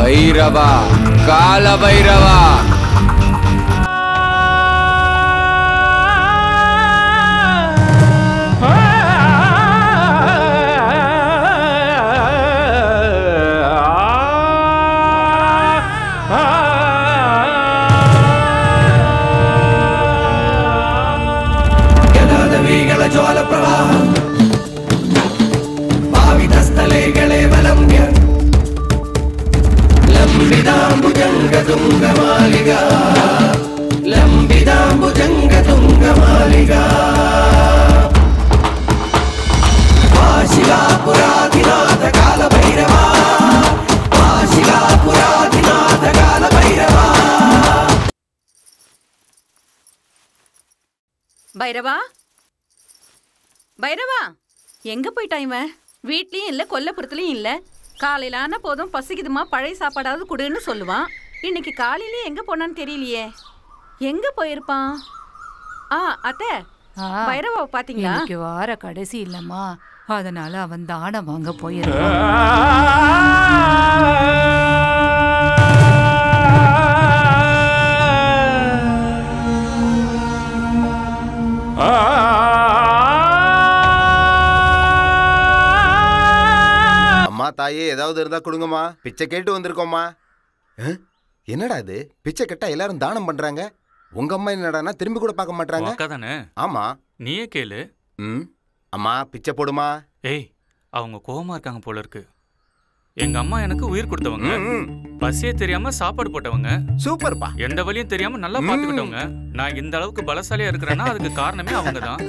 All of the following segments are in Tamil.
பைரவா, கால பைரவா. ಜ್ವಾಲ ಪ್ರವಾಹ ಪಾವಿತ ಸ್ಥಳಗಳೇ ವಲಂಬ್ಯ ಲಂಬಿದಾಂಬುಜಂಗ ತುಂಗ ಮಾಲಿಗ ಲಂಬಿದಾಂಬುಜಂಗ ತುಂಗ ಮಾಲಿಗ ವಾಶಿಲಾಪುರಾಧಿನಾಥ ಕಾಲ ಭೈರವ ವಾಶಿಲಾಪುರಾಧಿನಾಥ ಕಾಲ ಭೈರವ பைரவா பைரவா எங்க போயிட்டான் இவன்? வீட்லயும் இல்ல கொல்லப்புறத்துலயும் இல்ல. காலையில ஆனா போதும் பசிக்குதுமா பழைய சாப்பாடாவது குடுன்னு சொல்லுவான். இன்னைக்கு காலையிலேயே எங்க போனான்னு தெரியலையே. எங்க போயிருப்பான்? அத்தை பைரவா பாத்தீங்களா? இன்னைக்கு வார கடைசி இல்லம்மா, அதனால அவன் தானம் வாங்க போயிருக்கான். தாயே ஏதாவது இருந்தா கொடுங்கம்மா, பிச்சை கேட்டு வந்திருக்கோம்மா. என்னடா இது, பிச்சை கேட்டா எல்லாரும் தானம் பண்றாங்க, உங்க அம்மா என்னடானா திரும்பி கூட பார்க்க மாட்டாங்க. ஆமா நீயே கேளு. அம்மா பிச்சை போடுமா. ஏய், அவங்க கோவமா இருக்காங்க போல இருக்கு. எங்க அம்மா எனக்கு உயிர் கொடுத்தவங்க, பசியே தெரியாம சாப்பாடு போட்டவங்க, சூப்பர்ப்பா, எந்த வழியும் தெரியாம நல்லா பாத்துக்கிட்டவங்க. நான் இந்த அளவுக்கு பலசாலியா இருக்கிறேன்னா அதுக்கு காரணமே அவங்க தான்.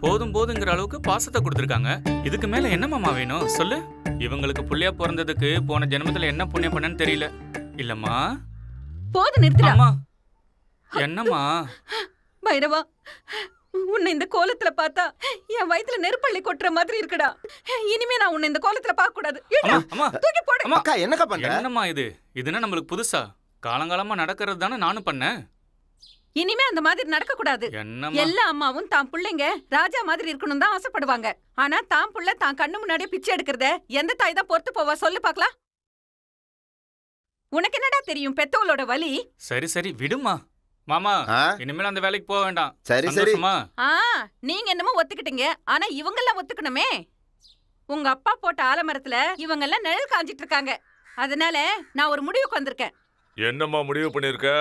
போதும் போதுங்கிற அளவுக்கு பாசத்தை கொடுத்துருக்காங்க. இதுக்கு மேல என்னமாமா வேணும் சொல்லு? இவங்களுக்கு புள்ளையா பிறந்ததுக்கு போன ஜென்மத்துல என்ன புண்ணியம் பண்ணன்னு தெரியல. இல்லம்மா போது நிறுத்துறாமா. என்னம்மா பைரவா, உன்னை இந்த கோலத்துல பார்த்தா என் வயித்துல நெருப்பள்ளி கொட்டுற மாதிரி இருக்குடா. இனிமே நான் உன்னை இந்த கோலத்துல பார்க்க கூடாது. தூக்கி போடு. அக்கா என்னக்கா பண்ற? என்னம்மா இது? இதுனா நம்மளுக்கு புதுசா? காலங்காலமா நடக்கிறது தானே நானும் பண்ணேன். இனிமே அந்த மாதிரி நடக்க கூடாது. எல்லா அம்மாவும் தான் பிள்ளைங்க ராஜா மாதிரி இருக்கணும் தான் ஆசைப்படுவாங்க. ஆனா தான் புள்ள தான் கண்ணு முன்னாடியே பிச்சை எடுக்கிறத எந்த தாய் தான் பொறுத்து போவா சொல்லு பாக்கலாம்? உனக்கு என்னடா தெரியும் பெத்தவளோட வலி? சரி சரி விடுமா. மாமா இனிமேல் அந்த வேலைக்கு போக வேண்டாம். சரி சரிமா. நீங்க என்னமோ ஒத்துக்கிட்டீங்க, ஆனா இவங்க எல்லாம் ஒத்துக்கணுமே. உங்க அப்பா போட்ட ஆலமரத்துல இவங்க எல்லாம் நிழல் காஞ்சிட்டு இருக்காங்க. அதனால நான் ஒரு முடிவுக்கு வந்திருக்கேன். என்னம்மா முடிவு பண்ணிருக்க?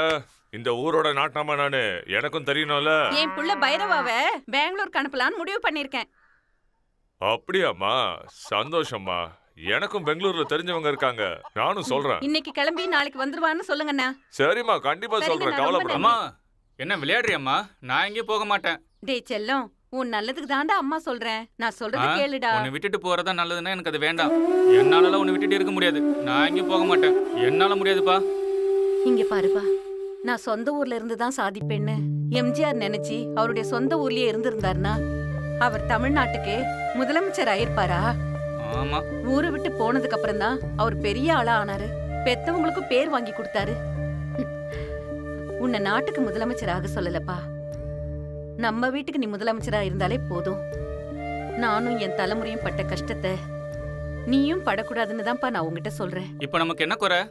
இந்த ஊரோட நாட்டாமா நானு, எனக்கும் தெரியணும்ல. என் புள்ள பைரவாவை பெங்களூருக்கு அனுப்பலான்னு முடிவு பண்ணிருக்கேன். அப்படியாம்மா, சந்தோஷம்மா. எனக்கும் பெங்களூர்ல தெரிஞ்சவங்க இருக்காங்க, நானும் சொல்றேன். இன்னைக்கு கிளம்பி நாளைக்கு வந்துருவான்னு சொல்லுங்கண்ணா. சரிம்மா, கண்டிப்பா சொல்றேன், கவலைப்படாம. என்ன விளையாடுறியம்மா? நான் எங்கேயும் போக மாட்டேன். டேய் செல்லம், உன் நல்லதுக்கு தாண்டா அம்மா சொல்றேன். நான் சொல்றது கேளுடா. உன்னை விட்டுட்டு போறதா நல்லதுன்னா எனக்கு அது வேண்டாம். என்னால உன்னை விட்டுட்டு இருக்க முடியாது. நான் எங்கேயும் போக மாட்டேன், என்னால முடியாதுப்பா. இங்க பாருப்பா, நான் சொந்த ஊர்ல இருந்து தான் சாதிப்பேன்னு எம்ஜிஆர் நினைச்சு அவருடைய சொந்த ஊர்லயே இருந்திருந்தாருன்னா அவர் தமிழ்நாட்டுக்கு முதலமைச்சர் ஆயிருப்பாரா? ஆமா. ஊரை விட்டு போனதுக்கு அப்புறம் தான் அவர் பெரிய ஆளா ஆனாரு. பெத்தவங்களுக்கும் பேர் வாங்கி கொடுத்தாரு. உன்னை நாட்டுக்கு முதலமைச்சராக சொல்லலப்பா, நம்ம வீட்டுக்கு நீ முதலமைச்சரா இருந்தாலே போதும். நானும் என் தலைமுறையும் பட்ட கஷ்டத்தை நீயும் படக்கூடாதுன்னு தான்ப்பா நான் உங்ககிட்ட சொல்றேன். இப்ப நமக்கு என்ன குறை?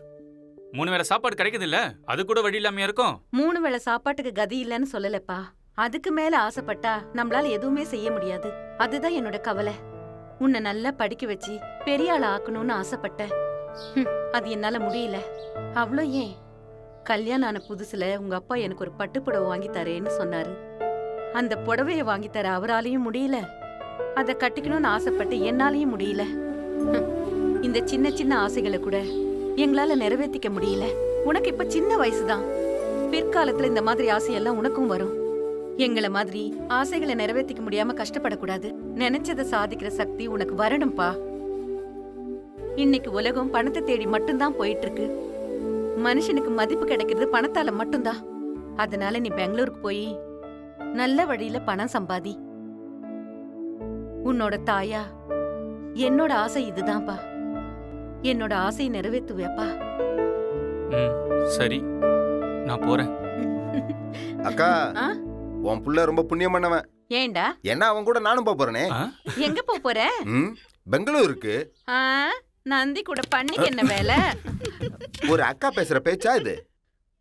3 வேளை சாப்பாடு கிடைக்குது இல்ல, அது கூட வழி இல்லாம இருக்கும். 3 வேளை சாப்பாட்டுக்கு கதி இல்லன்னு சொல்லலப்பா. அதுக்கு மேல ஆசைப்பட்டா நம்மளால எதுவுமே செய்ய முடியாது. அதுதான் என்னோட கவலை. உன்னை நல்லா படிக்க வச்சு பெரிய ஆள ஆக்கணும்னு ஆசைப்பட்டேன். அது என்னால முடியல. அவ்வளோ ஏன், கல்யாணம் ஆன புதுசுல உங்க அப்பா எனக்கு ஒரு பட்டு புடவை வாங்கி தரேன்னு சொன்னாரு. அந்த புடவைய வாங்கி தர அவராலையும் முடியல. அதை கட்டிக்கணும்னு ஆசைப்பட்டு என்னாலையும் முடியல. இந்த சின்ன சின்ன ஆசைகளை கூட எங்களால நிறைவேற்றிக்க முடியல. உனக்கு இப்ப சின்ன வயசுதான். பிற்காலத்துல இந்த மாதிரி ஆசையெல்லாம் உனக்கும் வரும். எங்களை மாதிரி ஆசைகளை நிறைவேற்றிக்க முடியாம கஷ்டப்படக்கூடாது. நினைச்சதை சாதிக்கிற சக்தி உனக்கு வரணும்பா. இன்னைக்கு உலகம் பணத்தை தேடி மட்டும்தான் போயிட்டு இருக்கு. மனுஷனுக்கு மதிப்பு கிடைக்கிறது பணத்தால மட்டும்தான். அதனால நீ பெங்களூருக்கு போய் நல்ல வழியில பணம் சம்பாதி. உன்னோட தாயா என்னோட ஆசை இதுதான்ப்பா. என்னோட ஆசையை நிறைவேற்றுவேப்பா. சரி, நான் போறேன். அக்கா ஆ? உன் புள்ள ரொம்ப புண்ணியம் பண்ணவன். ஏண்டா ஏன்னா அவன் கூட நானும் போறேனே. எங்க போற? பெங்களூருக்கு. நந்தி கூட பண்ணிக்கு என்ன வேலை? ஒரு அக்கா பேசுற பேச்சா இது?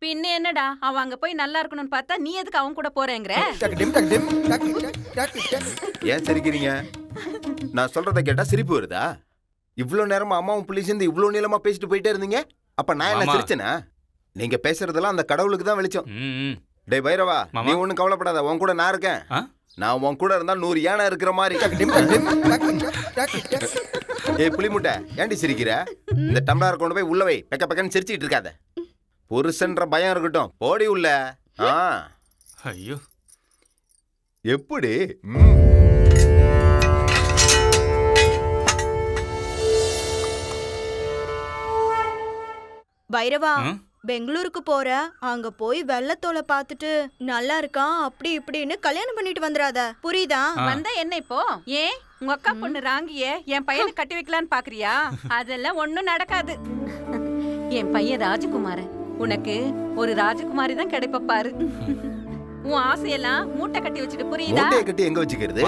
பின்ன என்னடா, அவன் அங்க போய் நல்லா இருக்கணும்னு பார்த்தா நீ எதுக்கு அவன் கூட போறேங்கிற? ஏன் சிரிக்கிறீங்க? நான் சொல்றத கேட்டா சிரிப்பு வருதா? இவ்வளவு நேரமா அம்மாவும் புள்ளி சேர்ந்து இவ்வளவு நீளமா பேசிட்டு போயிட்டே இருந்தீங்க. அப்ப நான் என்ன சிரிச்சேனா? நீங்க பேசுறதெல்லாம் அந்த கடவுளுக்கு தான் வெளிச்சம். டேய் பைரவா, நீ ஒண்ணும் கவலைப்படாத, உன் கூட நான் இருக்கேன். நான் உன் கூட இருந்தா 100 யானை இருக்கிற மாதிரி. ஏய் புளி முட்டை, ஏண்டி சிரிக்கிற? இந்த டம்ளர் கொண்டு போய் உள்ள வை. பெக்க பெக்கன்னு சிரிச்சிட்டு இருக்காத. புருஷன்ற பயம் இருக்கட்டும், போடி உள்ள. ஐயோ எப்படி? பைரவா, பெங்களூருக்கு போற, அங்க போய் வெள்ளத்தோலை பாத்துட்டு நல்லா இருக்கான் அப்படி இப்படின்னு கல்யாணம் பண்ணிட்டு வந்துடாத, புரியுதா? வந்தா என்ன இப்போ? ஏன் உங்க அக்கா பொண்ணு ராங்கிய என் பையனை கட்டி வைக்கலான்னு பாக்குறியா? அதெல்லாம் ஒண்ணும் நடக்காது. என் பையன் ராஜகுமாரன், உனக்கு ஒரு ராஜகுமாரி தான் கிடைப்ப பாரு. உன் ஆசையெல்லாம் மூட்டை கட்டி வச்சுட்டு, புரியுதா? மூட்டையை கட்டி எங்க வச்சுக்கிறது?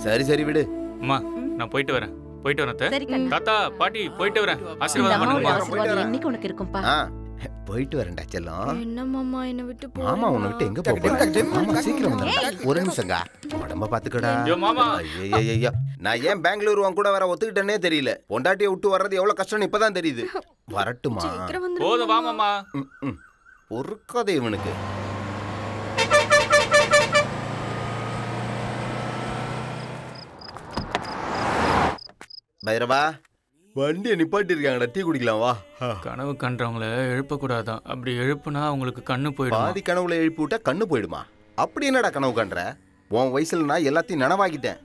சரி சரி விடு. அம்மா நான் போயிட்டு வரேன். போயிட்டு வரேன் தாத்தா பாட்டி, போயிட்டு வரேன். ஆசீர்வாதம் பண்ணுங்க. இன்னைக்கு உனக்கு இருக்கும்பா. போயிட்டு வரேன்டா செல்லம். என்ன மாமா என்ன விட்டு போ? மாமா உன்னை விட்டு எங்க போற? மாமா சீக்கிரம் வந்துடா. ஒரு நிமிஷங்க. உடம்ப பாத்துக்கடா. ஐயோ, நான் ஏன் பெங்களூர் உன் கூட வர ஒத்துக்கிட்டேனே தெரியல. பொண்டாட்டியை விட்டு வர்றது எவ்வளவு கஷ்டம்னு இப்பதான் தெரியுது. வரட்டுமா? போதும் வா மாமா. பொறுக்காதே இவனுக்கு. பைரவா, வண்டியை நிப்பாட்டி இருக்காங்கடா, டீ குடிக்கலாம் வா. கனவு கண்டவங்கள எழுப்ப கூடாதான். அப்படி எழுப்புனா அவங்களுக்கு கண்ணு போயிடும். பாதி கனவுல எழுப்பி விட்டா கண்ணு போயிடுமா? அப்படி என்னடா கனவு கண்ற? உன் வயசுல நான் எல்லாத்தையும் நனவாக்கிட்டேன்.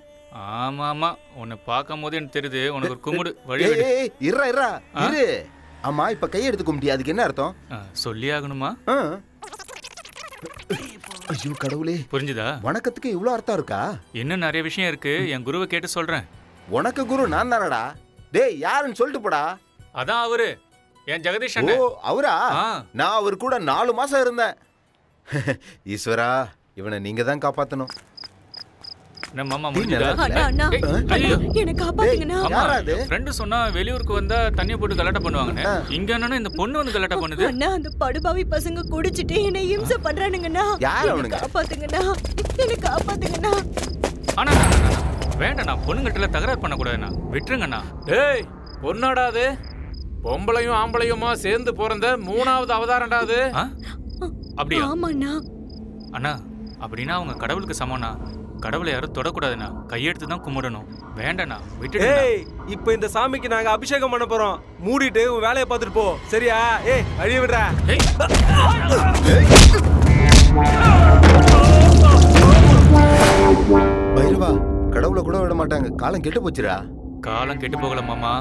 ஆமா ஆமா, உன்னை பார்க்கும் போது எனக்கு தெரியுது உனக்கு ஒரு கும்பிடு வழி. இரு. ஆமா, இப்ப கையெடுத்து கும்பிட்டியா? அதுக்கு என்ன அர்த்தம்? சொல்லி ஆகணுமா? ஐயோ கடவுளே, புரிஞ்சுதா? வணக்கத்துக்கு இவ்வளவு அர்த்தம் இருக்கா? இன்னும் நிறைய விஷயம் இருக்கு. என் குருவை கேட்டு சொல்றேன். உனக்கு குரு நான் தானடா. டேய் யாருன்னு சொல்லிட்டு போடா. அதான் அவரு, என் ஜெகதீஷ். ஓ அவரா? நான் அவர் கூட 4 மாசம் இருந்தேன். ஈஸ்வரா, இவனை நீங்க தான் காப்பாத்தணும். வெளியூருக்கு வந்தா தண்ணி போட்டு கலாட்டா பண்ணுவாங்க. இங்க என்னன்னா இந்த பொண்ணு வந்து கலாட்டா பண்ணுது. அந்த படுபாவி பசங்க குடிச்சிட்டு என்ன இம்சை பண்றானுங்கண்ணா. காப்பாத்துங்கண்ணா, என்ன காப்பாத்துங்கண்ணா. ஆனா வேண்டாண்ணா, பொண்ணுங்கிட்ட தகராறு பண்ணக்கூடாதுண்ணா, விட்டுருங்கண்ணா. டேய் பொண்ணாடா அது? பொம்பளையும் ஆம்பளையுமா சேர்ந்து பிறந்த 3வது அவதாரம்டா அது. அப்படியா? ஆமாண்ணா. அண்ணா அப்படின்னா அவங்க கடவுளுக்கு சமம்ண்ணா. கடவுளை யாரும் தொடக்கூடாதுண்ணா, கையெடுத்து தான் கும்பிடணும். வேண்டாண்ணா, விட்டுடு. இப்ப இந்த சாமிக்கு நாங்க அபிஷேகம் பண்ண போறோம். மூடிட்டு உன் வேலையை பார்த்துட்டு போ, சரியா? அழிய விடுறா. பைரவா, கடவுளை கூட விட மாட்டாங்க. காலம் கெட்டு போச்சுடா. காலம் கெட்டு போகல மாமா,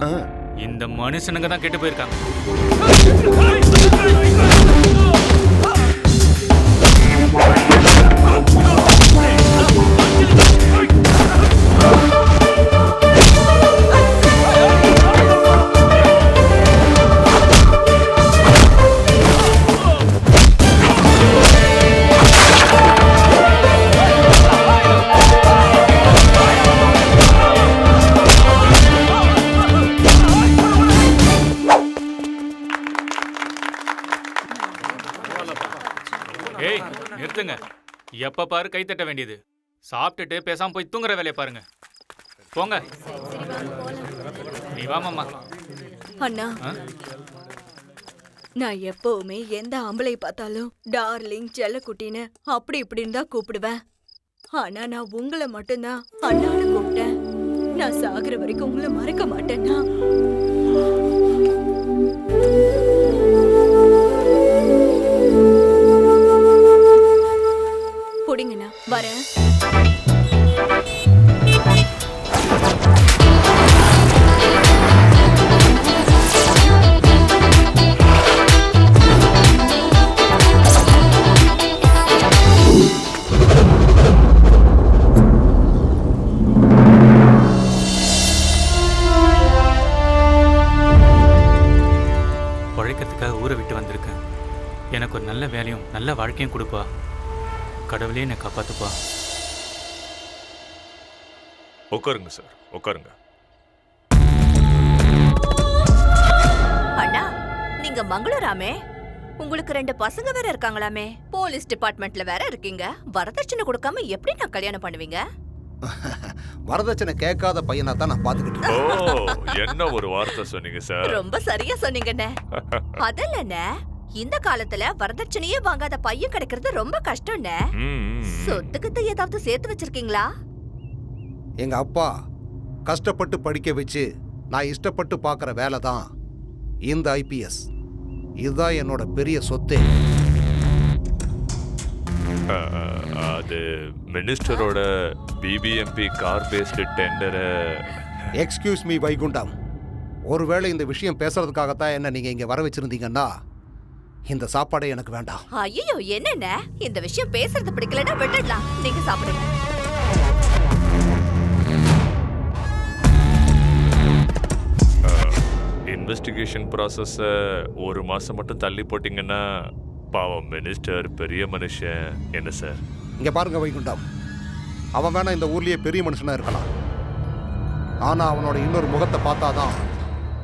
இந்த மனுஷனுங்க தான் கெட்டு போயிருக்காங்க. நிறுத்துங்க. எப்ப பாரு கை தட்ட வேண்டியது. சாப்பிட்டுட்டு பேசாம போய் தூங்குற வேலையை பாருங்க. போங்க. நீ வா மாமா. அண்ணா, நான் எப்பவுமே எந்த ஆம்பளை பார்த்தாலும் டார்லிங், செல்லக்குட்டின்னு அப்படி இப்படின்னு தான் கூப்பிடுவேன். ஆனா நான் உங்களை மட்டும்தான் அண்ணான்னு கூப்பிட்டேன். நான் சாகுற வரைக்கும் உங்களை மறக்க மாட்டேன்னா. புடிங்கண்ணா, வரேன். நல்ல வேலையும் நல்ல வாழ்க்கையும் கொடுப்பா. கடவுளே என்னை காப்பாத்துப்பா. உட்காருங்க சார், உட்காருங்க. அண்ணா, நீங்க மங்களூராமே? உங்களுக்கு 2 பசங்க வேற இருக்காங்களாமே? போலீஸ் டிபார்ட்மெண்ட்ல வேற இருக்கீங்க. வரதட்சணை கொடுக்காம எப்படி நான் கல்யாணம் பண்ணுவீங்க? வரதட்சணை கேட்காத பையனா தான் நான் பாத்துக்கிட்டு இருக்கேன். என்ன ஒரு வார்த்தை சொன்னீங்க சார். ரொம்ப சரியா சொன்னீங்கண்ணே. அதல்லண்ணே, இந்த காலத்துல வரதட்சணையே வாங்காத பையன் கிடைக்கிறது ரொம்ப கஷ்டம்ண்ணே. சொத்துக்கிட்ட ஏதாவது சேர்த்து வச்சிருக்கீங்களா? எங்க அப்பா கஷ்டப்பட்டு படிக்க வச்சு நான் இஷ்டப்பட்டு பார்க்குற வேலை தான் இந்த IPS. இதுதான் என்னோட பெரிய சொத்து. அது மினிஸ்டரோட BBMP கார் பேஸ்டு டெண்டரை. எக்ஸ்கியூஸ் மீ வைகுண்டம், ஒருவேளை இந்த விஷயம் பேசுறதுக்காகத்தான் என்ன நீங்க இங்க வர வச்சிருந்தீங்கன்னா இந்த சாப்பாடே எனக்கு வேண்டாம். ஐயோ, என்னென்ன இந்த விஷயம் பேசுறது பிடிக்கலன்னா விட்டுடலாம். நீங்க சாப்பிடுங்க. இன்வெஸ்டிகேஷன் ப்ராசஸை 1 மாசம் மட்டும் தள்ளி போட்டிங்கன்னா பாவம் மினிஸ்டர் பெரிய மனுஷன். என்ன சார்? இங்க பாருங்க வைகுண்டம், அவன் வேணா இந்த ஊர்லயே பெரிய மனுஷனா இருக்கலாம். ஆனா அவனோட இன்னொரு முகத்தை பார்த்தாதான்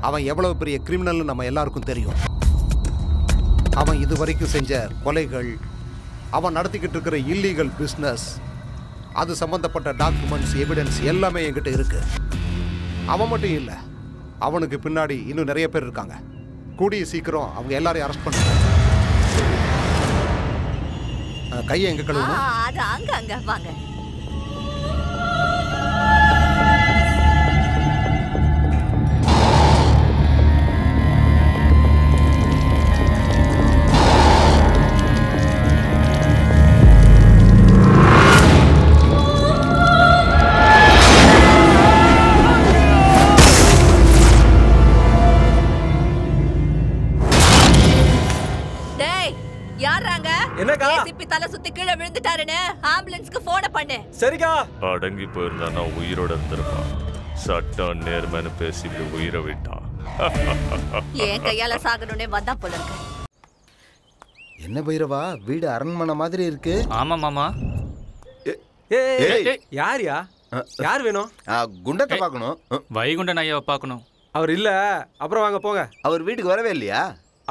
அவன் எவ்வளவு பெரிய கிரிமினல்னு நம்ம எல்லாருக்கும் தெரியும். அவன் இதுவரைக்கும் செஞ்ச கொலைகள், அவன் நடத்திக்கிட்டு இருக்கிற இல்லீகல் பிஸ்னஸ், அது சம்பந்தப்பட்ட டாக்குமெண்ட்ஸ், எவிடன்ஸ் எல்லாமே என்கிட்ட இருக்கு. அவன் மட்டும் இல்லை, அவனுக்கு பின்னாடி இன்னும் நிறைய பேர் இருக்காங்க. கூடிய சீக்கிரம் அவங்க எல்லாரையும் அரெஸ்ட் பண்ணுவாங்க. கையை எங்க கழுவணும்? அது அங்க அங்க வாங்க. கீழே விழுந்துட்டாருன்னு ஆம்புலன்ஸ்க்கு போன் பண்ணு. சரிக்கா. அடங்கி போயிருந்தானா உயிரோட இருந்திருப்பான். சட்டம் நேர்மைன்னு பேசி உயிரை விட்டான். ஏன் கையால சாகணும்னே வந்தா போல இருக்கு. என்ன பைரவா, வீடு அரண்மனை மாதிரி இருக்கு. ஆமா மாமா. யாரியா? யார் வேணும்? குண்டத்தை பார்க்கணும். வைகுண்டன் ஐயாவை பார்க்கணும். அவர் இல்ல. அப்புறம் வாங்க போங்க. அவர் வீட்டுக்கு வரவே இல்லையா?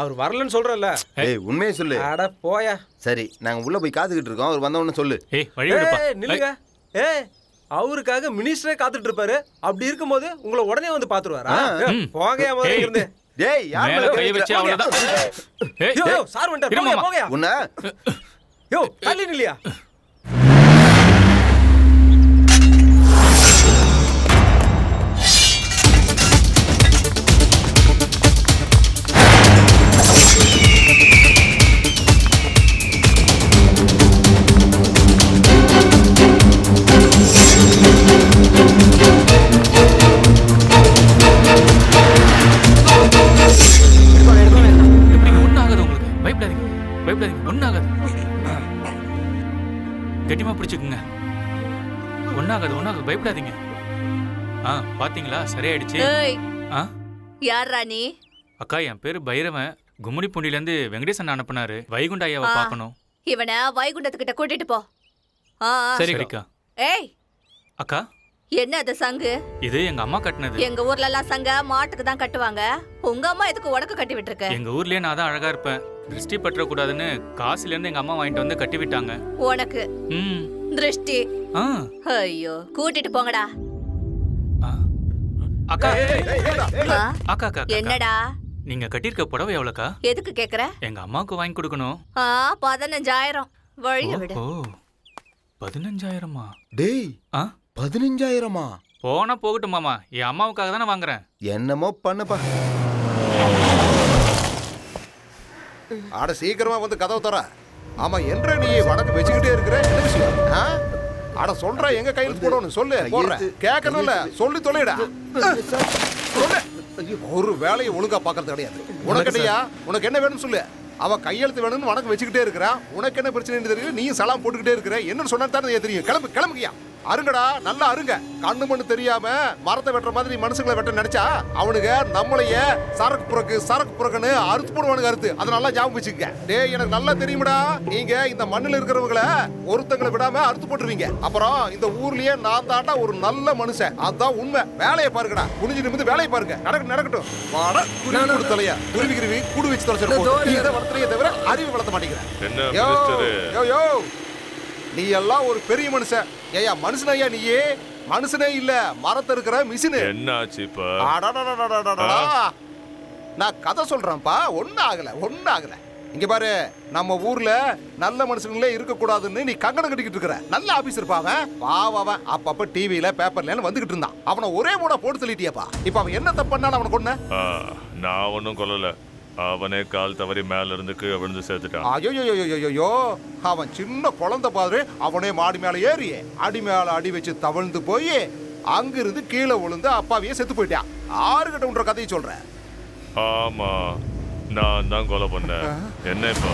அவர் வரலன்னு சொல்றல. ஏய், உண்மையை சொல்லு. அட போயா. சரி, நாங்க உள்ள போய் காத்துக்கிட்டு இருக்கோம். அவர் வந்த உடனே சொல்லு. ஏய், வழி விடுப்பா. நில்லுங்க. ஏய், அவருக்காக மினிஸ்டரே காத்துட்டு இருப்பாரு. அப்படி இருக்கும்போது உங்களை உடனே வந்து பாத்துருவாரா? போங்க முதல்ல இருந்து. டேய், யார் மேல கை வச்சு அவ்வளவுதான். ஏய், யோ, சார் வந்துட்டார். போங்க போங்க. உன்ன யோ, தள்ளி நில்லையா? கட்டிமா பிடிச்சுக்குங்க. ஒன்னாகாது ஒன்னாகாது, பயப்படாதீங்க. பாத்தீங்களா, சரியாயிடுச்சு. யாரா நீ? அக்கா, என் பேரு பைரவன். கும்முடி பூண்டில இருந்து வெங்கடேசன் அனுப்புனாரு. வைகுண்ட ஐயாவை பார்க்கணும். இவனை வைகுண்டத்துக்கிட்ட கூட்டிட்டு போ. சரிக்கா. ஏய் அக்கா, என்ன அது சங்கு? இது எங்க அம்மா கட்டினது. எங்க ஊர்ல எல்லாம் சங்க மாட்டுக்கு தான் கட்டுவாங்க. உங்க அம்மா எதுக்கு உனக்கு கட்டி விட்டுருக்க? எங்க ஊர்லயே நான் தான் அழகா இருப்பேன். திருஷ்டி பற்ற கூடாதுன்னு காசுல இருந்து எங்க அம்மா வாங்கிட்டு வந்து கட்டி விட்டாங்க. உனக்கு திருஷ்டி? ஐயோ, கூட்டிட்டு போங்கடா. அக்கா அக்கா அக்கா, என்னடா நீங்க கட்டிருக்க புடவை எவ்வளவுக்கா? எதுக்கு கேக்குற? எங்க அம்மாவுக்கு வாங்கி கொடுக்கணும். 15,000. வழிய விடு. 15,000மா? டேய், 15,000மா? போனா போகட்டும் மாமா, என் அம்மாவுக்காக தானே வாங்குறேன். என்னமோ பண்ணுப்பா. ஆட சீக்கிரமா வந்து கதவு தர. ஆமா, என்ற நீ வடக்கு வச்சுக்கிட்டே இருக்கிற என்ன விஷயம்? ஆட சொல்ற, எங்க கையில் போடணும் சொல்லு. போடுற கேட்கணும்ல, சொல்லி தொலைடா. ஒரு வேலையை ஒழுங்கா பாக்குறது கிடையாது. உனக்கு என்னையா, உனக்கு என்ன வேணும்னு சொல்லு. அவன் கையெழுத்து வேணும்னு வணக்கம் வச்சுக்கிட்டே இருக்கிறான். உனக்கு என்ன பிரச்சனை தெரியல, நீயும் சலாம் போட்டுக்கிட்டே இருக்கிற. என்னன்னு சொன்னா தானே தெரியும். கிளம்பு கிளம்புக்கியா. அருங்கடா, நல்லா அருங்க. கண்ணு மண்ணு தெரியாம மரத்தை வெட்டுற மாதிரி மனுஷங்களை வெட்ட நினைச்சா அவனுங்க நம்மளையே சரக்கு புறக்குன்னு அறுத்து போடுவானுங்க அறுத்து. அதனால ஞாபகம் வச்சுக்க. டேய், எனக்கு நல்லா தெரியுமடா, நீங்க இந்த மண்ணில் இருக்கிறவங்கள ஒருத்தங்களை விடாம அறுத்து போட்டுருவீங்க. அப்புறம் இந்த ஊர்லயே நான் தாண்டா ஒரு நல்ல மனுஷன். அதான் உண்மை. வேலையை பாருங்கடா, குனிஞ்சு நிமிந்து வேலையை பாருங்க. நடக்கட்டும். வாடா, குருவி தலையா குருவி கூடு வச்சு தொலைச்சிட்டு இதை வளர்த்துறையே தவிர அறிவு வளர்த்த மாட்டேங்கிறேன். நீ எல்லாம் ஒரு பெரிய மனுஷன். ஏயா மனுஷன் ஐயா, நீயே மனுஷனே இல்ல, மரத்தை இருக்கிற மிஷினு. என்ன ஆச்சு இப்ப? நான் கதை சொல்றேன்ப்பா. ஒன்னும் ஆகல. இங்க பாரு, நம்ம ஊர்ல நல்ல மனுஷங்களே இருக்க கூடாதுன்னு நீ கங்கணம் கட்டிக்கிட்டு இருக்கிற. நல்ல ஆபீசர் பாவன். பாவன் அப்பப்ப டிவில பேப்பர்ல வந்துகிட்டு இருந்தான். அவனை ஒரே மூட போட்டு சொல்லிட்டியாப்பா. இப்ப அவன் என்ன தப்பு பண்ணாலும் அவனை கொன்ன? நான் ஒன்னும் கொல்லல. அவனே கால் தவறி மேல இருந்து கீழே விழுந்து சேர்த்துட்டான். ஐயோ, அவன் சின்ன குழந்தை பாரு. அவனே மாடி மேல ஏறி அடி மேல அடி வச்சு தவழ்ந்து போய் அங்கிருந்து கீழே விழுந்து அப்பாவையே செத்து போயிட்டான். ஆறுகிட்ட உன்ற கதையை சொல்றேன். ஆமா, நான் தான் கொலை பண்ணேன். என்ன இப்போ?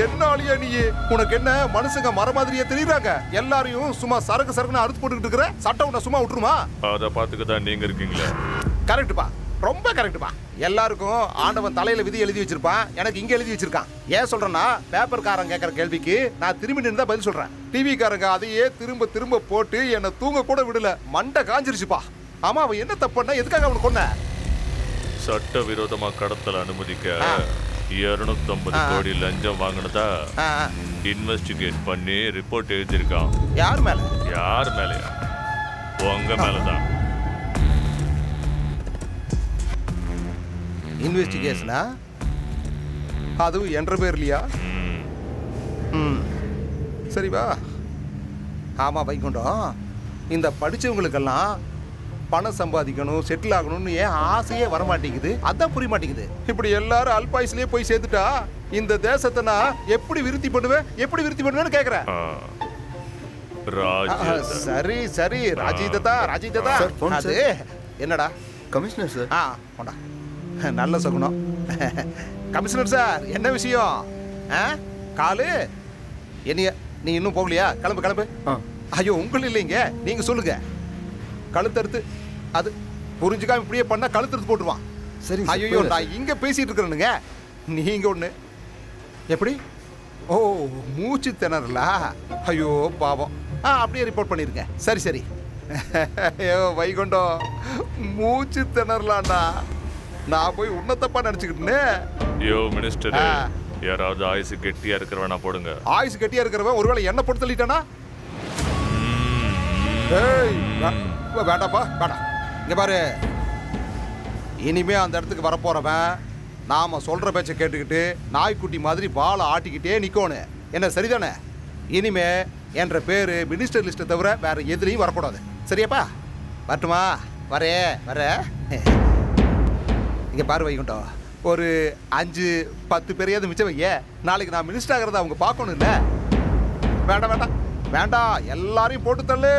என்னாலியா நீ? உனக்கு என்ன மனுஷங்க மர மாதிரியே தெரியுறாங்க? எல்லாரையும் சும்மா சரக்குன்னு அறுத்து போட்டுக்கிட்டு இருக்கிற. சட்டம் உன்னை சும்மா விட்டுருமா? அதை பார்த்துக்கதான் நீங்க இருக்கீங்களே. கரெக்டுப்பா, ரொம்ப கரெக்டுப்பா. எல்லாருக்கும் ஆண்டவன் தலையில விதி எழுதி வச்சிருப்பான். எனக்கு இங்க எழுதி வச்சிருக்கான். ஏன் சொல்றேன்னா, பேப்பர்காரன் கேட்கற கேள்விக்கு நான் திரும்பி நின்று பதில் சொல்றேன். டிவிக்காரங்க அதையே திரும்ப போட்டு என்ன தூங்க கூட விடல. மண்டை காஞ்சிருச்சுப்பா. ஆமா, அவன் என்ன தப்பு பண்ணா? எதுக்காக அவனை கொன்ன? சட்ட விரோதமா கடத்தல அனுமதிக்க 250 கோடி லஞ்சம் வாங்கினதா இன்வெஸ்டிகேட் பண்ணி ரிப்போர்ட் எழுதியிருக்கான். யார் மேல? யார் மேலயா? உங்க மேலதான். இன்வெஸ்டிகேஷனா? அதுவும் என்ற பேர் இல்லையா? சரி வா. ஆமா வைகுண்டம், இந்த படிச்சவங்களுக்கெல்லாம் பணம் சம்பாதிக்கணும், செட்டில் ஆகணும்னு ஏன் ஆசையே வரமாட்டேங்குது? அதான் புரிய மாட்டேங்குது. இப்படி எல்லாரும் அல்பாயுஸ்லயே போய் சேர்த்துட்டா இந்த தேசத்தை நான் எப்படி விருத்தி பண்ணுவேன்னு கேக்குறேன். சரி ராஜிதா. அது என்னடா? Commissioner sir. போடா, நல்ல சகுனம். கமிஷனர் சார், என்ன விஷயம்? காலு என்னைய நீ இன்னும் போகலையா? கிளம்பு. ஐயோ, உங்களும் இல்லைங்க, நீங்க சொல்லுங்க. கழுத்தறுத்து அது புரிஞ்சுக்காம இப்படியே பண்ணா கழுத்தறுத்து போட்டுருவான். சரி. ஐயோ, நான் இங்க பேசிட்டு இருக்கிறேனுங்க, நீங்க ஒண்ணு. எப்படி? ஓ, மூச்சு திணறலா? ஐயோ பாவம். அப்படியே ரிப்போர்ட் பண்ணிருங்க. சரி. ஐயோ வைகுண்டம், மூச்சு திணறலாண்டா. நான் போய் உன்னத்தப்பா நினைச்சுக்கிட்டேன்னு. யோ மினிஸ்டர், யாராவது ஆயுசு கெட்டியா இருக்கிறவனா போடுங்க. ஆயுசு கெட்டியா இருக்கிறவன் ஒருவேளை என்ன போட்டு தள்ளிட்டானா? வேண்டாப்பா, வேண்டாம். இங்க பாரு, இனிமே அந்த இடத்துக்கு வரப்போறவன் நாம சொல்ற பேச்சை கேட்டுக்கிட்டு நாய்க்குட்டி மாதிரி வாழை ஆட்டிக்கிட்டே நிக்கணும். என்ன சரிதானே? இனிமே என்ற பேரு மினிஸ்டர் லிஸ்ட்டை தவிர வேற எதுலையும் வரக்கூடாது. சரியாப்பா? வரட்டுமா? வர இங்க பாரு வைகுண்டம், ஒரு 5-10 பேரையாவது மிச்சம் வைய. நாளைக்கு நான் மினிஸ்டர் ஆகிறத அவங்க பார்க்கணும். இல்ல வேண்டாம், எல்லாரையும் போட்டு தள்ளு.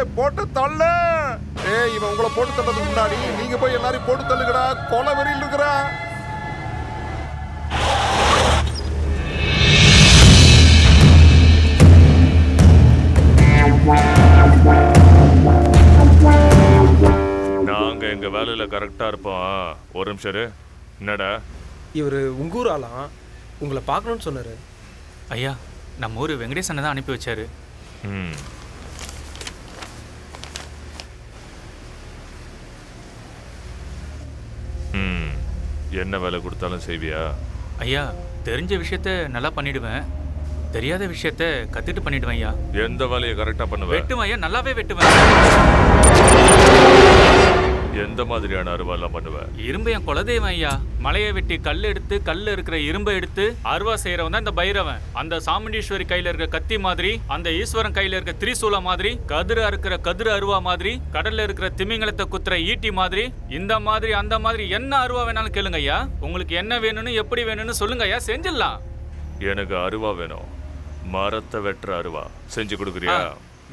இவன் உங்களை போட்டு தள்ளதுக்கு முன்னாடி நீங்க போய் எல்லாரையும் போட்டு தள்ளுங்கடா. கொலை வெறியில் இருக்கிறா. நாங்க எங்க வேலையில கரெக்டா இருப்போம். ஒரு நிமிஷம். என்னடா? இவரு உங்கூர் ஆளாம், உங்களை பார்க்கணும்னு சொன்னாரு. ஐயா, நம்ம ஊர் வெங்கடேசனை தான் அனுப்பி வச்சாரு. என்ன வேலை கொடுத்தாலும் செய்வியா? ஐயா, தெரிஞ்ச விஷயத்த நல்லா பண்ணிடுவேன், தெரியாத விஷயத்த கத்துட்டு பண்ணிடுவேன் ஐயா. எந்த வேலையை கரெக்டா பண்ணுவேன்? வெட்டுவேன் ஐயா, நல்லாவே வெட்டுவேன். எந்த மாதிரியான அருவாலாம் பண்ணுவேன்? இரும்பு என் குலதெய்வம் ஐயா. மலையை வெட்டி கல் எடுத்து, கல்ல இருக்கிற இரும்பை எடுத்து அருவா செய்யறவன் தான் இந்த பைரவன். அந்த சாமுண்டீஸ்வரி கையில இருக்க கத்தி மாதிரி, அந்த ஈஸ்வரன் கையில இருக்க திரிசூல மாதிரி, கதிர இருக்கிற கதிர அருவா மாதிரி, கடல்ல இருக்கிற திமிங்கலத்தை குத்துற ஈட்டி மாதிரி, இந்த மாதிரி அந்த மாதிரி என்ன அருவா வேணாலும் கேளுங்க ஐயா. உங்களுக்கு என்ன வேணும்னு எப்படி வேணும்னு சொல்லுங்க ஐயா, செஞ்சிடலாம். எனக்கு அருவா வேணும், மரத்தை வெட்டுற அருவா. செஞ்சு கொடுக்குறியா?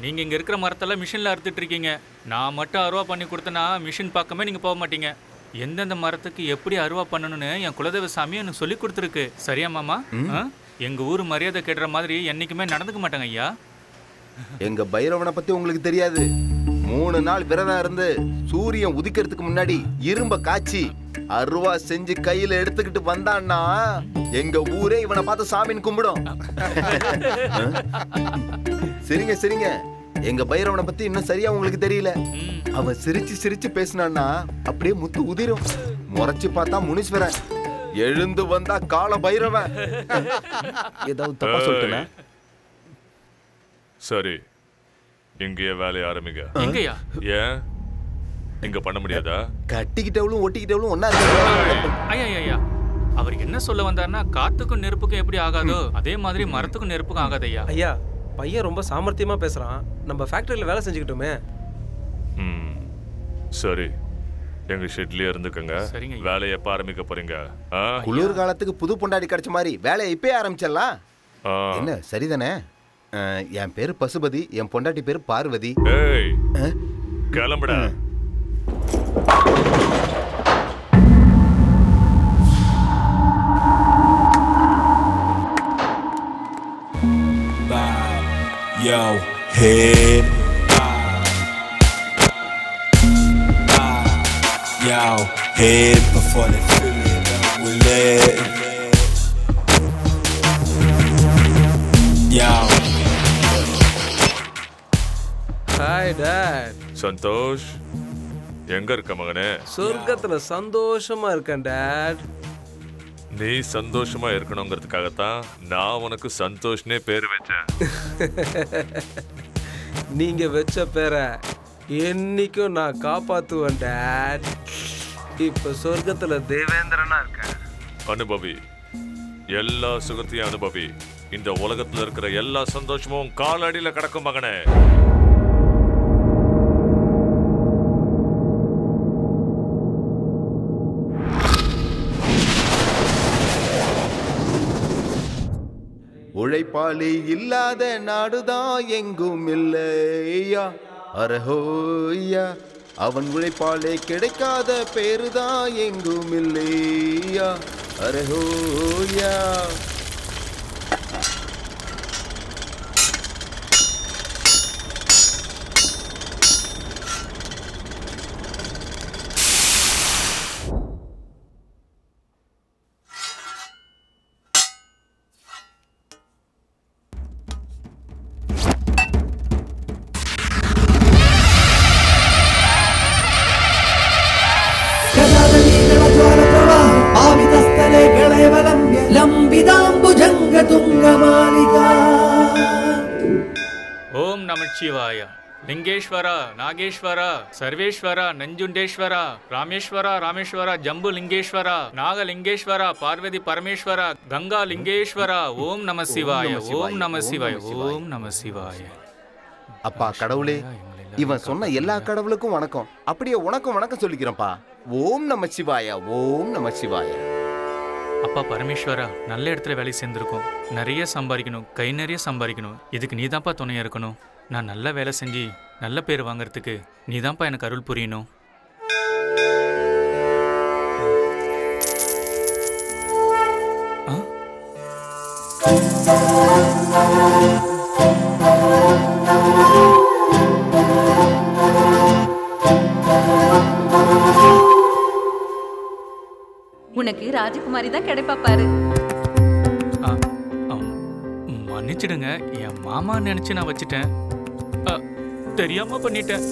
நீங்க இங்க இருக்கிற மரத்தெல்லாம் மிஷின்ல அறுத்துட்டு இருக்கீங்க. நான் மட்டும் அருவா பண்ணி கொடுத்தனா மிஷின் பக்கமே நீங்க போக மாட்டீங்க. எந்தெந்த மரத்துக்கு எப்படி அருவா பண்ணணும்னு என் குலதெய்வ சாமி எனக்கு சொல்லி கொடுத்துருக்கு. சரியா மாமா? எங்க ஊர் மரியாதை கெடுற மாதிரி என்னைக்குமே நடந்துக்க மாட்டாங்க ஐயா. எங்க பைரவனை பத்தி உங்களுக்கு தெரியாது. 3 நாள் விரதம் இருந்து சூரியன் உதிக்கிறதுக்கு முன்னாடி இரும்ப காய்ச்சி அருவா செஞ்சு கையில எடுத்துக்கிட்டு வந்தான்னா எங்க ஊரே இவனை பார்த்து சாமின்னு கும்பிடும். சரிங்க சரிங்க, எங்க பைரவனை பத்தி இன்னும் சரியா உங்களுக்கு தெரியல. அவன் சிரிச்சு சிரிச்சு பேசினான்னா அப்படியே முத்து உதிரும். முறைச்சு பார்த்தா முனீஸ்வரன், எழுந்து வந்தா கால பைரவன். ஏதாவது தப்பா சொல்லிட்டேன்? சரி, இங்கேயே வேலையை ஆரம்பிங்க. எங்கயா? ஏன் இங்க பண்ண முடியாதா? கட்டிக்கிட்டவளும் ஒட்டிக்கிட்டவளும் ஒன்னா இருக்காங்க. ஐயா, அவர் என்ன சொல்ல வந்தாருன்னா, காத்துக்கும் நெருப்புக்கும் எப்படி ஆகாதோ அதே மாதிரி மரத்துக்கும் நெருப்புக்கும் ஆகாது ஐயா. ஐயா, பையன் ரொம்ப சாமர்த்தியமா பேசுறான். நம்ம ஃபேக்டரியில வேலை செஞ்சுக்கிட்டோமே. சரி, எங்க ஷெட்லயே இருந்துக்கங்க. வேலையை எப்ப ஆரம்பிக்க போறீங்க? குளிர் காலத்துக்கு புது பொண்டாடி கிடைச்ச மாதிரி வேலையை இப்பயே ஆரம்பிச்சிடலாம். என்ன சரிதானே? என் பேரு பசுபதி, என் பொண்டாட்டி பேரு பார்வதி. ஏய், கிளம்புடா. Yo, head. Yo, head before they fill it up with lead. Yo. Hi, Dad. Santhosh, எங்க இருக்க மகனே? சொர்க்கத்துல சந்தோஷமா இருக்கேன் Dad. நீ சந்தோஷமா இருக்கணுங்கிறதுக்காகத்தான் நான் உனக்கு சந்தோஷ்னே பேர் வச்சேன். நீங்க வச்ச பேரை என்னைக்கும் நான் காப்பாத்துவேன் Dad. இப்ப சொர்க்கத்துல தேவேந்திரனா இருக்கேன். அனுபவி, எல்லா சுகத்தையும் அனுபவி. இந்த உலகத்துல இருக்கிற எல்லா சந்தோஷமும் காலடியில கிடக்கும் மகனே. உழைப்பாளி இல்லாத நாடுதான் எங்கும் இல்லையா, அரஹோய்யா. அவன் உழைப்பாளே கிடைக்காத பேருதான் எங்கும் இல்லையா, அரஹோய்யா. ஓம் நமச்சிவாய. லிங்கேஸ்வரா, நாகேஸ்வரா, சர்வேஸ்வரா, நஞ்சுண்டேஸ்வரா, ராமேஸ்வரா, ராமேஸ்வரா, ஜம்பு லிங்கேஸ்வரா, நாகலிங்கேஸ்வரா, பார்வதி பரமேஸ்வரா, கங்கா லிங்கேஸ்வரா. ஓம் நம சிவாய, ஓம் நம சிவாய, ஓம் நம சிவாய. அப்பா கடவுளே, இவன் சொன்ன எல்லா கடவுளுக்கும் வணக்கம். அப்படியே உனக்கும் வணக்கம் சொல்லிக்கிறேன்ப்பா. ஓம் நம சிவாய, ஓம் நம சிவாய. அப்பா பரமேஸ்வரா, நல்ல இடத்துல வேலை சேர்ந்துருக்கோம். நிறைய சம்பாதிக்கணும், கை நிறைய சம்பாதிக்கணும். இதுக்கு நீ தான்ப்பா துணையா இருக்கணும். நான் நல்ல வேலை செஞ்சு நல்ல பேர் வாங்கறதுக்கு நீ தான்ப்பா எனக்கு அருள் புரியணும். உனக்கு ராஜகுமாரி தான் கிடைப்பா பாரு. மன்னிச்சிடுங்க, என் மாமா நினைச்சு நான் வச்சுட்டேன். தெரியாம பண்ணிட்டேன்.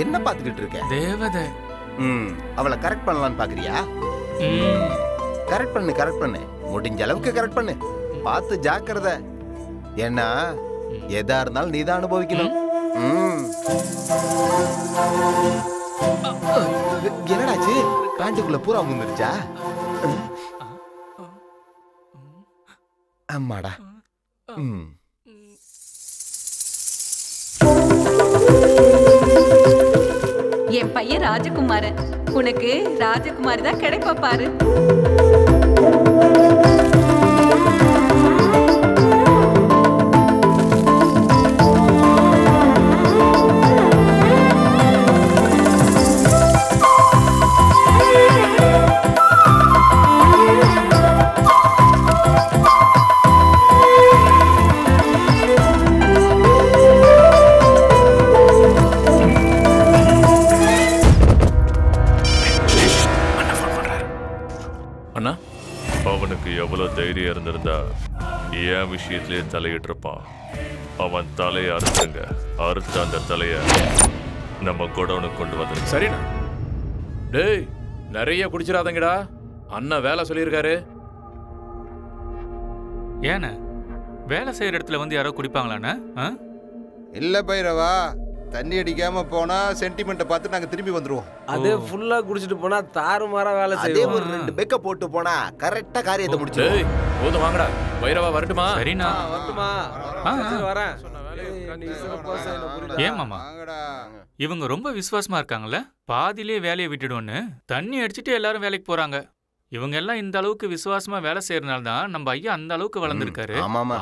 என்ன பாத்துக்கிட்டு இருக்க? தேவதை. அவளை கரெக்ட் பண்ணலாம்னு பாக்குறியா? கரெக்ட் பண்ணு. முடிஞ்ச அளவுக்கு கரெக்ட் பண்ணு. பார்த்து ஜாக்கிரதை. ஏன்னா எதா இருந்தாலும் நீதான் அனுபவிக்கணும். என்னடாச்சு? பேண்ட்டுக்குள்ள பூரா முந்துருச்சா? அம்மாடா. என் பையன் ராஜகுமாரன். உனக்கு ராஜகுமாரி தான் கிடைப்பா பாரு. அவனுக்கு எவ்வளவு தைரியம் இருந்திருந்தா என் விஷயத்திலேயே தலையிட்டிருப்பான். அவன் தலையை அறுத்துங்க, அறுத்த அந்த தலைய நம்ம குடோனுக்கு கொண்டு வந்து. சரிண்ணா. டேய், நிறைய குடிச்சிடாதங்கடா. அண்ணா வேலை சொல்லியிருக்காரு. ஏண்ணே, வேலை செய்யற இடத்துல வந்து யாரோ குடிப்பாங்களாண்ணே? இல்ல பைரவா, தண்ணி அடிக்காம போனா சென்டிமெண்ட்டை பார்த்து நாங்க திரும்பி வந்துருவோம். அதே ஃபுல்லா குடிச்சிட்டு போனா தாறுமாறா வேலை அதே செய்வோம். ஒரு 2 பெக்க போட்டு போனா கரெக்டா காரியத்தை முடிச்சு. டேய், போதும் வாங்கடா. பைரவா வரட்டுமா? சரிண்ணா. வரட்டுமா? சரி வரேன். ஏன் மாமா, இவங்க ரொம்ப விசுவாசமா இருக்காங்கல்ல? பாதியிலே வேலையை விட்டுடுவோன்னு தண்ணி அடிச்சுட்டு எல்லாரும் வேலைக்கு போறாங்க. இவங்க எல்லாம் இந்த அளவுக்கு விசுவாசமா வேலை செய்யறதுனால தான் நம்ம ஐயா அந்த அளவுக்கு வளர்ந்துருக்காரு.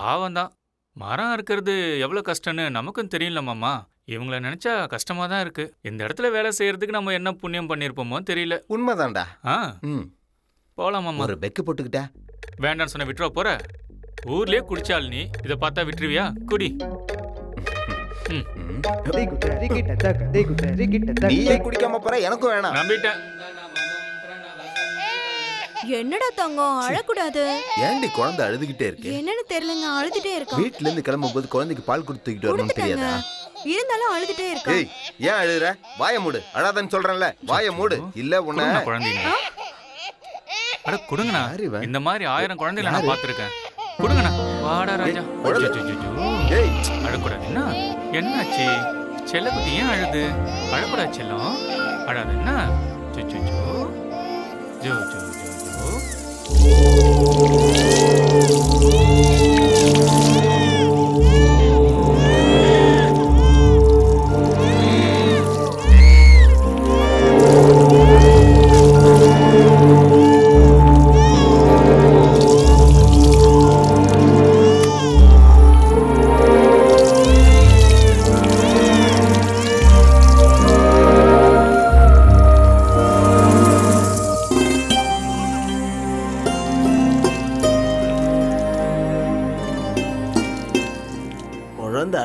பாவம் தான். மரம் இருக்கிறது எவ்வளவு கஷ்டம்னு நமக்கும் தெரியல மாமா. இவங்கள நினைச்சா கஷ்டமா தான் இருக்கு. இந்த இடத்துல வேலை செய்யறதுக்கு நம்ம என்ன புண்ணியம் பண்ணிருப்போமோ தெரியல. உண்மைதான்டா. போலாம் மாமா. ஒரு பெக்கு போட்டுக்கிட்ட. வேண்டான்னு சொன்ன விட்டுற போற? ஊர்லயே குடிச்சால் நீ இதை பார்த்தா விட்டுருவியா? குடி. நீயே குடிக்காம போற, எனக்கும் வேணாம். நம்பிட்டேன். என்னடா தங்கம், அழக்கூடாது. ஏண்டி குழந்தை அழுதுகிட்டே இருக்கு? என்னன்னு தெரியலங்க, அழுதுட்டே இருக்கா. வீட்ல இருந்து கிளம்பும் போது குழந்தைக்கு பால் கொடுத்துக்கிட்டு வரணும் தெரியாதா? இருந்தாலும் அழுதுட்டே இருக்கா. ஏய், ஏன் அழுகுற? வாயை மூடு. அழாதன்னு சொல்றேன்ல, வாயை மூடு. இல்ல உன்னை குழந்தைங்க. அட கொடுங்கண்ணா, இந்த மாதிரி 1000 குழந்தைகளை நான் பார்த்திருக்கேன். கொடுங்கண்ணா. வாடா ராஜா. ஏய், அழக்கூடாது. என்ன என்னாச்சு? செல்லக்குட்டி ஏன் அழுது? அழக்கூடாது செல்லம். அழாது. என்ன ஜோ ஜோ ஜோ ஜோ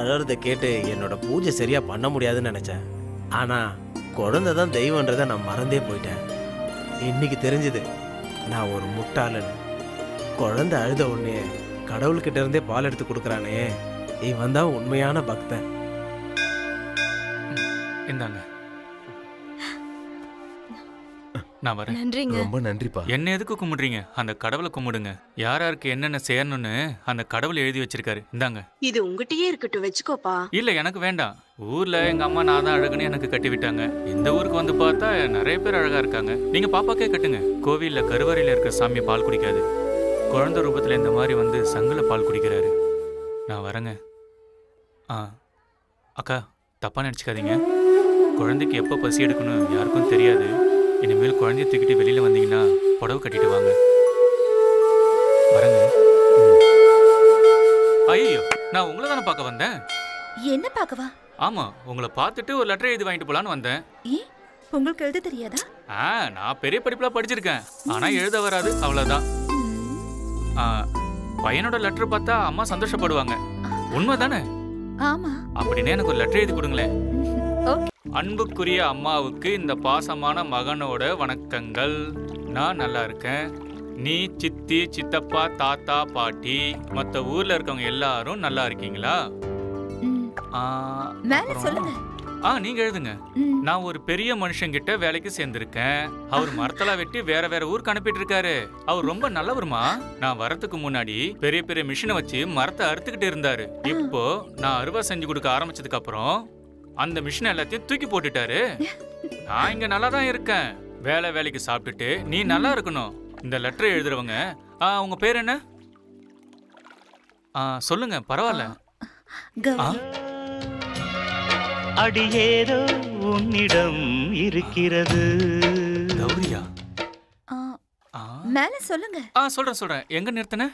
அழறதை கேட்டு என்னோட பூஜை சரியா பண்ண முடியாதுன்னு நினைச்சேன். ஆனா குழந்தை தான் தெய்வன்றதை நான் மறந்தே போயிட்டேன். இன்னைக்கு தெரிஞ்சது நான் ஒரு முட்டாளன்னு. குழந்தை அழுத உடனே கடவுள்கிட்ட இருந்தே பால் எடுத்து கொடுக்குறானே, இவன் தான் உண்மையான பக்தன். இந்தாங்க, நான் வரேன். நன்றிங்க. ரொம்ப நன்றிப்பா. என்ன எதுக்கு கும்பிடுறீங்க? அந்த கடவுளை கும்பிடுங்க. யாராருக்கு என்னென்ன செய்யணும்னு அந்த கடவுள் எழுதி வச்சிருக்காரு. இந்தாங்க. இது உங்ககிட்டயே இருக்கட்டும், வச்சுக்கோப்பா. இல்ல, எனக்கு வேண்டாம். ஊர்ல எங்க அம்மா நான் தான் அழகுன்னு எனக்கு கட்டி விட்டாங்க. இந்த ஊருக்கு வந்து பார்த்தா நிறைய பேர் அழகா இருக்காங்க. நீங்க பாப்பாக்கே கட்டுங்க. கோவில்ல கருவறையில இருக்க சாமி பால் குடிக்காது. குழந்தை ரூபத்துல இந்த மாதிரி வந்து சங்குல பால் குடிக்கிறாரு. நான் வரேங்க. அக்கா, தப்பா நினைச்சுக்காதீங்க. குழந்தைக்கு எப்போ பசி எடுக்கணும் யாருக்கும் தெரியாது. இனிமேல் குழந்தைய தூக்கிட்டு வெளியில வந்தீங்கன்னா புடவை கட்டிட்டு வாங்க. வரேங்க. ஐயோ, நான் உங்களை தானே பார்க்க வந்தேன். என்ன பார்க்கவா? ஆமா, உங்களை பார்த்துட்டு ஒரு லெட்டர் எழுதி வாங்கிட்டு போலான்னு வந்தேன். உங்களுக்கு எழுத தெரியாதா? நான் பெரிய படிப்புலாம் படிச்சிருக்கேன். ஆனா எழுத வராது, அவ்வளவுதான். பையனோட லெட்டர் பார்த்தா அம்மா சந்தோஷப்படுவாங்க. உண்மைதானே? ஆமா. அப்படின்னு எனக்கு ஒரு லெட்டர் எழுதி கொடுங்களேன். அன்புக்குரிய அம்மாவுக்கு இந்த பாசமான மகனோட வணக்கங்கள். நான் நல்லா இருக்கேன். நீ, சித்தி, சித்தப்பா, தாத்தா, பாட்டி, மற்ற ஊர்ல இருக்கவங்க எல்லாரும் நல்லா இருக்கீங்களா? நீங்க எழுதுங்க. நான் ஒரு பெரிய மனுஷங்கிட்ட வேலைக்கு சேர்ந்திருக்கேன். அவர் மரத்தெல்லாம் வெட்டி வேற வேற ஊருக்கு அனுப்பிட்டு இருக்காரு. அவர் ரொம்ப நல்லவருமா. நான் வரதுக்கு முன்னாடி பெரிய பெரிய மிஷினை வச்சு மரத்தை அறுத்துக்கிட்டு இருந்தாரு. இப்போ நான் அறுவடை செஞ்சு கொடுக்க ஆரம்பிச்சதுக்கு அப்புறம் அந்த மிஷின் எல்லாத்தையும் தூக்கி போட்டுட்டாரு. நான் இங்க நல்லா தான் இருக்கேன். வேலைக்கு சாப்பிட்டுட்டு நீ நல்லா இருக்கணும். இந்த லெட்டர் எழுதுறவங்க உங்க பேர் என்ன? சொல்லுங்க, பரவாயில்ல. அடியேதோ உன்னிடம் இருக்கிறது. கௌரியா? மேல சொல்லுங்க. சொல்றேன். எங்க நிறுத்தின?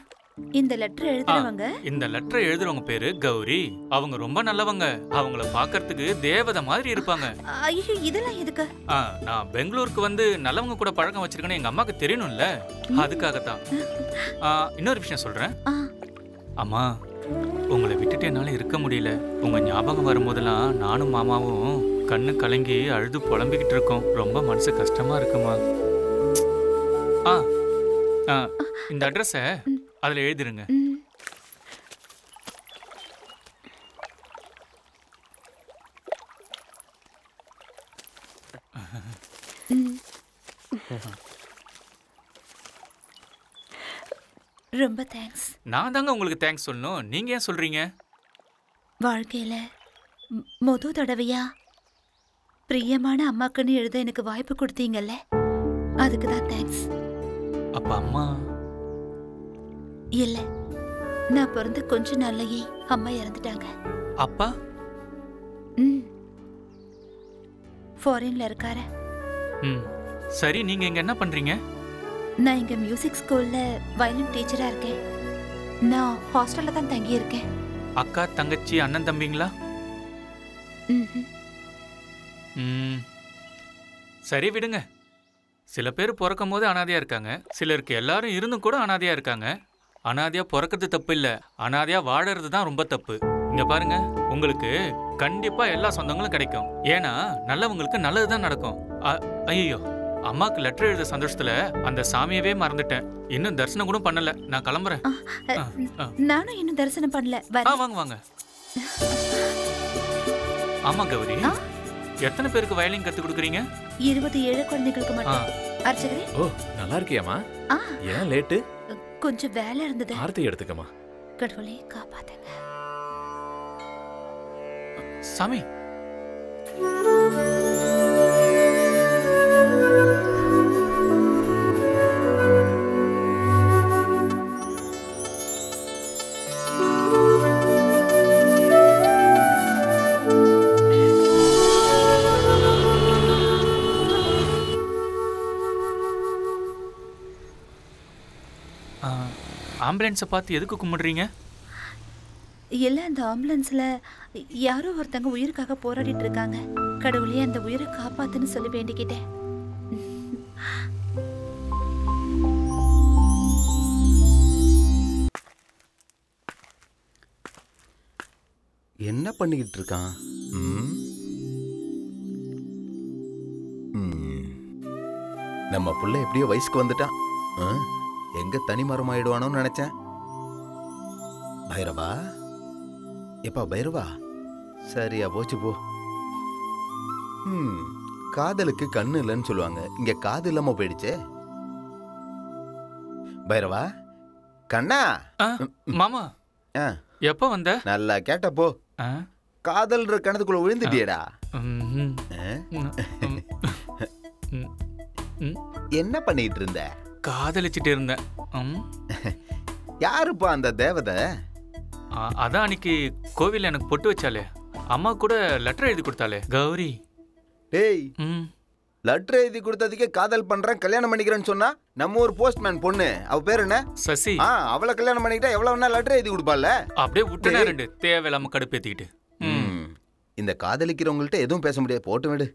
இந்த லெட்டர் எழுதுறவங்க இந்த லெட்டர் எழுதுறவங்க பேரு கௌரி. அவங்க ரொம்ப நல்லவங்க. அவங்கள பாக்கிறதுக்கு தேவதை மாதிரி இருப்பாங்க. ஐயோ, இதெல்லாம் எதுக்கு? நான் பெங்களூருக்கு வந்து நல்லவங்க கூட பழக்கம் வச்சிருக்கேன்னு எங்க அம்மாக்கு தெரியணும்ல, அதுக்காகத்தான். இன்னொரு விஷயம் சொல்றேன். அம்மா, உங்களை விட்டுட்டு என்னால இருக்க முடியல. உங்க ஞாபகம் வரும்போதெல்லாம் நானும் மாமாவும் கண்ணு கலங்கி அழுது புலம்பிக்கிட்டு இருக்கோம். ரொம்ப மனசு கஷ்டமா இருக்குமா. இந்த அட்ரஸ அதுல எழுதிருங்க. ரொம்ப தேங்க்ஸ். நான் தாங்க உங்களுக்கு தேங்க்ஸ் சொல்லணும். நீங்க ஏன் சொல்றீங்க? வாழ்க்கையில முதல் தடவையா பிரியமான அம்மாக்குன்னு எழுத எனக்கு வாய்ப்பு கொடுத்தீங்கல்ல, அதுக்கு தான் தேங்க்ஸ். அப்ப அம்மா இல்ல, நான் பிறந்த கொஞ்ச நாள்லயே அம்மா இறந்துட்டாங்க. அப்பா? ஃபாரின்ல இருக்காரு. சரி, நீங்க இங்க என்ன பண்றீங்க? நான் இங்க மியூசிக் ஸ்கூல்ல வயலின் டீச்சரா இருக்கேன். நான் ஹாஸ்டல்ல தான் தங்கி இருக்கேன். அக்கா, தங்கச்சி, அண்ணன், தம்பிங்களா? சரி, விடுங்க. சில பேர் பிறக்கும் போது அனாதையா இருக்காங்க. சிலருக்கு எல்லாரும் இருந்தும் கூட அனாதையா இருக்காங்க. அனாதையா பிறக்கிறது தப்பு இல்ல, அனாதையா வாழறது தான் ரொம்ப தப்பு. இங்க பாருங்க, உங்களுக்கு கண்டிப்பா எல்லா சொந்தங்களும் கிடைக்கும். ஏன்னா நல்லவங்களுக்கு நல்லதுதான் நடக்கும். ஐயோ, அம்மாக்கு லெட்டர் எழுத சந்தோஷத்துல அந்த சாமியவே மறந்துட்டேன். இன்னும் தரிசனம் கூட பண்ணல. நான் கிளம்புறேன். நானும் இன்னும் தரிசனம் பண்ணல. வாங்க. ஆமா கௌரி, எத்தனை பேருக்கு வயலின் கத்து கொடுக்குறீங்க? 27 குழந்தைகளுக்கு மட்டும். அர்ச்சகரே. ஓ, நல்லா இருக்கியாமா? ஏன் லேட்டு? கொஞ்சம் வேலை இருந்தது. ஆர்த்தி எடுத்துக்கமா. கடவுளே காப்பாத்துங்க. சாமி. ஆம்புலன்ஸை பார்த்து எதுக்கு கும்பிடுறீங்க? இல்ல, அந்த ஆம்புலன்ஸ்ல யாரோ ஒருத்தங்க உயிருக்காக போராடிட்டு இருக்காங்க. கடவுளே அந்த உயிரை காப்பாத்துன்னு சொல்லி வேண்டிக்கிட்டேன். என்ன பண்ணிக்கிட்டு இருக்கான்? நம்ம புள்ள எப்படியோ வயசுக்கு வந்துட்டான். எங்க தனி மரம் ஆயிடுவானோன்னு நினைச்சேன். பைரவா, எப்பா பைரவா, சரியா போச்சு போ. காதலுக்கு கண்ணு இல்லைன்னு சொல்லுவாங்க. இங்க காது இல்லாம போயிடுச்சே. பைரவா, கண்ணா. மாமா, எப்ப வந்த? நல்லா கேட்டப்போ. காதல்ன்ற கணத்துக்குள்ள விழுந்துட்டியடா. என்ன பண்ணிட்டு இருந்த? காதலிச்சிட்டு இருந்தேன். யாருப்பா அந்த தேவதை? அதான் அன்னைக்கு கோவில்ல எனக்கு பொட்டு வச்சாலே, அம்மா கூட லெட்டர் எழுதி கொடுத்தாலே, கௌரி. டேய், லெட்டர் எழுதி கொடுத்ததுக்கே காதல் பண்றேன் கல்யாணம் பண்ணிக்கிறேன்னு சொன்னா நம்ம ஒரு போஸ்ட்மேன் பொண்ணு, அவ பேர் என்ன? சசி. அவளை கல்யாணம் பண்ணிக்கிட்டா எவ்வளவு வேணா லெட்டர் எழுதி கொடுப்பால. அப்படியே விட்டுனா ரெண்டு தேவையில்லாம கடுப்பேத்திக்கிட்டு. இந்த காதலிக்கிறவங்கள்ட்ட எதுவும் பேச முடியாது, போட்டு விடு.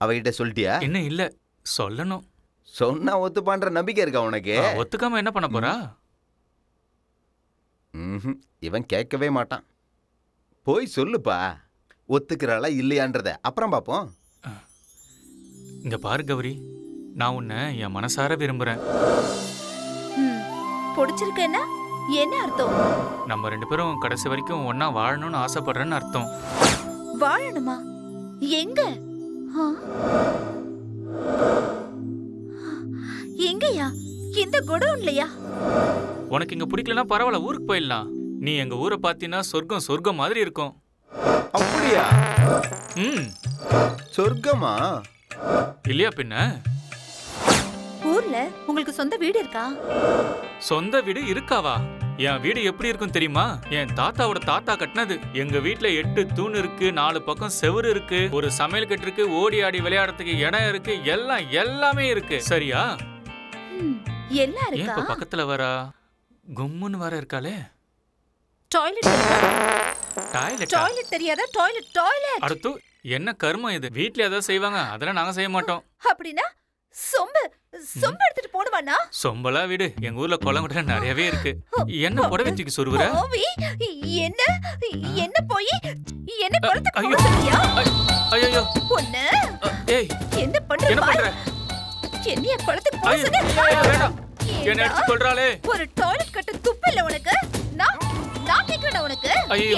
அவகிட்ட சொல்லிட்டியா? இன்னும் இல்ல, சொல்லணும். சொன்னா ஒத்துப்பான்ற நம்பிக்கை இருக்கா உனக்கு? ஒத்துக்காம என்ன பண்ண போறா? இவன் கேட்கவே மாட்டான். போய் சொல்லுப்பா, ஒத்துக்கிறாளா இல்லையான்றத அப்புறம் பாப்போம். இங்க பாரு கௌரி, நான் உன்னை என் மனசார விரும்புறேன். பிடிச்சிருக்கேன்னா என்ன அர்த்தம்? நம்ம ரெண்டு பேரும் கடைசி வரைக்கும் ஒன்னா வாழணும்னு ஆசைப்படுறேன்னு அர்த்தம். வாழணுமா? எங்க? எங்கயா? இந்த குடோன்லயா? உனக்கு இங்க பிடிக்கலன்னா பரவாயில்ல, ஊருக்கு போயிடலாம். நீ எங்க ஊரை பாத்தீங்கன்னா சொர்க்கம் சொர்க்கம் மாதிரி இருக்கும். அப்படியா? சொர்க்கமா? இல்லையா பின்ன? ஊர்ல உங்களுக்கு சொந்த வீடு இருக்கா? சொந்த வீடு இருக்காவா? என் வீடு எப்படி இருக்கும் தெரியுமா? என் தாத்தாவோட தாத்தா கட்டினது. எங்க வீட்டுல 8 தூண் இருக்கு, 4 பக்கம் செவுரு இருக்கு, ஒரு சமையல் கட்டு இருக்கு, ஓடி ஆடி விளையாடுறதுக்கு இடம் இருக்கு, எல்லாமே இருக்கு. சரியா? எல்லாம் இருக்கா? இப்ப பக்கத்துல வரா கும்முன்னு வர இருக்காளே. டாய்லெட் டாய்லெட் தெரியாதா? டாய்லெட். அடுத்து என்ன கர்மம் இது? வீட்ல ஏதாவது செய்வாங்க, அதெல்லாம் நாங்க செய்ய மாட்டோம். அப்படின்னா சொம்பு எடுத்துட்டு போடுவானா? சொம்பலா வீடு எங்க ஊர்ல குளங்குட்ட நிறையவே இருக்கு. என்ன புடவை தூக்கி சொருவுற? என்ன போய் என்ன குளத்துக்கு போக சொல்றியா? ஐயோ பொண்ணு, ஏய் என்ன பண்ற? என்னைய குளத்துக்கு போக சொன்ன? என்ன அடிச்சு கொல்றாளே. ஒரு டாய்லெட் கட்ட துப்பு இல்ல உனக்கு? நான் கேக்குறேன் உனக்கு.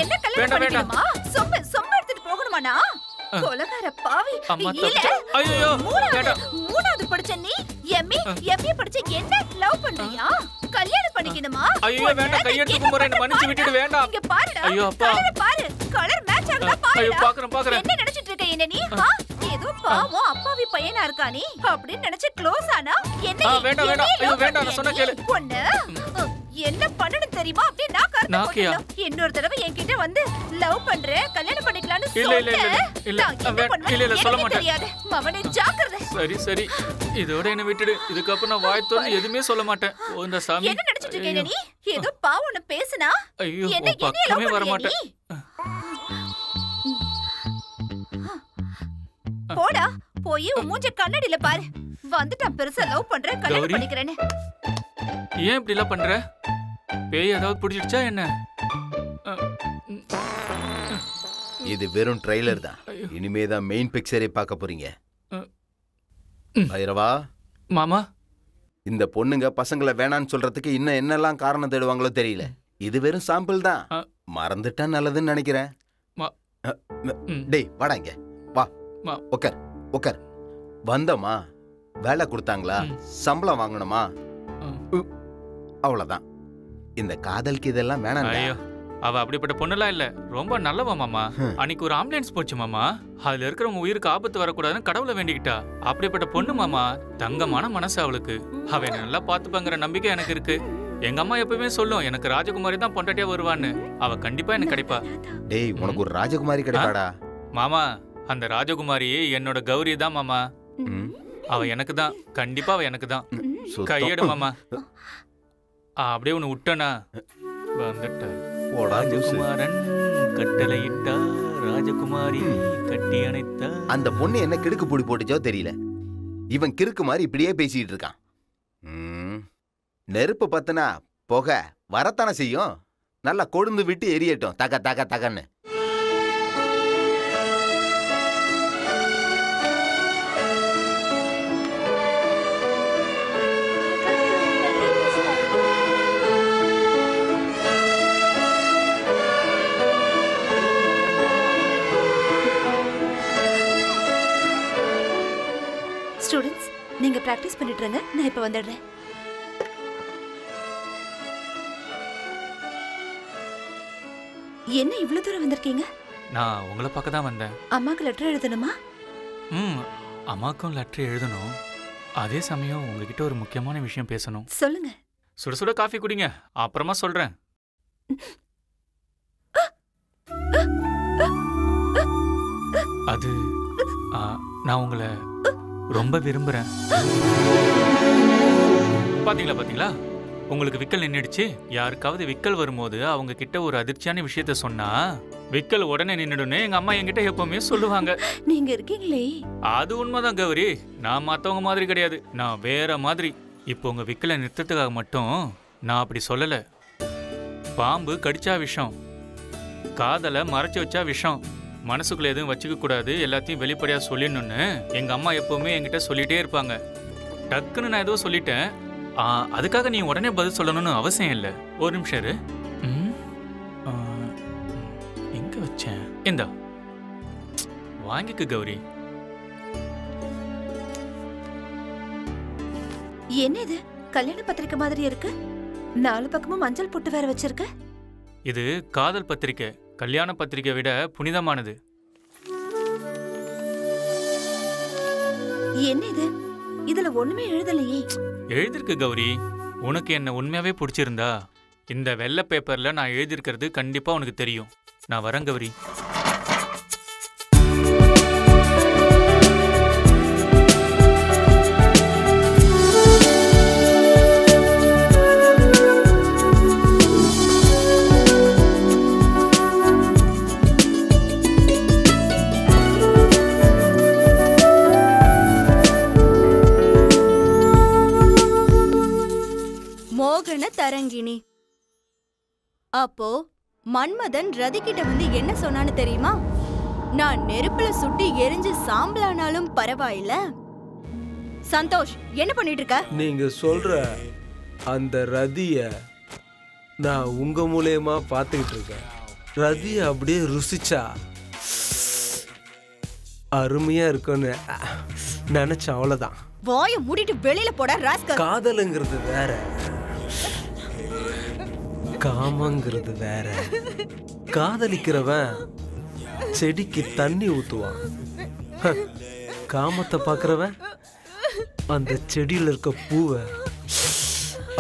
என்ன கல்யாணம் பண்ணிக்கணுமா? சொம்பு எடுத்துட்டு போகணுமானா? கொலகார பாவி. ஐயோ மூணாவது படிச்ச நீ எம்ஏ படிச்ச என்ன லவ் பண்றியா? கல்யாணம் பண்ணிக்கணுமா? ஐயோ வேண்டாம், கையெடுத்து கும்பறேன், மன்னிச்சு விட்டுடு. வேண்டாம். இங்க பாருடா. ஐயோ அப்பா, பாரு கலர் மேட்ச் ஆகுதா பாருடா. ஐயோ பாக்குறேன். என்ன நினைச்சிட்டு இருக்க என்ன நீ? ஏதோ பாவம் அப்பாவி பையனா இருக்கா நீ அப்படின்னு நினைச்சு க்ளோஸ் ஆனா என்ன? வேண்டாம். ஐயோ வேண்டாம், நான் சொன்ன கேளு. பொண்ணு என்ன பண்ணணும் தெரியுமா? அப்படியே நான் கரெக்ட் பண்ணல. இன்னொரு தடவை என்கிட்ட வந்து லவ் பண்ற, கல்யாணம் பண்ணிக்கலாம்னு சொல்ல. இல்ல சொல்ல மாட்டேன். மவனே ஜாக்கிரதை. சரி இதோட என்ன விட்டுடு. இதுக்கப்புறம் நான் வாய் திறந்து எதுவுமே சொல்ல மாட்டேன். இந்த சாமி என்ன நினைச்சிட்டு இருக்க நீ? ஏதோ பாவம்னு பேசுனா ஐயோ பக்கமே வர மாட்டேன். போடா, போய் உன் மூஞ்ச கண்ணாடியில பாரு. வந்துட்டான் பெருசா லவ் பண்ற, கல்யாணம் பண்ணிக்கிறேன்னு. ஏன் இப்படி எல்லாம் பண்ற? பேய் ஏதாவது பிடிச்சிடுச்சா என்ன? இது வெறும் ட்ரைலர் தான். இனிமேதான் மெயின் பிக்சரே பார்க்க போறீங்க. பைரவா மாமா, இந்த பொண்ணுங்க பசங்களை வேணான்னு சொல்றதுக்கு இன்னும் என்னெல்லாம் காரணம் தேடுவாங்களோ தெரியல. இது வெறும் சாம்பிள் தான். மறந்துட்டா நல்லதுன்னு நினைக்கிறேன். டேய் வாடா இங்க வா. உக்கார். வந்தோமா, வேலை கொடுத்தாங்களா, சம்பளம் வாங்கணுமா, அவ்வளவுதான். இந்த காதலுக்கு இதெல்லாம் வேணாம். அவ அப்படிப்பட்ட பொண்ணுலாம் இல்ல, ரொம்ப நல்லவ மாமா. அன்னைக்கு ஒரு ஆம்புலன்ஸ் போச்சு மாமா, அதுல இருக்கிறவங்க உயிருக்கு ஆபத்து வரக்கூடாதுன்னு கடவுளை வேண்டிக்கிட்டா. அப்படிப்பட்ட பொண்ணு மாமா, தங்கமான மனசு அவளுக்கு. அவ என்ன நல்லா பாத்துப்பாங்கிற நம்பிக்கை எனக்கு இருக்கு. எங்க அம்மா எப்பவுமே சொல்லும், எனக்கு ராஜகுமாரி தான் பொண்டாட்டியா வருவான்னு. அவ கண்டிப்பா எனக்கு கிடைப்பா. டேய் உனக்கு ஒரு ராஜகுமாரி கிடைப்பாடா மாமா. அந்த ராஜகுமாரி என்னோட கௌரி தான் மாமா. அவ எனக்கு தான், கண்டிப்பா அவ எனக்கு தான். கையெடு மாமா. அப்படியே ஒண்ணு விட்டனா வந்துட்டார். ராஜகுமாரன் கட்டளையிட்டா, ராஜகுமாரி கட்டி அணைத்தா. அந்த பொண்ணு என்ன கிடுக்கு பொடி போட்டுச்சோ தெரியல. இவன் கிறுக்கு மாதிரி இப்படியே பேசிட்டு இருக்கான். நெருப்பு பத்தினா புகை வரத்தானே செய்யும். நல்லா கொழுந்து விட்டு எரியட்டும், தகன்னு. ஸ்டூடண்ட்ஸ், நீங்க பிராக்டிஸ் பண்ணிட்டு இருங்க, நான் இப்ப வந்துடுறேன். என்ன இவ்வளவு தூரம் வந்திருக்கீங்க? நான் உங்களை பார்க்க தான் வந்தேன். அம்மாக்கு லெட்டர் எழுதணுமா? அம்மாக்கும் லெட்டர் எழுதணும். அதே சமயம் உங்ககிட்ட ஒரு முக்கியமான விஷயம் பேசணும். சொல்லுங்க. சுட சுட காஃபி குடிங்க, அப்புறமா சொல்றேன். அது நான் உங்களை ரொம்ப விரும்புறேன். பாத்தீங்களா, உங்களுக்கு விக்கல் நின்னுடுச்சு. யாருக்காவது விக்கல் வரும்போது அவங்க கிட்ட ஒரு அதிர்ச்சியான விஷயத்த சொன்னா விக்கல் உடனே நின்னுடுன்னு எங்க அம்மா என்கிட்ட எப்பவுமே சொல்லுவாங்க. நீங்க இருக்கீங்களே, அது உண்மைதான் கௌரி. நான் மத்தவங்க மாதிரி கிடையாது, நான் வேற மாதிரி. இப்போ உங்க விக்கலை நிறுத்தத்துக்காக மட்டும் நான் அப்படி சொல்லல. பாம்பு கடிச்சா விஷம், காதலை மறைச்சு வச்சா விஷம், மனசுக்குள்ள எதுவும் வச்சுக்க கூடாது, எல்லாத்தையும் வெளிப்படையா சொல்லிடணும்னு எங்க அம்மா எப்பவுமே என்கிட்ட சொல்லிட்டே இருப்பாங்க. டக்குன்னு நான் ஏதோ சொல்லிட்டேன், அதுக்காக நீ உடனே பதில் சொல்லணும்னு அவசியம் இல்லை. ஒரு நிமிஷம் இரு. எங்க வச்சேன்? இந்தா வாங்கிக்க கௌரி. என்ன இது? கல்யாண பத்திரிக்கை மாதிரி இருக்கு. 4 பக்கமும் மஞ்சள் போட்டு வேற வச்சிருக்க. இது காதல் பத்திரிக்கை, கல்யாண பத்திரிக்கை விட புனிதமானது. என்ன இது? இதுல ஒண்ணுமே எழுதலையே. எழுதிருக்கு கௌரி. உனக்கு என்ன உண்மையாவே பிடிச்சிருந்தா இந்த வெள்ளை பேப்பர்ல நான் எழுதியிருக்கிறது கண்டிப்பா உனக்கு தெரியும். நான் வரேன் கௌரி. மோகன தரங்கிணி. அப்போ மன்மதன் ரதி கிட்ட வந்து என்ன சொன்னான்னு தெரியுமா? நான் நெருப்புல சுட்டி எரிஞ்சு சாம்பலானாலும் பரவாயில்ல. சந்தோஷ், என்ன பண்ணிட்டு இருக்க? நீங்க சொல்ற அந்த ரதிய நான் உங்க மூலமா பாத்துக்கிட்டு இருக்கேன். ரதிய அப்படியே ருசிச்சா அருமையா இருக்குன்னு நினைச்சேன், அவ்வளவுதான். வாயை மூடிட்டு வெளியில போட ராஸ்கல். காதலுங்கிறது வேற, காமங்கிறது வேற. காதலிக்கிறவன் செடிக்கு தண்ணி ஊத்துவான், காமத்தை பாக்குறவன் அந்த செடியில இருக்க பூவை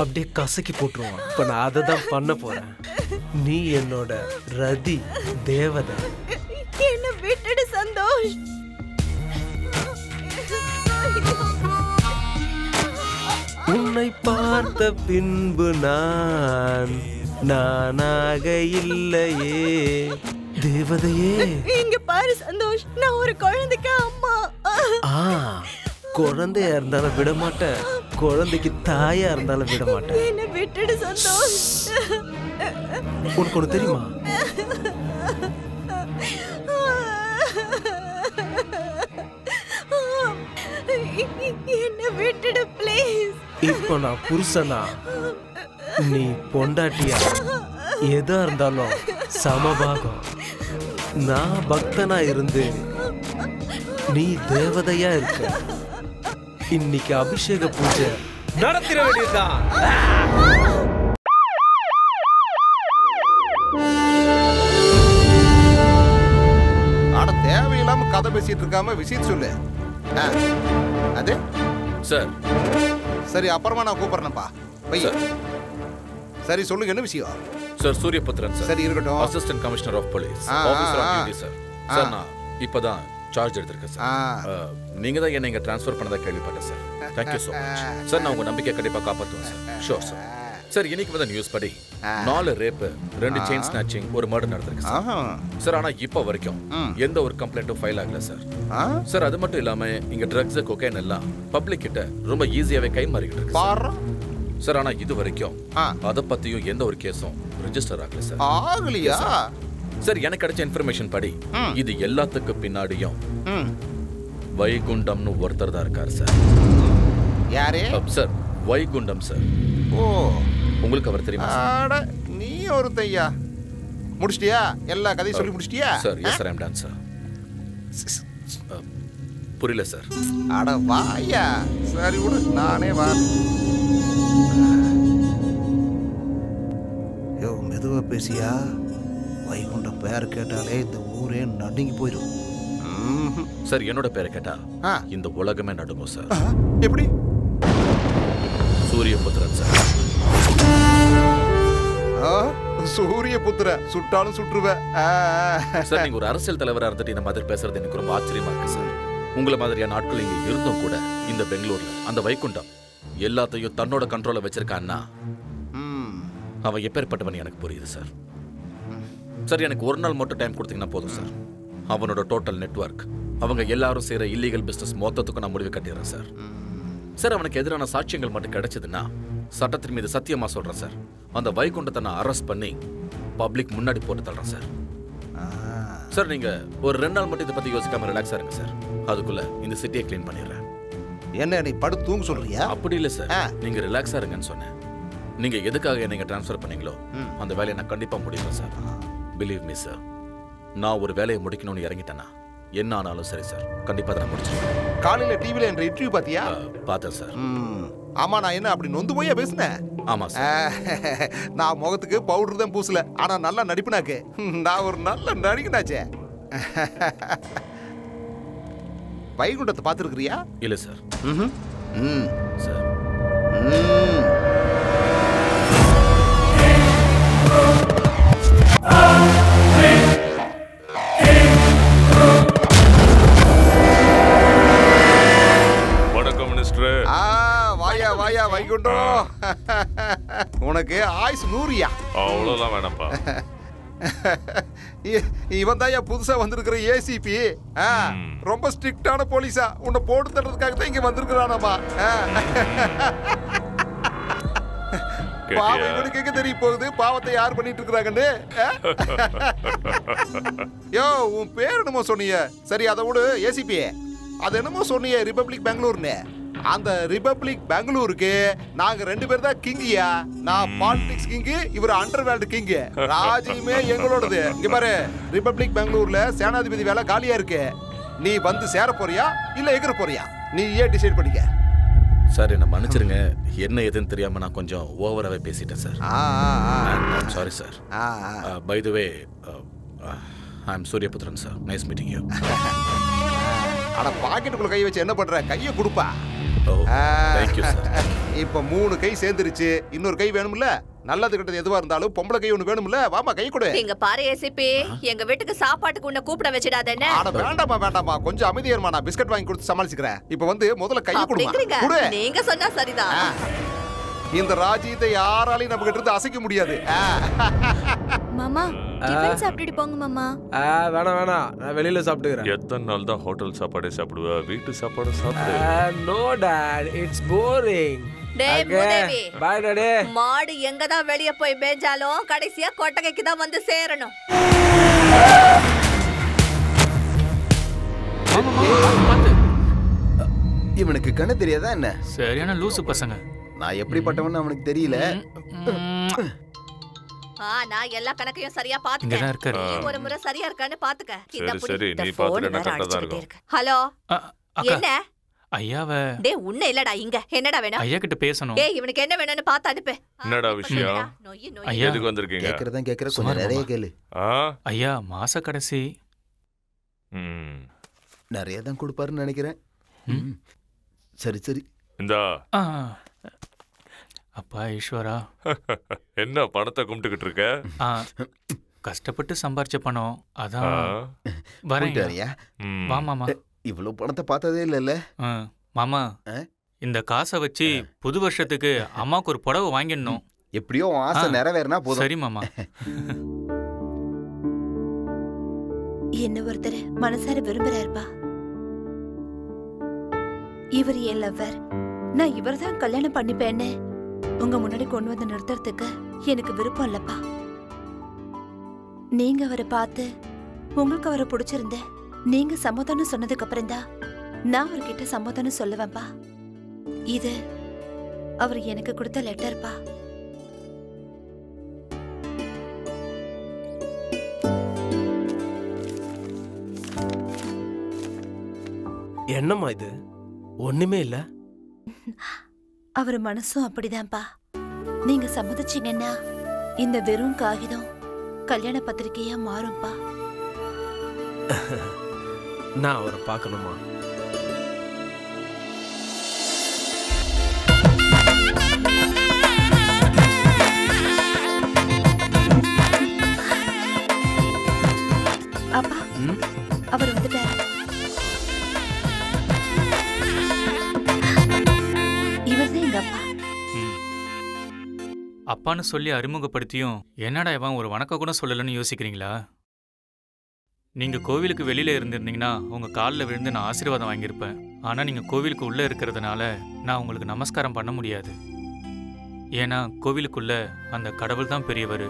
அப்படியே கசக்கி போட்டுருவான். இப்ப நான் அதை தான் பண்ண போறேன். நீ என்னோட ரதி தேவதை. என்ன விட்டுடு சந்தோஷ். உன்னை பார்த்த பின்பு நான் நானாக இல்லையே தேவதையே. இங்க பாரு சந்தோஷ், நான் ஒரு குழந்தைக்கு அம்மா. குழந்தையா இருந்தாலும் விட மாட்டேன், குழந்தைக்கு தாயா இருந்தாலும் விட மாட்டேன். என்ன விட்டுடு சந்தோஷ். உனக்கு ஒண்ணு தெரியுமா? என்ன விட்டுடு ப்ளீஸ். இப்போ நான் புருஷனா, நீ பொண்டாட்டியா, எதா இருந்தாலும் சமபாகம். நான் பக்தனா இருந்து நீ தேவதையா இருக்க. இன்னைக்கு அபிஷேக பூஜை நடத்திட வேண்டியதுதான். ஆனா தேவையில்லாம கதை பேசிட்டு இருக்காம விஷயம் சொல்லு. அது சார். சரி, அப்புறமா நான் கூப்பிடுறேன்ப்பா. பையா சரி, சொல்லுங்க, என்ன விஷயம்? Sir, Suryaputhiran sir. சரி, இருக்கட்டும். Assistant commissioner of police, officer of duty sir. Sir, நான் இப்பதான் சார்ஜ் எடுத்திருக்கேன் சார். நீங்க தான் என்ன இங்க ட்ரான்ஸ்ஃபர் பண்ணதா கேள்விப்பட்டேன் sir. Thank you so much sir. நான் உங்க நம்பிக்கை கண்டிப்பா காப்பாத்துவேன் சார். Sure sir. சார், இன்னைக்கு வந்த நியூஸ் படி 4 ரேப், 2 செயின் ஸ்நாச்சிங், ஒரு மர்டர் நடந்திருக்கு சார். சார், ஆனா இப்ப வரைக்கும் எந்த ஒரு கம்ப்ளைண்ட்டும் ஃபைல் ஆகல சார். சார், அது மட்டும் இல்லாம இங்க ட்ரக்ஸ், கொக்கைன் எல்லாம் பப்ளிக் கிட்ட ரொம்ப ஈஸியாவே கை மாறிக்கிட்டு இருக்கு சார். ஆனா இது வரைக்கும் அத பத்தியும் எந்த ஒரு கேஸும் ரெஜிஸ்டர் ஆகல சார். ஆகலையா? சார், எனக்கு கிடைச்ச இன்ஃபர்மேஷன் படி இது எல்லாத்துக்கு பின்னாடியும் வைகுண்டம்னு ஒருத்தர் தான் இருக்கார் சார். யாரே? Sir, Vaikuntham sir. ஓ, உங்களுக்கு அவர் தெரியுமா சார்? நீ ஒரு தையா முடிச்சிட்டியா? எல்லா கதையும் சொல்லி முடிச்சிட்டியா? Sir, yes sir, I am done sir. புரியல சார். அட வாயா. சரி விடு, நானே வா. யோ, மெதுவா பேசியா. வைகுண்டம் பேர் கேட்டாலே இந்த ஊரே நடுங்கி போயிடும். சார், என்னோட பேரை கேட்டா இந்த உலகமே நடுங்கும் சார். எப்படி? சூரியபுத்திரன் சார். சூரியபுத்திரன், சுட்டாலும் சுற்றுவேன் சார். நீங்க ஒரு அரசியல் தலைவரா இருந்துட்டு இந்த மாதிரி பேசுறது எனக்கு ரொம்ப ஆச்சரியமா இருக்கு சார். உங்களை மாதிரியான ஆட்கள் இங்க இருந்தும் கூட இந்த பெங்களூர்ல அந்த வைகுண்டம் எல்லாத்தையும் தன்னோட கண்ட்ரோல வச்சிருக்கான்னா அவன் எப்பேற்பட்டவன் எனக்கு புரியுது சார். சார், எனக்கு ஒரு நாள் மட்டும் டைம் கொடுத்தீங்கன்னா போதும் சார். அவனோட டோட்டல் நெட்வொர்க், அவங்க எல்லாரும் செய்யற இல்லீகல் பிசினஸ் மொத்தத்துக்கும் நான் முடிவு கட்டிடுறேன் சார். சார், அவனுக்கு எதிரான சாட்சியங்கள் மட்டும் கிடைச்சதுன்னா சட்டத்தின் மீது சத்தியமா சொல்றேன் சார், அந்த வைகுண்டத்தை நான் அரெஸ்ட் பண்ணி பப்ளிக் முன்னாடி போட்டு தள்ளுறேன் சார். சார், நீங்க ஒரு 2 நாள் மட்டும் இதை பத்தி யோசிக்காம ரிலாக்ஸா இருங்க சார். அதுக்குள்ள இந்த சிட்டியை கிளீன் பண்ணிடுறேன். என்ன நீ படுத்து தூங்க சொல்றியா? அப்படி இல்லை சார், நீங்க ரிலாக்ஸா இருங்கன்னு சொன்னேன். நீங்க எதுக்காக என்னை ட்ரான்ஸ்ஃபர் பண்ணீங்களோ அந்த வேலையை நான் கண்டிப்பா முடிப்பேன் சார். பிலீவ் மீ சார், நான் ஒரு வேலையை முடிக்கணும்னு இறங்கிட்டேன்னா என்ன ஆனாலும் சரி சார், கண்டிப்பா அதை நான் முடிச்சிடுவேன். காலையில டிவில என்ற இன்டர்வியூ பாத்தியா? பார்த்தேன் சார். ஆமா, நான் என்ன அப்படி நொந்து போயா பேசுனேன்? ஆமா சார். நான் முகத்துக்கு பவுடர் தான் பூசல, ஆனா நல்லா நடிப்புனாக்கு. நான் ஒரு நல்ல நடிகனாச்சே. வைகுண்டத்தை பார்த்துருக்கிறியா? இல்ல சார். சார். வணக்கம் மினிஸ்டர். வாயா வாயா வைகுண்டம். உனக்கு ஆயுஸ் 100யா. அவ்வளோதான் வேணாம்ப்பா. இவன் தான் புதுசா வந்திருக்கிற ஏசிபி. ரொம்ப ஸ்ட்ரிக்டான போலீஸா. உன்னை போட்டு தர்றதுக்காக தான் இங்க வந்திருக்கிறானாமா. பாவம் இவனுக்கு எங்க தெரிய போகுது பாவத்தை யார் பண்ணிட்டு இருக்கிறாங்கன்னு. யோ உன் பேர் என்னமோ சொன்னீங்க. சரி அதை விடு ஏசிபி. அது என்னமோ சொன்னீங்க ரிபப்ளிக் பெங்களூர்னு. அந்த ரிபப்ளிக் பெங்களூருக்கு நாங்க 2 பேர் தான் கிங்கியா. நான் பாலிடிக்ஸ் கிங்கு, இவர் அண்டர்வேல்டு கிங்கு. ராஜ்யமே எங்களோடது. இங்க பாரு, ரிபப்ளிக் பெங்களூர்ல சேனாதிபதி வேலை காலியா இருக்கு. நீ வந்து சேர போறியா இல்ல எகிற போறியா? நீ ஏன் டிசைட் பண்ணிக்க. சார் என்ன மன்னிச்சிருங்க, என்ன எதுன்னு தெரியாம நான் கொஞ்சம் ஓவராகவே பேசிட்டேன் sir. Sorry sir. By the way I am Suryaputhiran sir. Nice meeting you. அட பாக்கெட்டுக்குள்ள கை வச்சு என்ன பண்ற? கையை கொடுப்பா. Thank you sir. இப்ப 3 கை சேர்ந்துருச்சு. இன்னொரு கை வேணும்ல? நல்லது கிட்டது எதுவா இருந்தாலும் பொம்பளை கை ஒண்ணு வேணும்ல? வாமா கை கொடு. எங்க பாரு ஏசிபி, எங்க வீட்டுக்கு சாப்பாட்டுக்கு உன்னை கூப்பிட வச்சிடாதேன்னு. அட வேண்டாமா வேண்டாமா, கொஞ்சம் அமைதியாருமா. நான் பிஸ்கட் வாங்கி கொடுத்து சமாளிச்சுக்கிறேன். இப்ப வந்து முதல்ல கையை கொடுமா. கொடு. நீங்க சொன்னா சரிதான். இந்த ராஜ்யத்தை யாராலையும் நம்ம கிட்ட இருந்து அசைக்க முடியாது. மாமா டிஃபன் சாப்பிட்டுட்டு போங்க மாமா. வேணாம் வேணாம், நான் வெளியில சாப்பிட்டுக்கிறேன். எத்தனை நாள் தான் ஹோட்டல் சாப்பாடே சாப்பிடுவ? வீட்டு சாப்பாடு சாப்பிடு. No dad, it's boring. டேய் மூதேவி, பை டாடி. மாடு எங்க தான் வெளிய போய் மேஞ்சாலும் கடைசியா கொட்டகைக்கு தான் வந்து சேரணும். இவனுக்கு கண்ணு தெரியாதா என்ன? சரியான லூசு பசங்க. நான் எப்படிப்பட்டவன்னு அவனுக்கு தெரியல. நான் எல்லா கணக்கையும் சரியா பாத்துட்டேன். நீ ஒரு முறை சரியா இருக்கான்னு பாத்துக்க. சரி நீ பாத்துட்டேன்னா கரெக்ட்டா தான் இருக்கும். ஹலோ என்ன? ஐயாவ டேய் உன்ன இல்லடா இங்க. என்னடா வேணும்? ஐயா கிட்ட பேசணும். டேய் இவனுக்கு என்ன வேணும்னு பாத்து அனுப்பு. என்னடா விஷயம்? ஐயா எதுக்கு வந்திருக்கீங்க? கேக்குறதா கேக்குற, கொஞ்சம் நிறைய கேளு. ஐயா மாச கடைசி நிறைய தான் கொடுப்பாருன்னு நினைக்கிறேன். சரி சரி இந்தா. அப்பா ஈஸ்வரா. என்ன பணத்தை கும்பிட்டுக்கிட்டு இருக்க? கஷ்டப்பட்டு சம்பாரிச்ச பணம் அதான் வரேன். வா மாமா. இவ்வளவு பணத்தை பார்த்ததே இல்லைல்ல மாமா. இந்த காசை வச்சு புது வருஷத்துக்கு அம்மாவுக்கு ஒரு புடவை வாங்கிடணும். எப்படியோ ஆசை நிறைவேறினா போதும். சரி மாமா. என்ன ஒருத்தர் மனசார விரும்புறாருப்பா. இவர் என் லவ்வர். நான் இவர் தான் கல்யாணம் பண்ணிப்பேன்னு உங்க முன்னாடி கொண்டு வந்து நிறுத்துறதுக்கு எனக்கு விருப்பம் இல்லப்பா. நீங்க அவரை பார்த்து உங்களுக்கு அவரை பிடிச்சிருந்த நீங்க சமாதானம் சொன்னதுக்கு அப்புறம் தான் நான் அவர்கிட்ட சமாதானம் சொல்லுவேன்ப்பா. இது அவர் எனக்கு கொடுத்த லெட்டர்ப்பா. என்னம்மா இது? ஒண்ணுமே இல்ல. அவர் மனசும் அப்படிதான்ப்பா. நீங்க சம்மதிச்சீங்கன்னா இந்த வெறும் காகிதம் கல்யாண பத்திரிகையா மாறும்பா. நான் அவரை பார்க்கணுமா? அப்பா அவர் வந்துட்டார். இவர்தான் எங்க அப்பா. அப்பான்னு சொல்லி அறிமுகப்படுத்தியும் என்னடா இவன் ஒரு வணக்கம் கூட சொல்லலன்னு யோசிக்கிறீங்களா? நீங்க கோவிலுக்கு வெளியில இருந்திருந்தீங்கன்னா உங்க காலில் விழுந்து நான் ஆசீர்வாதம் வாங்கியிருப்பேன். ஆனா நீங்க கோவிலுக்கு உள்ள இருக்கிறதுனால நான் உங்களுக்கு நமஸ்காரம் பண்ண முடியாது. ஏன்னா கோவிலுக்குள்ள அந்த கடவுள் தான் பெரியவர்.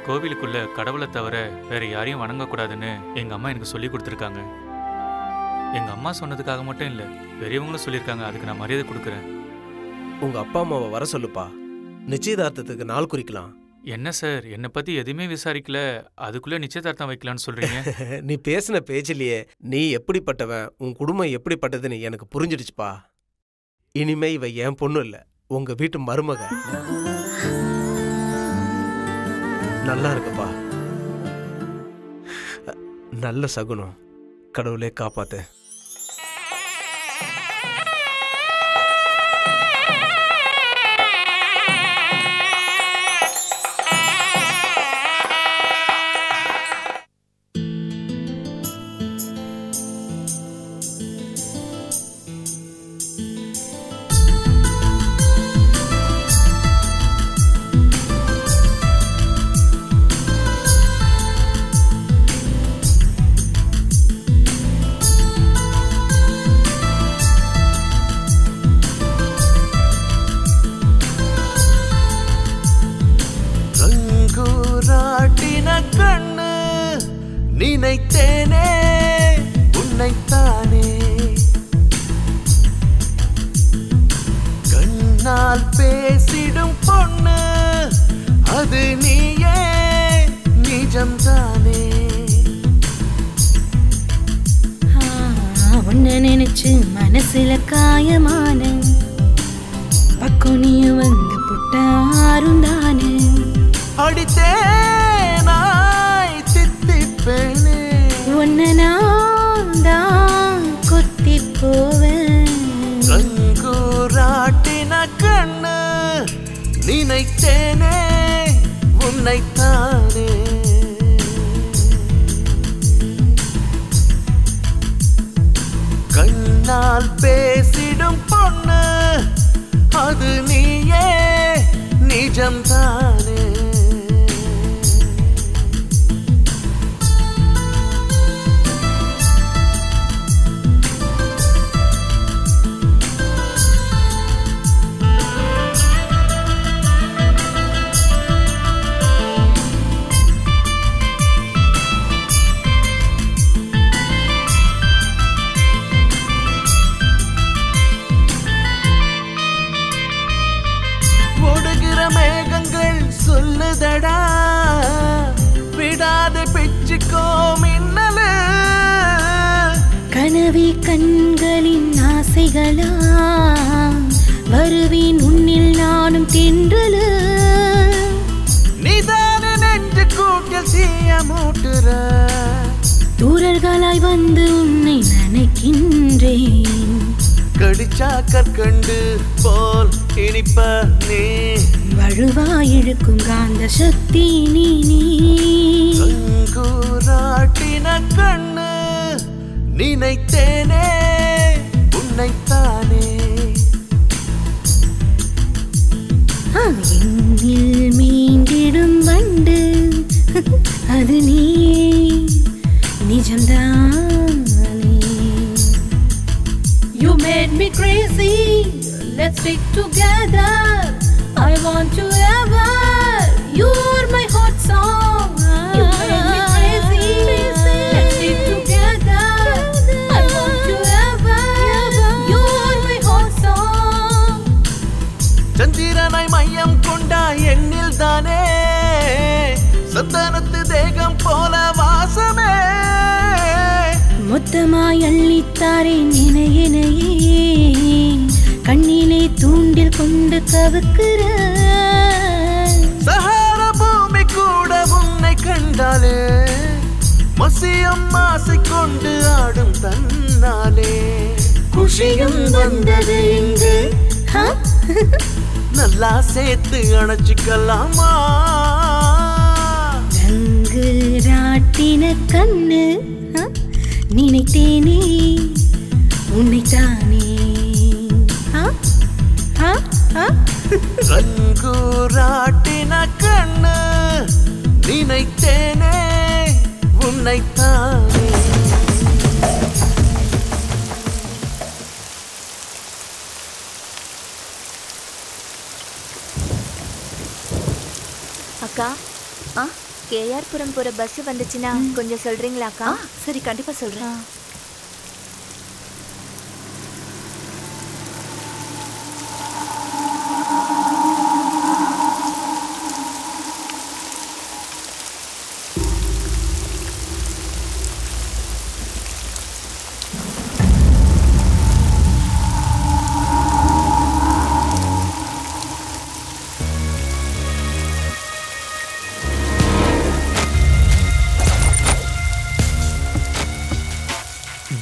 கோவிலுக்குள்ள கடவுளை தவிர வேற யாரையும் வணங்கக்கூடாதுன்னு எங்க அம்மா எனக்கு சொல்லி கொடுத்துருக்காங்க. எங்க அம்மா சொன்னதுக்காக மட்டும் இல்லை, பெரியவங்களும் சொல்லியிருக்காங்க. அதுக்கு நான் மரியாதை கொடுக்குறேன். உங்க அப்பா அம்மாவை வர சொல்லுப்பா. நிச்சயதார்த்தத்துக்கு நாள் குறிக்கலாம். என்ன சார், என்னை பத்தி எதுவுமே விசாரிக்கல, அதுக்குள்ள நிச்சயதார்த்தம் வைக்கலான்னு சொல்றீங்க? நீ பேசின பேச்சிலேயே நீ எப்படிப்பட்டவன், உன் குடும்பம் எப்படிப்பட்டதுன்னு எனக்கு புரிஞ்சிடுச்சுப்பா. இனிமே இவ என் பொண்ணு இல்ல, உங்க வீட்டு மருமக. நல்லா இருக்குப்பா. நல்ல சகுனம். கடவுளே காப்பாத்து. நினைச்சு மனசுல காயமான பக்கம் நீ வந்து புட்டாரும் தானே அடித்தேனாய் தித்திப்பேனே உன்னை நான் தான் கொத்தி போவேன் ரங்கூராட்டின கண்ணு நினைத்தேனே உன்னைத்தானே கண்ணால் பேசிடும் பொண்ணு அது நீயே நிஜம்தானே மேகங்கள் சொல்லுதடா விடாத பிச்சுக்கோ மின்னலு கனவி கண்களின் ஆசைகளா வருவேன் உன்னில் நானும் தென்றலு நிதான நெஞ்சு கூட்டில் தீய மூட்டுற தூரர்களாய் வந்து உன்னை நினைக்கின்றேன் கடிச்சா கற்கண்டு போல் இனிப்ப நீ வழுவாய் இழுக்கும் காந்த சக்தி நீ கூராட்டின கண்ணு நினைத்தேனே உன்னைத்தானே என்னில் மீண்டிடும் வண்டு அது நீ நிஜம்தானே You made me crazy, let's stick together. I want you ever, you're my hot song. You made me crazy, let's stick together. I want you ever, you're my hot song. சந்திரனாய் மையம் கொண்டா எண்ணில் தானே சந்தனத்து தேகம் போல வாசமே மொத்தமாய் அள்ளித்தாரே நினையே கண்ணிலே தூண்டில் கொண்டு கவுக்குற சஹார பூமி கூட உன்னை கண்டாலே மசியம் ஆசை கொண்டு ஆடும் தன்னாலே குஷியும் வந்தது இங்கு நல்லா சேர்த்து அணைச்சிக்கலாமா ரங்கு ராட்டின கண்ணு நினைத்தேனே உன்னைத்தானே ரங்கூராட்டின கண்ணு நினைத்தேனே உன்னைத்தானே அக்கா கேஆர் புரம் போற பஸ் வந்துச்சுன்னா கொஞ்சம் சொல்றீங்களா அக்கா? சரி கண்டிப்பா சொல்றேன்.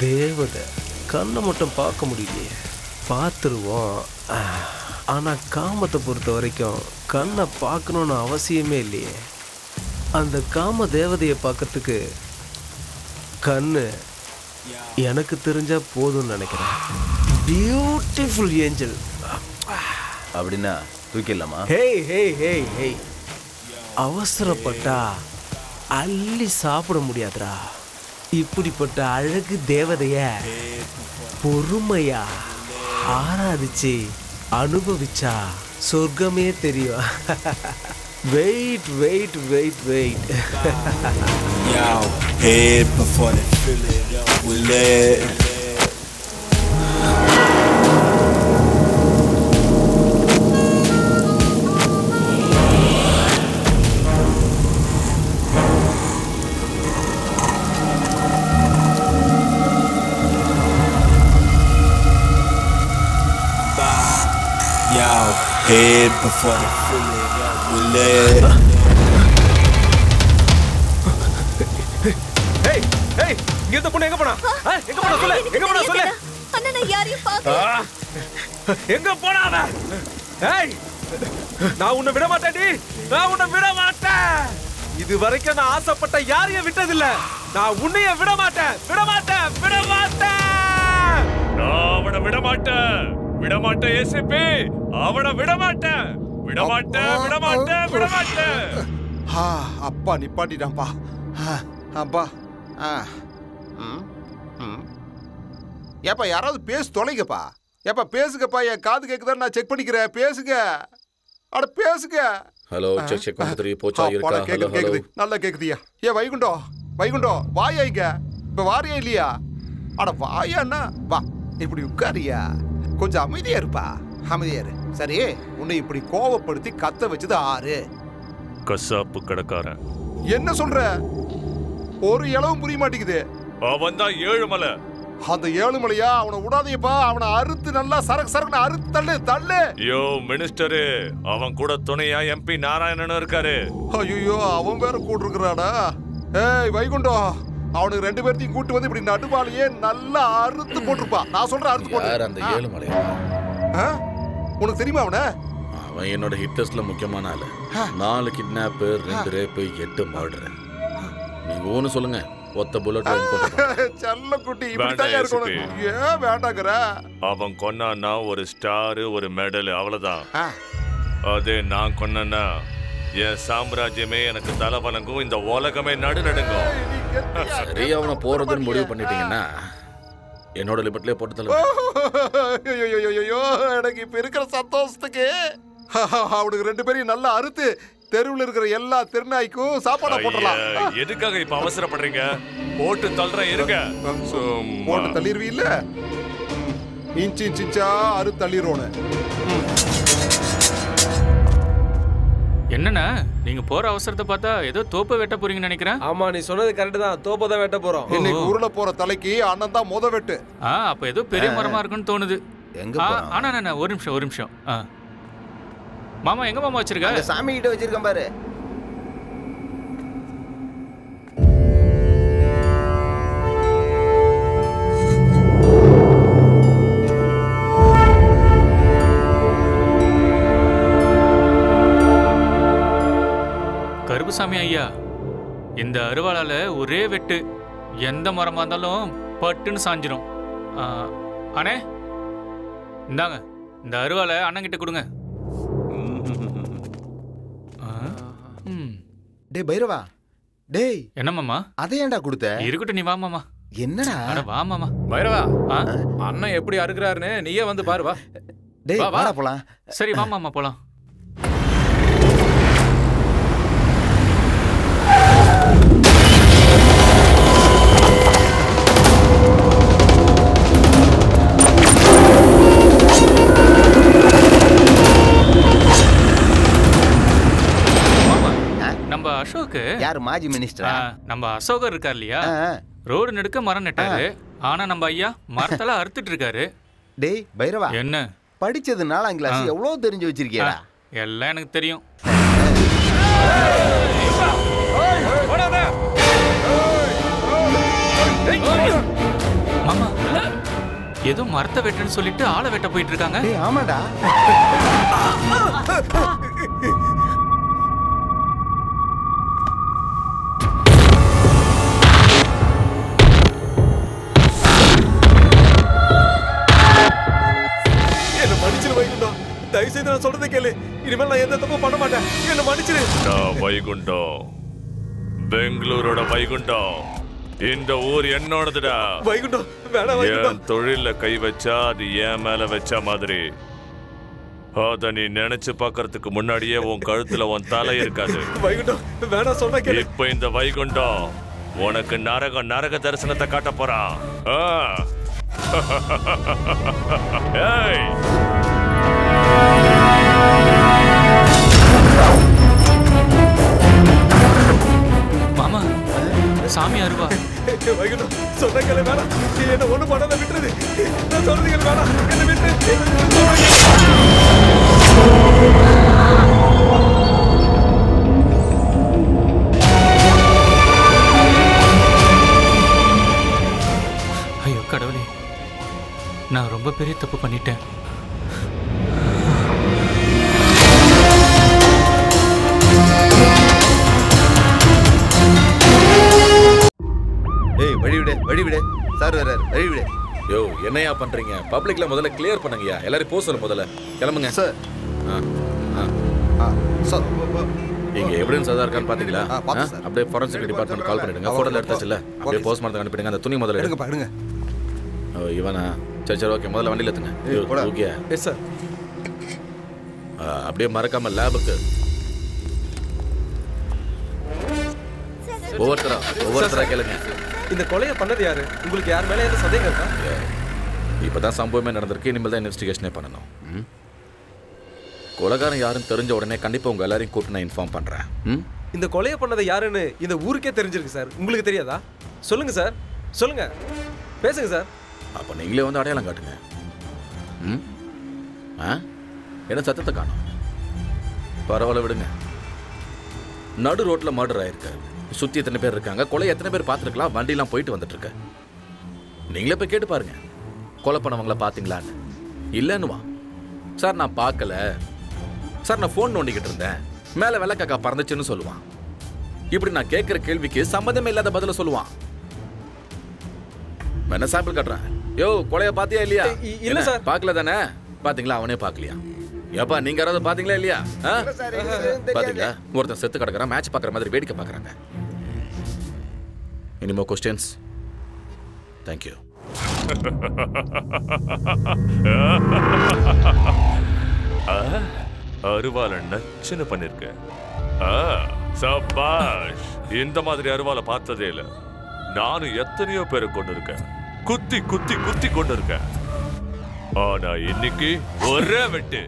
தேவதை கண்ணை மட்டும் பார்க்க முடியலையே, பார்த்துருவோம். ஆனால் காமத்தை பொறுத்த வரைக்கும் கண்ணை பார்க்கணுன்னு அவசியமே இல்லையே. அந்த காம தேவதையை பார்க்கறதுக்கு கண்ணு எனக்கு தெரிஞ்சா போதும்னு நினைக்கிறேன். பியூட்டிஃபுல் ஏஞ்சல் அப்படின்னா தூக்கிடலாமா? ஹேய் ஹேய் ஹேய் ஹேய், அவசரப்பட்டா அள்ளி சாப்பிட முடியாதுடா. இப்படிப்பட்ட அழகு தேவதைய பொறுமையா ஆராதிச்சு அனுபவிச்சா சொர்க்கமே தெரியும். Wait wait wait wait. Head before they fill it up with lead. head before they feel it. Will it? ஏய் ஏய் இங்க இருந்த பொண்ணு எங்க போனா? எங்க போனா சொல்லு? எங்க போனா சொல்லு? அண்ணா நான் யாரையும் பார்க்கல. எங்க போனா அவ? ஏய் நான் உன்னை விட மாட்டேன்டி. நான் உன்னை விட மாட்டேன். இது வரைக்கும் நான் ஆசைப்பட்ட யாரையும் விட்டதில்ல. நான் உன்னைய விட மாட்டேன். விட மாட்டேன். விட மாட்டேன். நான் அவனை விட மாட்டேன். விட மாட்டேன் ஏசிபி. அவனை விட மாட்டேன். விட மாட்டேன். விட மாட்டேன். விட மாட்டேன். அப்பா நிப்பாட்டிட்டான்ப்பா. அப்பா ஏப்பா யாராவது பேசு தொலைங்கப்பா. ஏப்பா பேசுங்கப்பா. என் காது கேக்குதான்னு நான் செக் பண்ணிக்கிறேன். பேசுங்க. அட பேசுங்க. ஹலோ செக் செக் வந்துரு போச்சா இருக்கா? ஹலோ ஹலோ கேக்குது. நல்லா கேக்குதியா? ஏ வைகுண்டம் வைகுண்டம் வாயா இங்க. இப்ப வாரியா இல்லையா? அட வாயாண்ணா வா. இப்படி உட்காரியா? கொஞ்சம் அமைதியா இருப்பா. அமைதியா இரு. சரி உன்னை இப்படி கோவப்படுத்தி கத்த வச்சது ஆறு? கசாப்பு கடைக்காரன். என்ன சொல்ற? ஒரு இளவும் புரிய மாட்டேங்குது. அவன் தான் ஏழுமலை. அந்த ஏழுமலையா? அவனை விடாதீப்பா. அவனை அறுத்து நல்லா சரக்கு சரக்குன்னு அறுத்து தள்ளு தள்ளு. யோ மினிஸ்டரு, அவன் கூட துணையா எம்பி நாராயணன் இருக்காரு. ஐயோ அவன் வேற கூட இருக்கிறாடா. ஏய் வைகுண்டம், அவனுக்கு ரெண்டு பேர்த்தையும் கூட்டு வந்து இப்படி நடுவாலேயே நல்லா அறுத்து போட்டுருப்பா. நான் சொல்றேன் அறுத்து போட்டு. யார் அந்த ஏழுமலையா? உனக்கு தெரியுமா அவனை? அவன் என்னோட ஹிட் லிஸ்ட்ல முக்கியமான ஆளு. 4 கிட்னாப், 2 ரேப், 8 மர்டர். நீங்க ஒன்னு சொல்லுங்க. ஒத்த புல்லட் செல்ல குட்டி இப்படிதான் இருக்கணும். ஏன் வேண்டாங்கற? அவன் கொன்னான்னா ஒரு ஸ்டார், ஒரு மெடல், அவ்வளவுதான். அதே நான் கொன்னா என் சாம்ராஜ்யமே எனக்கு தலை வணங்கும். இந்த உலகமே நடுநடுங்கும். சரி அவனை போறதுன்னு முடிவு பண்ணிட்டீங்கன்னா என்னோட லிமிட்லயே போட்டு தள்ள. எனக்கு இப்ப இருக்கிற சந்தோஷத்துக்கு அவனுக்கு 2 பேரையும் நல்லா அறுத்து தெருவில் இருக்கிற எல்லா திருநாய்க்கும் சாப்பாடா போட்டலாம். எதுக்காக இப்ப அவசரப்படுறீங்க? போட்டு தள்ளுற இருங்க. போட்டு தள்ளிடுவீ இல்ல? இன்ச்சு இன்ச்சா அறு தள்ளிடுவோன்னு. என்னண்ணா நீங்க போற அவசரத்தை பார்த்தா ஏதோ தோப்பை வெட்ட போறீங்கன்னு நினைக்கிறேன். ஆமா நீ சொன்னது கரெக்ட் தான். தோப்பை தான் வெட்ட போறோம். இன்னைக்கு உருள போற தலைக்கு அண்ணன் தான் முத வெட்டு. அப்ப ஏதோ பெரிய மரமா இருக்குன்னு தோணுது. ஆனா ஒரு நிமிஷம். மாமா எங்க மாமா வச்சிருக்க? சாமி கிட்ட வச்சிருக்கேன் பாரு. கருப்புசாமி ஐயா, இந்த அருவாளால ஒரே வெட்டு எந்த மரமா இருந்தாலும் பட்டுன்னு சாஞ்சிரும். அண்ணே இந்தாங்க, இந்த அருவாளை அண்ணன் கிட்ட கொடுங்க. டேய் பைரவா, டேய் என்ன மாமா? அதை ஏன்டா கொடுத்த? இருக்கட்டும், நீ வா மாமா. என்னடா? அட வா மாமா. பைரவா, அண்ணன் எப்படி அறுக்குறாருன்னு நீயே வந்து பாரு வா. டேய் வா போலாம். சரி வா மாமா போலாம். நம்ம அசோக் யார்? மாஜி மினிஸ்டரா? நம்ம அசோகர் இருக்கார் இல்லையா, ரோடு நெடுக்க மரம் நட்டாரு. ஆனா நம்ம ஐயா மரத்தெல்லாம் அறுத்துட்டு இருக்காரு. டேய் பைரவா, என்ன படிச்சது 4ஆம் கிளாஸ், எவ்வளவு தெரிஞ்சு வச்சிருக்கியா? எல்லாம் எனக்கு தெரியும். மாமா ஏதோ மரத்தை வெட்டுன்னு சொல்லிட்டு ஆளை வெட்ட போயிட்டு இருக்காங்க. ஆமாடா. தயவுசெய்து நான் சொல்றதை கேளு. இனிமேல் நான் எந்த தப்பும் பண்ண மாட்டேன். என்ன மன்னிச்சிரு. வைகுண்டம், பெங்களூரோட வைகுண்டம். இந்த ஊர் என்னோடதுடா. வைகுண்டம் வேணா. வைகுண்டம் என் தொழில கை வச்சா அது என் மேல வச்ச மாதிரி. அத நீ நினைச்சு பாக்குறதுக்கு முன்னாடியே உன் கழுத்துல உன் தலை இருக்காது. வைகுண்டம் வேணா சொன்ன கேளு. இப்ப இந்த வைகுண்டம் உனக்கு நரக தரிசனத்தை காட்ட போறான். ஏய் மாமா, சாமி அருவா. வைகுண்டம் சொன்ன கேளு. வேணா, என்ன ஒண்ணு பண்ணாத விட்டுறது. நான் சொல்றது கேளு. வேணா, என்ன விட்டு நான் ரொம்ப பெரிய தப்பு பண்ணிட்டேன். ஏய் வழி விடு சார் வராரு, வழி விடு. யோ என்னையா பண்றீங்க? பப்ளிக்ல முதல்ல கிளியர் பண்ணுங்கயா. எல்லாரும் போ சொல்லுங்க முதல்ல. கிளம்புங்க சார். சார் இங்க எவிடன்ஸ் ஏதாவது இருக்கான்னு பாத்தீங்களா? அப்படியே ஃபாரன்சிக் டிபார்ட்மெண்ட் கால் பண்ணிடுங்க. போட்டோல எடுத்தாச்சுல, அப்படியே போஸ்ட்மார்ட்டம் அனுப்பிடுங்க. அந்த துணி முதல்ல எடுங்க. ஓ இவனா? சரி ஓகே, முதல்ல வண்டியில ஏத்துங்க. Okay yes sir. அப்படியே மறக்காம லேபுக்கு. ஒவ்வொருத்தரா கேளுங்க. இந்த கொலையை பண்ணது யாரு? உங்களுக்கு யார் மேல எந்த சந்தேகம் இருக்கா? இப்பதான் சம்பவமே நடந்திருக்கு. இனிமேல் தான் இன்வெஸ்டிகேஷனே பண்ணணும். கொலைகாரன் யாருன்னு தெரிஞ்ச உடனே கண்டிப்பா உங்க எல்லாரையும் கூப்பிட்டு நான் இன்ஃபார்ம் பண்றேன். இந்த கொலையை பண்ணது யாருன்னு இந்த ஊருக்கே தெரிஞ்சிருக்கு சார். உங்களுக்கு தெரியாதா? சொல்லுங்க சார், சொல்லுங்க, பேசுங்க சார். அப்ப நீங்களே வந்து அடையாளம் காட்டுங்க. என்ன சத்தத்தை காணும்? பரவாயில்ல விடுங்க. நடு ரோட்ல மர்டர் ஆயிருக்கு. சுத்தி எத்தனை பேர் இருக்காங்க, கொலை எத்தனை பேர் பார்த்துருக்கலாம், வண்டிலாம் போயிட்டு வந்துட்டு இருக்க. நீங்களே போய் கேட்டு பாருங்க, கொலை பண்ணவங்கள பாத்தீங்களான்னு. இல்லைன்னுவா. சார் நான் பார்க்கல சார், நான் ஃபோன் நோண்டிக்கிட்டு இருந்தேன், மேல வெள்ளக்காக்கா பறந்துச்சுன்னு சொல்லுவான். இப்படி நான் கேட்கிற கேள்விக்கு சம்மந்தமே இல்லாத பதில சொல்லுவான். என்ன சாம்பிள் காட்டுறேன். யோ கொலைய பாத்தியா இல்லையா? இல்ல சார். பார்க்கல தானே? பாத்தீங்களா? அவனே பார்க்கலையா? ஏப்பா நீங்க யாராவது பாத்தீங்களா இல்லையா? பாத்தீங்களா? ஒருத்தன் செத்து கிடக்குறான், மேட்ச் பாக்குற மாதிரி வேடிக்கை பாக்குறாங்க. Any more questions? Thank you. அருவாலை நச்சுன்னு பண்ணிருக்க. சபாஷ். இந்த மாதிரி அருவாலை பார்த்ததே இல்ல. நானும் எத்தனையோ பேரை கொண்டு இருக்கேன், குத்தி குத்தி குத்தி கொண்டு இருக்கேன். ஆனா இன்னைக்கு ஒரே வெட்டு.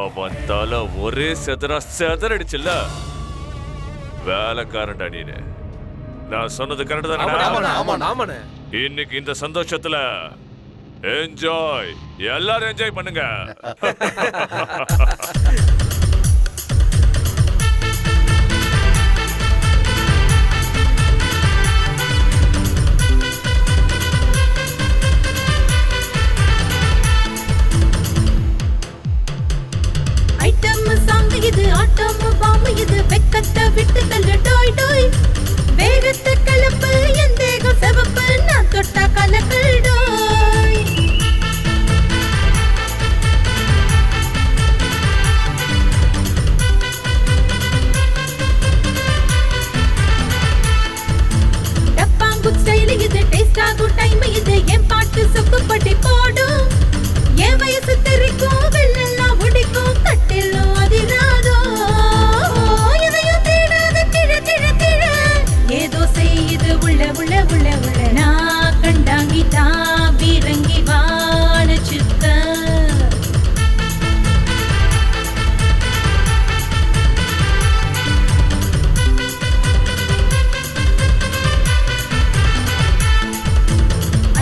அவன் தலை ஒரே செதறடிச்சுல்ல. வேலைக்காரன்டா நீனு. நான் சொன்னது கரெக்ட் தானே? இன்னைக்கு இந்த சந்தோஷத்துல என்ஜாய், எல்லாரும் என்ஜாய் பண்ணுங்க. ஐட்டம் சாங் இது, ஆட்டம் பாம்பு இது, வெக்கத்தை விட்டு தள்ளு டோய் டோய். வேகத்தை கலப்பு, என் தேகம் செவப்பு, நான் தொட்டா கலக்கல் டோய். டப்பாங்கு ஸ்டைல் இது, டேஸ்ட் ஆகும் டைம் இது, என் பாட்டு சொக்குப்பட்டி போடும். என் வயசு தெரிக்கும், வெள்ளெல்லாம் முடிக்கும், கட்டிலும் அதிராதோ. எதையும் தேடாத கிழ கிழ கிழ, ஏதோ செய்யுது உள்ள உள்ள உள்ள உள்ள. நான் கண்டாங்கி தான் வீரங்கி வாழச்சுக்க.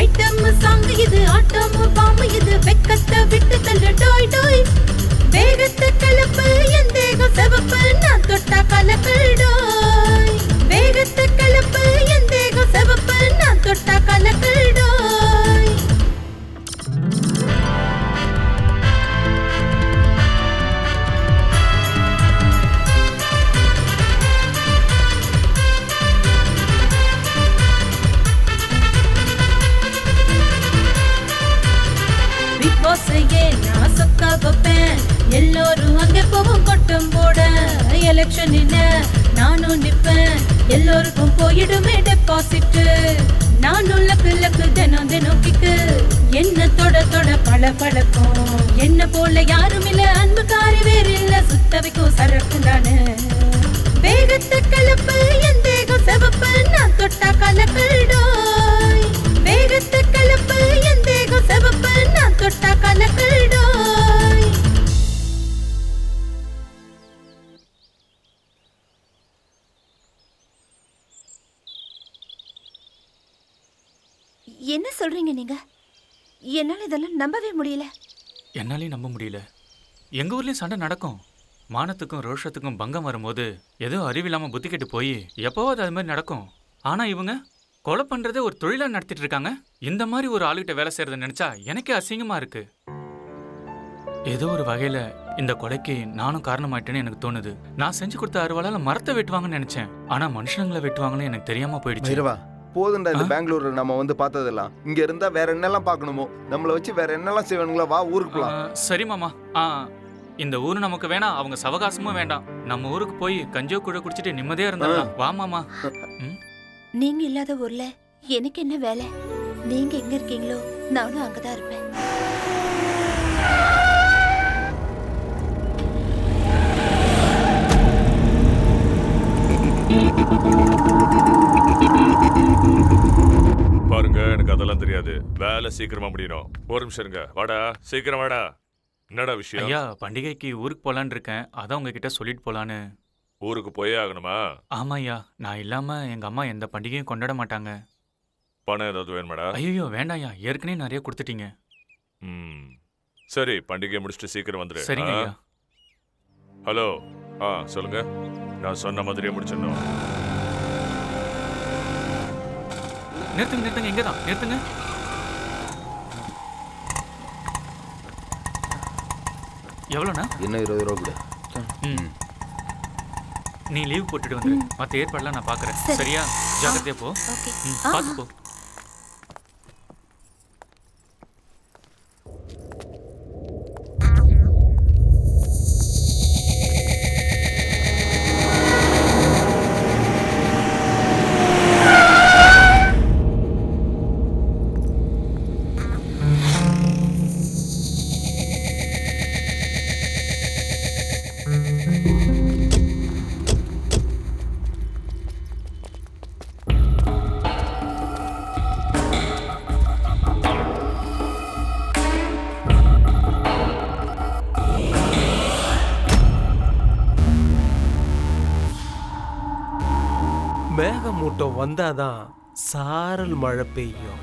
ஐட்டம் சாங் இது, ஆட்டம் பாம்பு இது, வெக்கத்தை விட்டு தள்ளு டோய் டோய். வேகத்தை கலப்பு, என் தேகம் செவப்பு, நான் தொட்டா கலக்கல் டோய். வேகத்தை கலப்பு, என் தேகம் செவப்பு, நான் தொட்டா கலக்கல் டோய். பிக் பாஸ் நான் சொக்கா வைப்பேன், எல்லோரும் அங்கே போவோம் கொட்டம் போட. எலெக்ஷன் நானும் நிப்பேன், எல்லோருக்கும் போயிடுமே டெபாசிட். நானும் லக்கு லக்கு தினம் தினம் கிக்கு, என்ன தொட தொட பல பழக்கம். என்ன போல யாரும் இல்ல, அன்புக்காரி வேறு இல்ல, சுத்த வைக்கும் சரக்கு தானு. வேகத்தை கலப்பு, என் தேகம் செவப்பு, நான் தொட்டா கலக்கல் டோய். வேகத்தை கலப்பு, என் தேகம் செவப்பு, நான் தொட்டா கலக்கல் டோய். என்ன சொல்றீங்க நீங்க? என்னால இதெல்லாம் நம்பவே முடியல. என்னாலையும் நம்ப முடியல. எங்க ஊர்லயும் சண்டை நடக்கும். மானத்துக்கும் ரோஷத்துக்கும் பங்கம் வரும்போது ஏதோ அறிவில்லாம புத்தி கெட்டு போய் எப்போவாது அது மாதிரி நடக்கும். ஆனா இவங்க கொலை பண்றதே ஒரு தொழிலா நடத்திட்டு இருக்காங்க. இந்த மாதிரி ஒரு ஆளுகிட்ட வேலை செய்யறத நினைச்சா எனக்கே அசிங்கமா இருக்கு. ஏதோ ஒரு வகையில இந்த கொலைக்கு நானும் காரணமாயிட்டேன்னு எனக்கு தோணுது. நான் செஞ்சு கொடுத்த அறுவாளால மரத்தை வெட்டுவாங்கன்னு நினைச்சேன். ஆனா மனுஷங்களை வெட்டுவாங்கன்னு எனக்கு தெரியாம போயிடுச்சு. பைரவா, போதுண்டா இந்த பெங்களூர்ல நம்ம வந்து பார்த்ததெல்லாம். இங்க இருந்தா வேற என்னெல்லாம் பார்க்கணுமோ, நம்மள வச்சு வேற என்னெல்லாம் செய்வானுங்களா, வா ஊருக்கு போலாம். சரி மாமா. இந்த ஊரு நமக்கு வேணாம், அவங்க சவகாசமும் வேண்டாம். நம்ம ஊருக்கு போய் கஞ்சோ கூட குடிச்சிட்டு நிம்மதியா இருந்தாலும் வா மாமா. நீங்க இல்லாத ஊர்ல எனக்கு என்ன வேலை? நீங்க எங்க இருக்கீங்களோ நானும் அங்கதான் இருப்பேன். பாருங்க, எனக்கு அதெல்லாம் தெரியாது. வேலை சீக்கிரமா முடியணும். ஒரு நிமிஷம் இருங்க. வாடா, சீக்கிரம் வாடா. என்னடா விஷயம்? ஐயா, பண்டிகைக்கு ஊருக்கு போலான்னு இருக்கேன். அதான் உங்ககிட்ட சொல்லிட்டு போலான்னு. ஊருக்கு போயே ஆகணுமா? ஆமா ஐயா, நான் இல்லாம எங்க அம்மா எந்த பண்டிகையும் கொண்டாட மாட்டாங்க. பணம் ஏதாவது வேணுமாடா? ஐயோ வேண்டாம் ஐயா, ஏற்கனவே நிறைய கொடுத்துட்டீங்க. சரி, பண்டிகை முடிச்சுட்டு சீக்கிரம் வந்துரு. சரிங்க ஐயா. ஹலோ, சொல்லுங்க. நான் சொன்ன மாதிரியே முடிச்சிடணும். நிறுத்துங்க நிறுத்துங்க, இங்கதான் நிறுத்துங்க. எவ்வளோண்ணா? இன்னும் 20 ரூபா கூட. நீ லீவ் போட்டுட்டு வந்து மற்ற ஏற்பாடுலாம் நான் பார்க்குறேன். சரியா? ஜாக்கிரதையா போ. பார்த்து போ. மேகமூட்டம் வந்தாதான் சாரல் மழை பெய்யும்.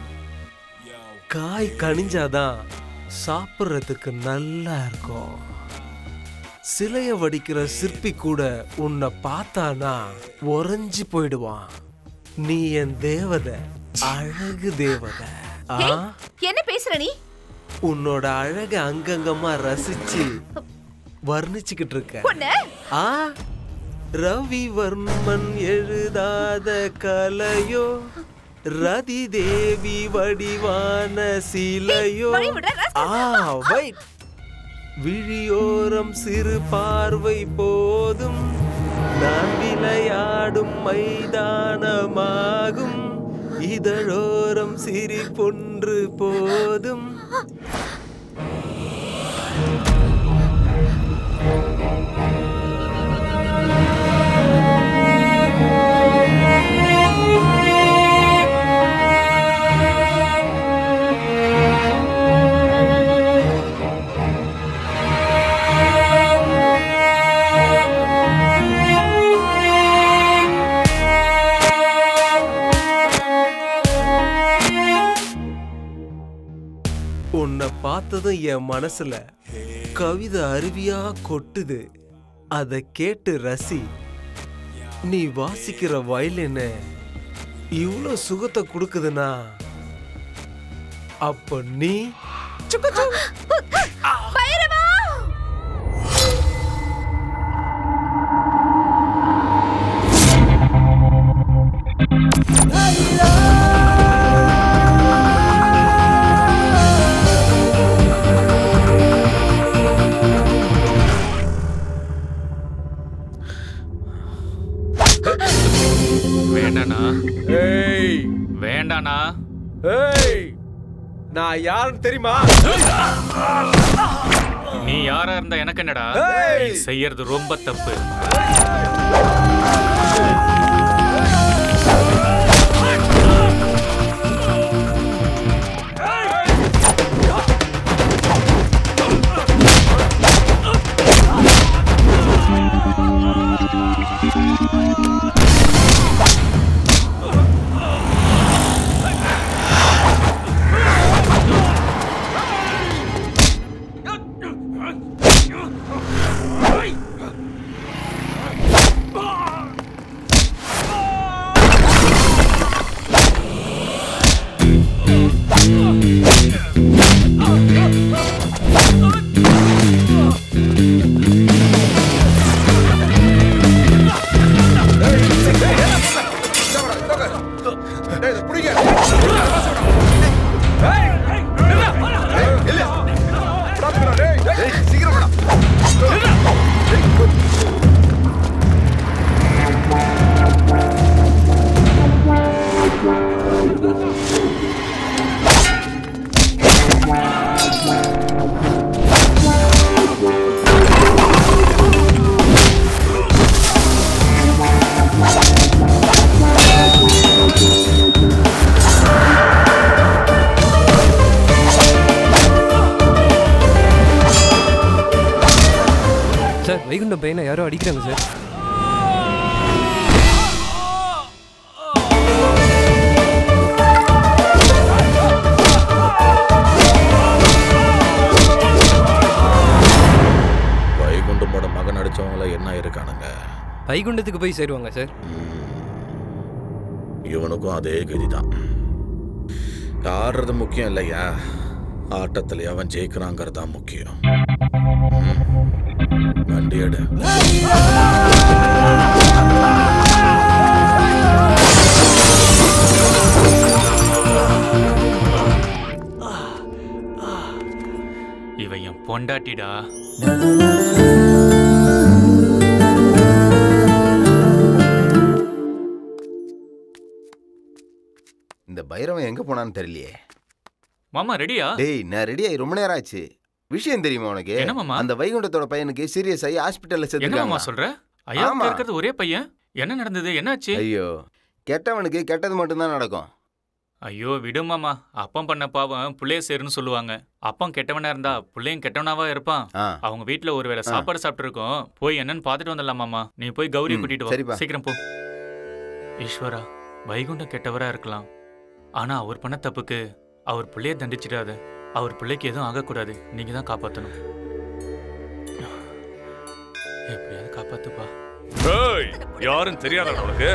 காய் கனிஞ்சாதான் சாப்பிட்றதுக்கு நல்லா இருக்கும். சிலைய வடிக்கிற சிற்பி கூட உன்னை பார்த்தானா உறைஞ்சி போயிடுவான். நீ என் தேவதை, அழகு தேவதை. என்ன பேசுற நீ? உன்னோட அழக அங்கங்கமா ரசிச்சு வர்ணிச்சுக்கிட்டு இருக்க. ரவிவர்மன் எழுதாத கலையோ, ரதி தேவி வடிவான சிலையோ. விழியோரம் சிறு பார்வை போதும், நான் விளையாடும் மைதானமாகும். இதழோரம் சிரிப்பொன்று போதும். உன்னை பார்த்ததும் என் மனசுல கவிதை அருவியா கொட்டுது. அதை கேட்டு ரசி. நீ வாசிக்கிற வயலின் இவ்வளோ சுகத்தை கொடுக்குதுன்னா அப்ப நீ வேண்டானா? வேண்டானா? நான் யாருன்னு தெரியுமா? நீ யாரா இருந்தா எனக்கு என்னடா? செய்யறது ரொம்ப தப்பு. வைகுண்டம் பையனை யாரோ அடிக்கிறாங்க சார். வைகுண்டமோட மகன் அடிச்சவங்கள என்ன இருக்கானுங்க? வைகுண்டத்துக்கு போய் சேருவாங்க சார். இவனுக்கும் அதே கதிதான். ஆடுறது முக்கியம் இல்லையா, ஆட்டத்தில் அவன் ஜெயிக்கிறாங்கிறது தான் முக்கியம். வண்டி எடு. இவன் என் பொண்டாட்டிடா. இந்த பைரவன் எங்க போனான்னு தெரியலையே. மாமா ரெடியா? டேய் நான் ரெடி ஆகி ரொம்ப நேரம் ஆச்சு. விஷயம் தெரியுமா உனக்கு? என்ன மாமா? அந்த வைகுண்டத்தோட பையனுக்கு சீரியஸ் ஆகி ஹாஸ்பிடல்ல என்ன சேர்த்துட்டாங்க. மாமா சொல்ற? ஐயா இருக்கிறது ஒரே பையன். என்ன நடந்தது? என்னாச்சு? ஐயோ, கெட்டவனுக்கு கெட்டது மட்டும்தான் நடக்கும். ஐயோ விடு மாமா. அப்பம் பண்ண பாவம் புள்ளைய சேருன்னு சொல்லுவாங்க. அப்பம் கெட்டவனா இருந்தா புள்ளையும் கெட்டவனாவா இருப்பான். அவங்க வீட்டுல ஒருவேளை சாப்பாடு சாப்பிட்டு இருக்கோம். போய் என்னன்னு பாத்துட்டு வந்துடலாம் மாமா. நீ போய் கௌரி கூட்டிட்டு வா. சீக்கிரம் போ. ஈஸ்வரா, வைகுண்டம் கெட்டவரா இருக்கலாம். ஆனா அவர் பண்ண தப்புக்கு அவர் பிள்ளைய தண்டிச்சிடாத. அவர் பிள்ளைக்கு எதுவும் ஆகக்கூடாது. நீங்க தான் காப்பாற்றணும். எப்படியாவது காப்பாத்துப்பா. யாருன்னு தெரியாதா உனக்கு?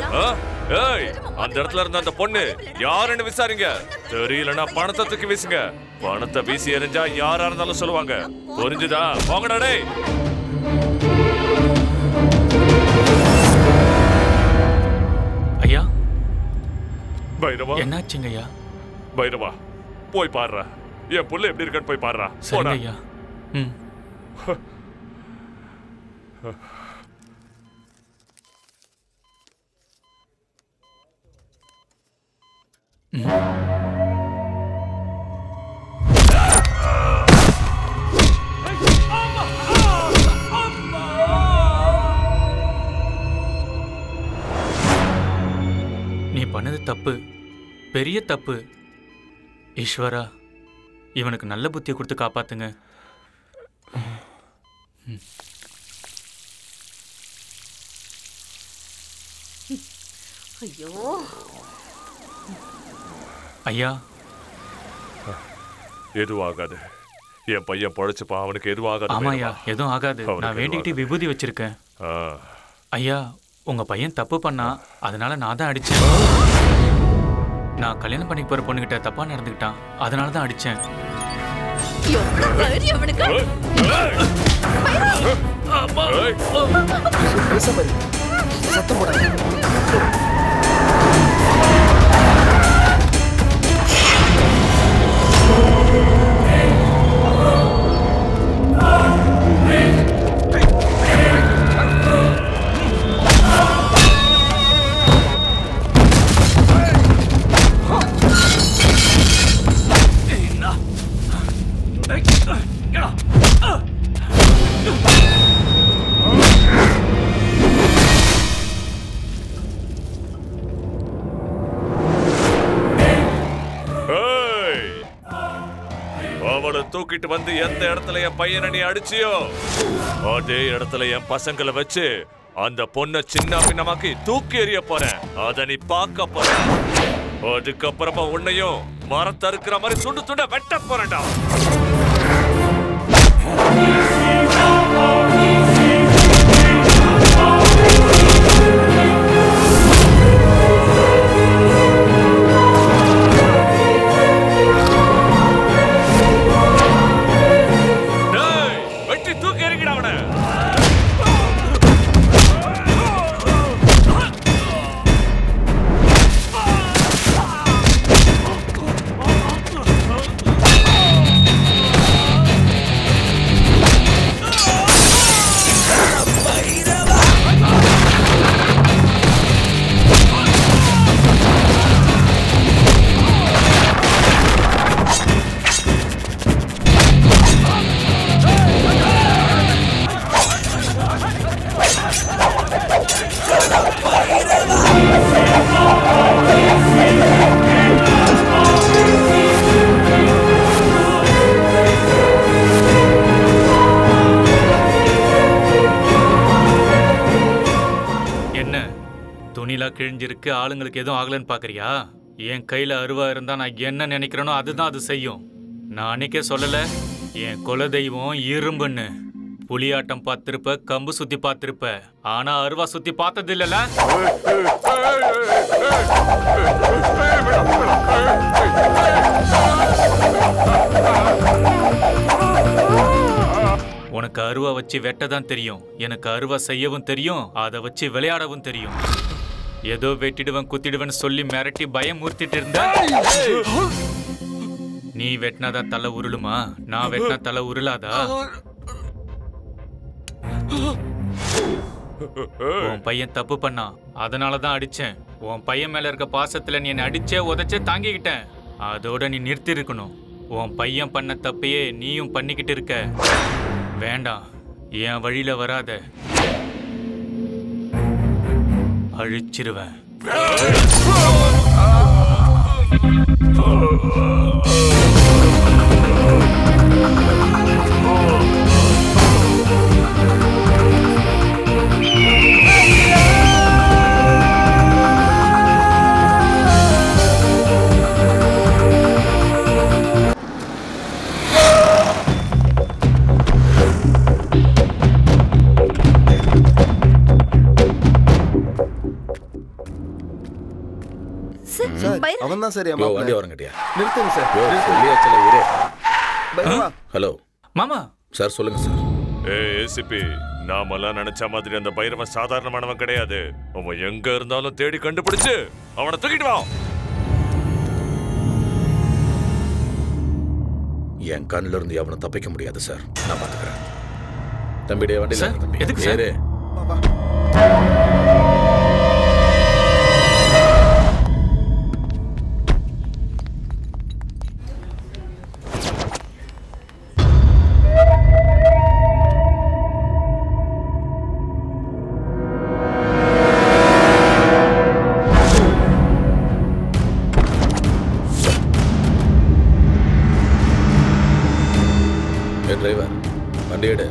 அந்த இடத்துல இருந்த அந்த பொண்ணு யாருன்னு விசாரிங்க. தெரியலன்னா பணத்தை தூக்கி வீசுங்க. பணத்தை வீசி எறிஞ்சா யாரா இருந்தாலும் சொல்லுவாங்க. புரிஞ்சுதா? போங்கடா டேய். ஐயா பைரவா, என்னாச்சுங்க ஐயா? பைரவா போய் பாடுறா. என் புள்ள எப்படி இருக்கான்னு போய் பாடுறா. போடா ஐயா. நீ பண்ணது தப்பு, பெரிய தப்பு. ஈஸ்வரா, இவனுக்கு நல்ல புத்தியை கொடுத்து காப்பாத்துங்க. ஐயோ ஐயா, எதுவும் ஆகாது. என் பையன் பொழைச்சுப்பா. அவனுக்கு எதுவும் ஆகாது. ஆமாய்யா, எதுவும் ஆகாது. நான் வேண்டிக்கிட்டு விபூதி வச்சிருக்கேன். ஐயா, உங்க பையன் தப்பு பண்ணா, அதனால நான் தான் அடிச்சேன். நான் கல்யாணம் பண்ணி போற பொண்ணுகிட்ட தப்பா நடந்துக்கிட்டான், அதனால தான் அடிச்சேன். சத்தம் போடாத. தூக்கிட்டு வந்து எந்த இடத்துல என் பையனை நீ அடிச்சியோ அதே இடத்துல என் பசங்களை வச்சு அந்த பொண்ணை சின்ன பின்னமாக்கி தூக்கி எறிய போறேன். அத நீ பார்க்க போற. அதுக்கப்புறமா உன்னையும் மரத்தை அறுக்கிற மாதிரி துண்டு துண்ட வெட்ட போறேன்டா. தலையெல்லாம் கிழிஞ்சிருக்கு, ஆளுங்களுக்கு எதுவும் ஆகலன்னு பாக்குறியா? என் கையில அருவா இருந்தா நான் என்ன நினைக்கிறேனோ அதுதான் அது செய்யும். நான் அன்னைக்கே சொல்லல என் குலதெய்வம் இரும்புன்னு. புலியாட்டம் பார்த்திருப்ப, கம்பு சுத்தி பார்த்திருப்ப, ஆனா அருவா சுத்தி பார்த்தது இல்லல. உனக்கு அருவா வச்சு வெட்டதான் தெரியும், எனக்கு அருவா செய்யவும் தெரியும், அதை வச்சு விளையாடவும் தெரியும். ஏதோ வெட்டிடுவன் குத்திடுவன் சொல்லி மிரட்டி பயம் ஊர்த்திட்டு இருந்த. நீ வெட்டினாதான் தலை உருளுமா? நான் வெட்டினா தலை உருளாதா? உன் பையன் தப்பு பண்ணான், அதனாலதான் அடிச்சேன். உன் பையன் மேல இருக்க பாசத்துல நீ என்னை அடிச்சே உதைச்சே தாங்கிக்கிட்டேன். அதோட நீ நிறுத்தி இருக்கணும். உன் பையன் பண்ண தப்பையே நீயும் பண்ணிக்கிட்டு இருக்க. வேண்டாம், என் வழியில வராத, அழிச்சிருவேன். அவன் தான் சார். வண்டி வரங்கட்டியா? நிறுத்துங்க சார். ஹலோ மாமா. சார் சொல்லுங்க சார். ஏசிபி, நாமெல்லாம் நினைச்ச மாதிரி அந்த பைரவன் சாதாரணமானவன் கிடையாது. அவன் எங்க இருந்தாலும் தேடி கண்டுபிடிச்சு அவனை தூக்கிட்டு வா. என் கண்ணில இருந்து அவனை தப்பிக்க முடியாது சார், நான் பாத்துக்கிறேன். தம்பிடைய வண்டியில எதுக்கு சார்? டிரைவர் வண்டி எடு.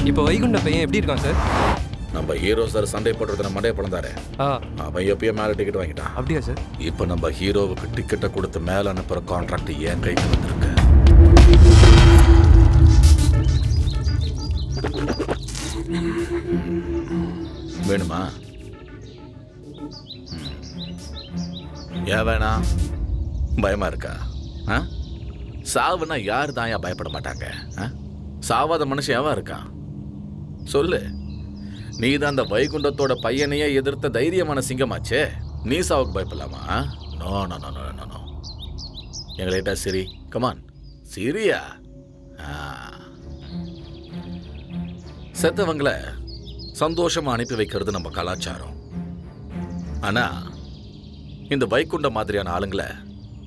இப்போ வைகுண்ட பையன் எப்படி இருக்கான் சார்? நம்ம ஹீரோ சார் சண்டை போடுறதுல மண்டைய பழந்தாரு. அவன் எப்பயோ மேல டிக்கெட் வாங்கிட்டான். அப்படியா சார்? இப்போ நம்ம ஹீரோவுக்கு டிக்கெட்டை கொடுத்து மேல அனுப்புற கான்ட்ராக்ட் என் கைக்கு வந்திருக்கு. வேணுமா? ஏன் வேணாம்? பயமா இருக்கா? சாவுனா யாரு தான் ஏன் பயப்பட மாட்டாங்க? சாவாத மனுஷன் எவன் இருக்கான் சொல்லு. நீ தான் அந்த வைகுண்டத்தோட பையனையே எதிர்த்த தைரியமான சிங்கமாச்சே. நீ சாவுக்கு பயப்படலாமா? No no no no no. எங்களைட்டா சரி, கமான் சிரியா. செத்தவங்களை சந்தோஷமா அனுப்பி வைக்கிறது நம்ம கலாச்சாரம். ஆனா இந்த வைகுண்ட மாதிரியான ஆளுங்களை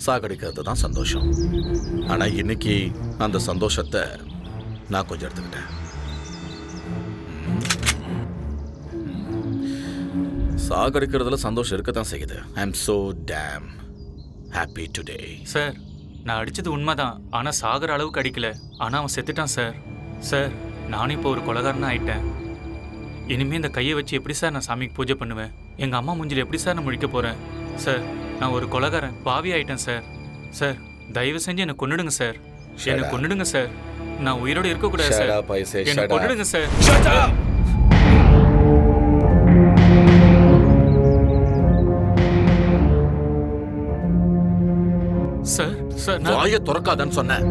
சாகடிக்கிறது தான் சந்தோஷம். ஆனா இன்னைக்கு அந்த சந்தோஷத்தை நான் கொஞ்சம் எடுத்துக்கிட்டேன். சாகடிக்கிறதுல சந்தோஷம் இருக்கத்தான் செய்யுது. ஐ அம் so damn happy today. Sir, நான் அடிச்சது உண்மைதான், ஆனா சாகர அளவுக்கு அடிக்கல. ஆனா அவன் செத்துட்டான் சார். சார், நானும் இப்போ ஒரு கொலைகாரனா ஆயிட்டேன். இனிமே இந்த கையை வச்சு எப்படி சார் நான் சாமிக்கு பூஜை பண்ணுவேன்? எங்க அம்மா மூஞ்சில எப்படி சார் நான் முழிக்க போறேன்? சார், நான் ஒரு கொலைகாரன், பாவி ஆயிட்டேன் சார். சார், தயவு செஞ்சு என்னை கொன்னுடுங்க சார். என்னை கொன்னுடுங்க சார். நான் உயிரோட இருக்க கூடாது சார். என்னை கொன்னுடுங்க சார். சார், சார், வாயை திறக்காதன்னு சொன்னேன்.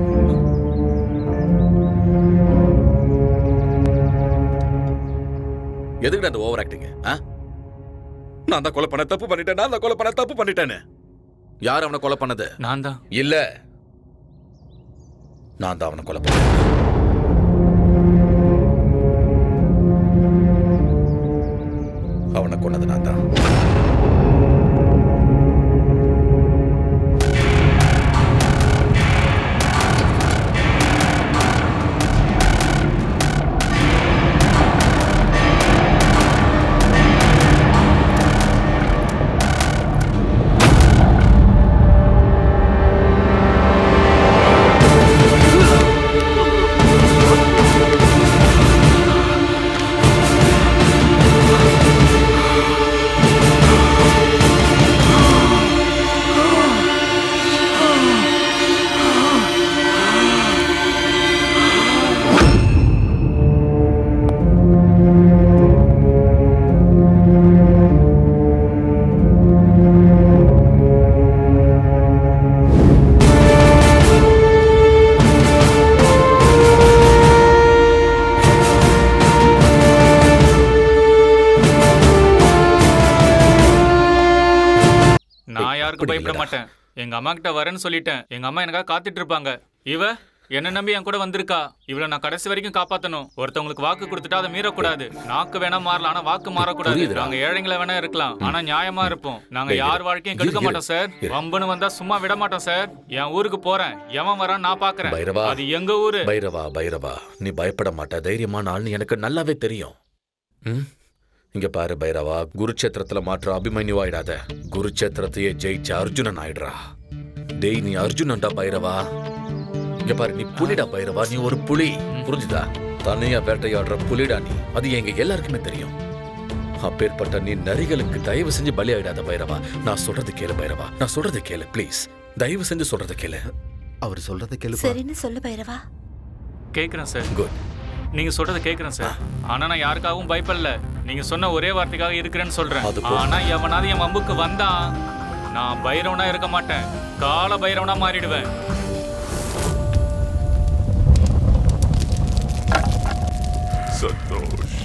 எதுக்கு அந்த ஓவர் ஆக்டிங்? நான் தான் கொலை பண்ண தப்பு பண்ணிட்டேன், நான் தான் கொலை பண்ண தப்பு பண்ணிட்டேன்னு. யார் அவனை கொலை பண்ணது? நான் தான். இல்ல, நான் தான் அவனை கொலை பண்ணேன். அவனை கொன்னது நான் தான். யாருக்கு பயப்பட மாட்டேன். எங்க அம்மா கிட்ட வரேன்னு சொல்லிட்டேன். எங்க அம்மா எனக்காக காத்துட்டு இருப்பாங்க. இவ என்ன நம்பி என் கூட வந்திருக்கா. இவளை நான் கடைசி வரைக்கும் காப்பாத்தணும். ஒருத்தவங்களுக்கு வாக்கு கொடுத்துட்டா அதை மீறக்கூடாது. நாக்கு வேணா மாறலாம், ஆனா வாக்கு மாறக்கூடாது. நாங்க ஏழைங்களை வேணா இருக்கலாம், ஆனா நியாயமா இருப்போம். நாங்க யார் வாழ்க்கையும் கெடுக்க மாட்டோம் சார். வம்புன்னு வந்தா சும்மா விட மாட்டோம் சார். என் ஊருக்கு போறேன், எவன் வரான் நான் பாக்குறேன். அது எங்க ஊரு. பைரவா, நீ பயப்பட மாட்ட, தைரியமான ஆள்னு எனக்கு நல்லாவே தெரியும். இங்க பாரு பைரவா, குருச்சேத்திரத்துல மாற்ற அபிமன்யு ஆயிடாத. குருச்சேத்திரத்தையே ஜெயிச்ச அர்ஜுனன் ஆயிடுறா. டேய் நீ அர்ஜுனன்டா பைரவா. இங்க பாரு, நீ புலிடா பைரவா, நீ ஒரு புலி. புரிஞ்சுதா? தனியா வேட்டையாடுற புலிடா நீ. அது எங்க எல்லாருக்குமே தெரியும். அப்பேற்பட்ட நீ நரிகளுக்கு தயவு செஞ்சு பலி ஆயிடாத பைரவா. நான் சொல்றது கேளு பைரவா, நான் சொல்றது கேளு ப்ளீஸ். தயவு செஞ்சு சொல்றது கேளு. அவர் சொல்றத கேளு. சரின்னு சொல்லு பைரவா. கேக்குறேன் சார். குட். நீங்க சொல்றத கேக்குறேன் சார். ஆனா நான் யாருக்காகவும் பயப்படல. நீங்க சொன்ன ஒரே வார்த்தைக்காக இருக்கிறேன்னு சொல்றேன். ஆனா எவனாவது என் வம்புக்கு வந்தான், நான் பைரவனா இருக்க மாட்டேன், கால பைரவனா மாறிடுவேன். சந்தோஷ்,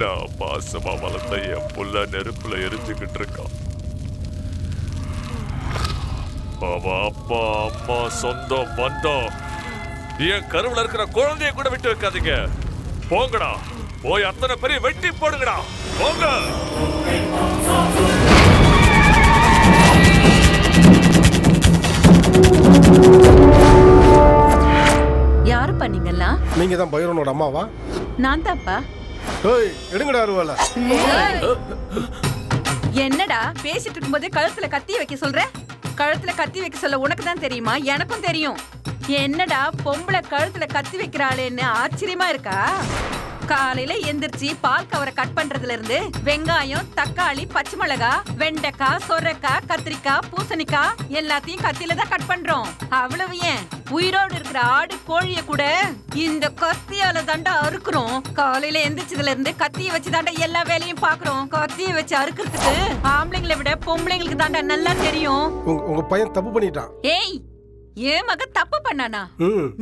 நான் பாசமா வளர்த்த என் புள்ள நெருப்புல எரிஞ்சுக்கிட்டு இருக்கான். அவன் அப்பா அம்மா சொந்தம் பந்தம் என் கருவுல இருக்கிற குழந்தைய கூட விட்டு வைக்காதீங்க. போங்கடா, போய் அத்தனை பெரிய வெட்டி போடுங்கடா, போங்க. யாரு பண்ணீங்களா? நீங்க தான் பைரவனோட அம்மாவா? நான் தான்ப்பா. ஏய் எடுங்கடா அருவால. என்னடா பேசிட்டு இருக்கும்போதே கழுத்துல கத்தி வைக்க சொல்ற? கழுத்துல கத்தி வைக்க சொல்ல உனக்கு தான் தெரியுமா? எனக்கும் தெரியும். என்னடா பொம்பளை கழுத்துல கத்தி வைக்கிறாளேன்னு ஆச்சரியமா இருக்கா? காலையில எந்திரிச்சு பால் கவரை கட் பண்றதுல இருந்து வெங்காயம், தக்காளி, பச்சை மிளகா, வெண்டைக்காய், சொரைக்காய், கத்திரிக்காய், பூசணிக்காய் எல்லாத்தையும் கத்தியில தான் கட் பண்றோம். அவ்வளவு ஏன், உயிரோடு இருக்கிற ஆடு கோழிய கூட இந்த கத்தியால தாண்டா அறுக்குறோம். காலையில எந்திரிச்சதுல இருந்து கத்திய வச்சு தாண்டா எல்லா வேலையும் பாக்குறோம். கத்திய வச்சு அறுக்கிறதுக்கு ஆம்பளைங்களை விட பொம்பளைங்களுக்கு தாண்டா நல்லா தெரியும். உங்க பையன் தப்பு பண்ணிட்டான். ஏய், ஏன் மக தப்பு பண்ணானா?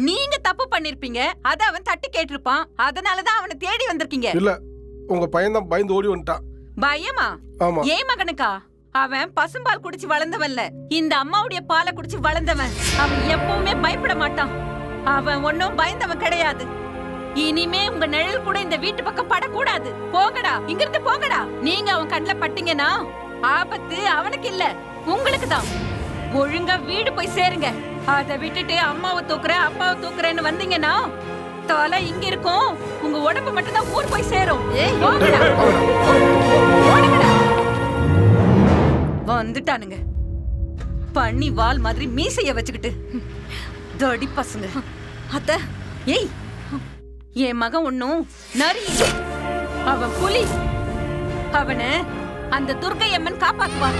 நீங்க தப்பு பண்ணிருப்பீங்க, அத அவன் தட்டி கேட்டிருப்பான். அதனாலதான் அவனை தேடி வந்திருக்கீங்க. இல்ல, உங்க பையன் தான் பயந்து ஓடி வந்துட்டான். பயமா? ஆமா. ஏன் மகனுக்கா? அவன் பசும்பால் குடிச்சு வளர்ந்தவன்ல, இந்த அம்மாவுடைய பாலை குடிச்சு வளர்ந்தவன். அவன் எப்பவுமே பயப்பட மாட்டான். அவன் ஒன்னும் பயந்தவன் கிடையாது. இனிமே உங்க நிழல் கூட இந்த வீட்டு பக்கம் படக்கூடாது. போங்கடா, இங்க இருந்து போங்கடா. நீங்க அவன் கண்ணுல பட்டீங்கன்னா ஆபத்து அவனுக்கு இல்ல, உங்களுக்கு தான். ஒழுங்கா வீடு போய் சேருங்க. அதை விட்டுட்டு அம்மாவை தூக்குறேன் அப்பாவை தூக்குறேன்னு வந்தீங்கன்னா தலை இங்க இருக்கும், உங்க உடம்பு மட்டும் தான் ஊர் போய் சேரும். வந்துட்டானுங்க பண்ணி வால் மாதிரி மீசைய வச்சுக்கிட்டு தடி பசங்க. அத்த, ஏய், என் மகன் ஒன்னும் நரி, அவன் புலி. அவனை அந்த துர்க்கை அம்மன் காப்பாத்துவா.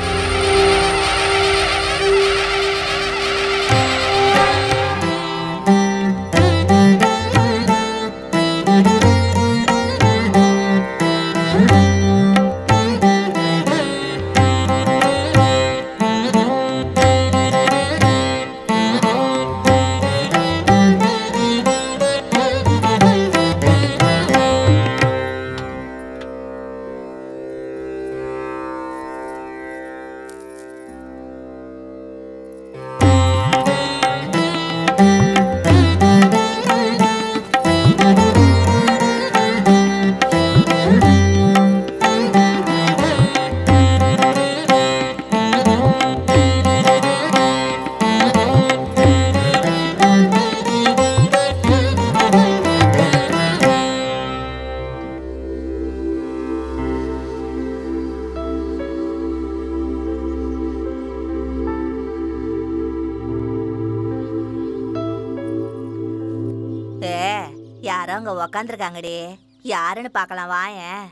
உக்காந்துருக்காங்கடி, யாருன்னு பாக்கலாம் வாயேன்.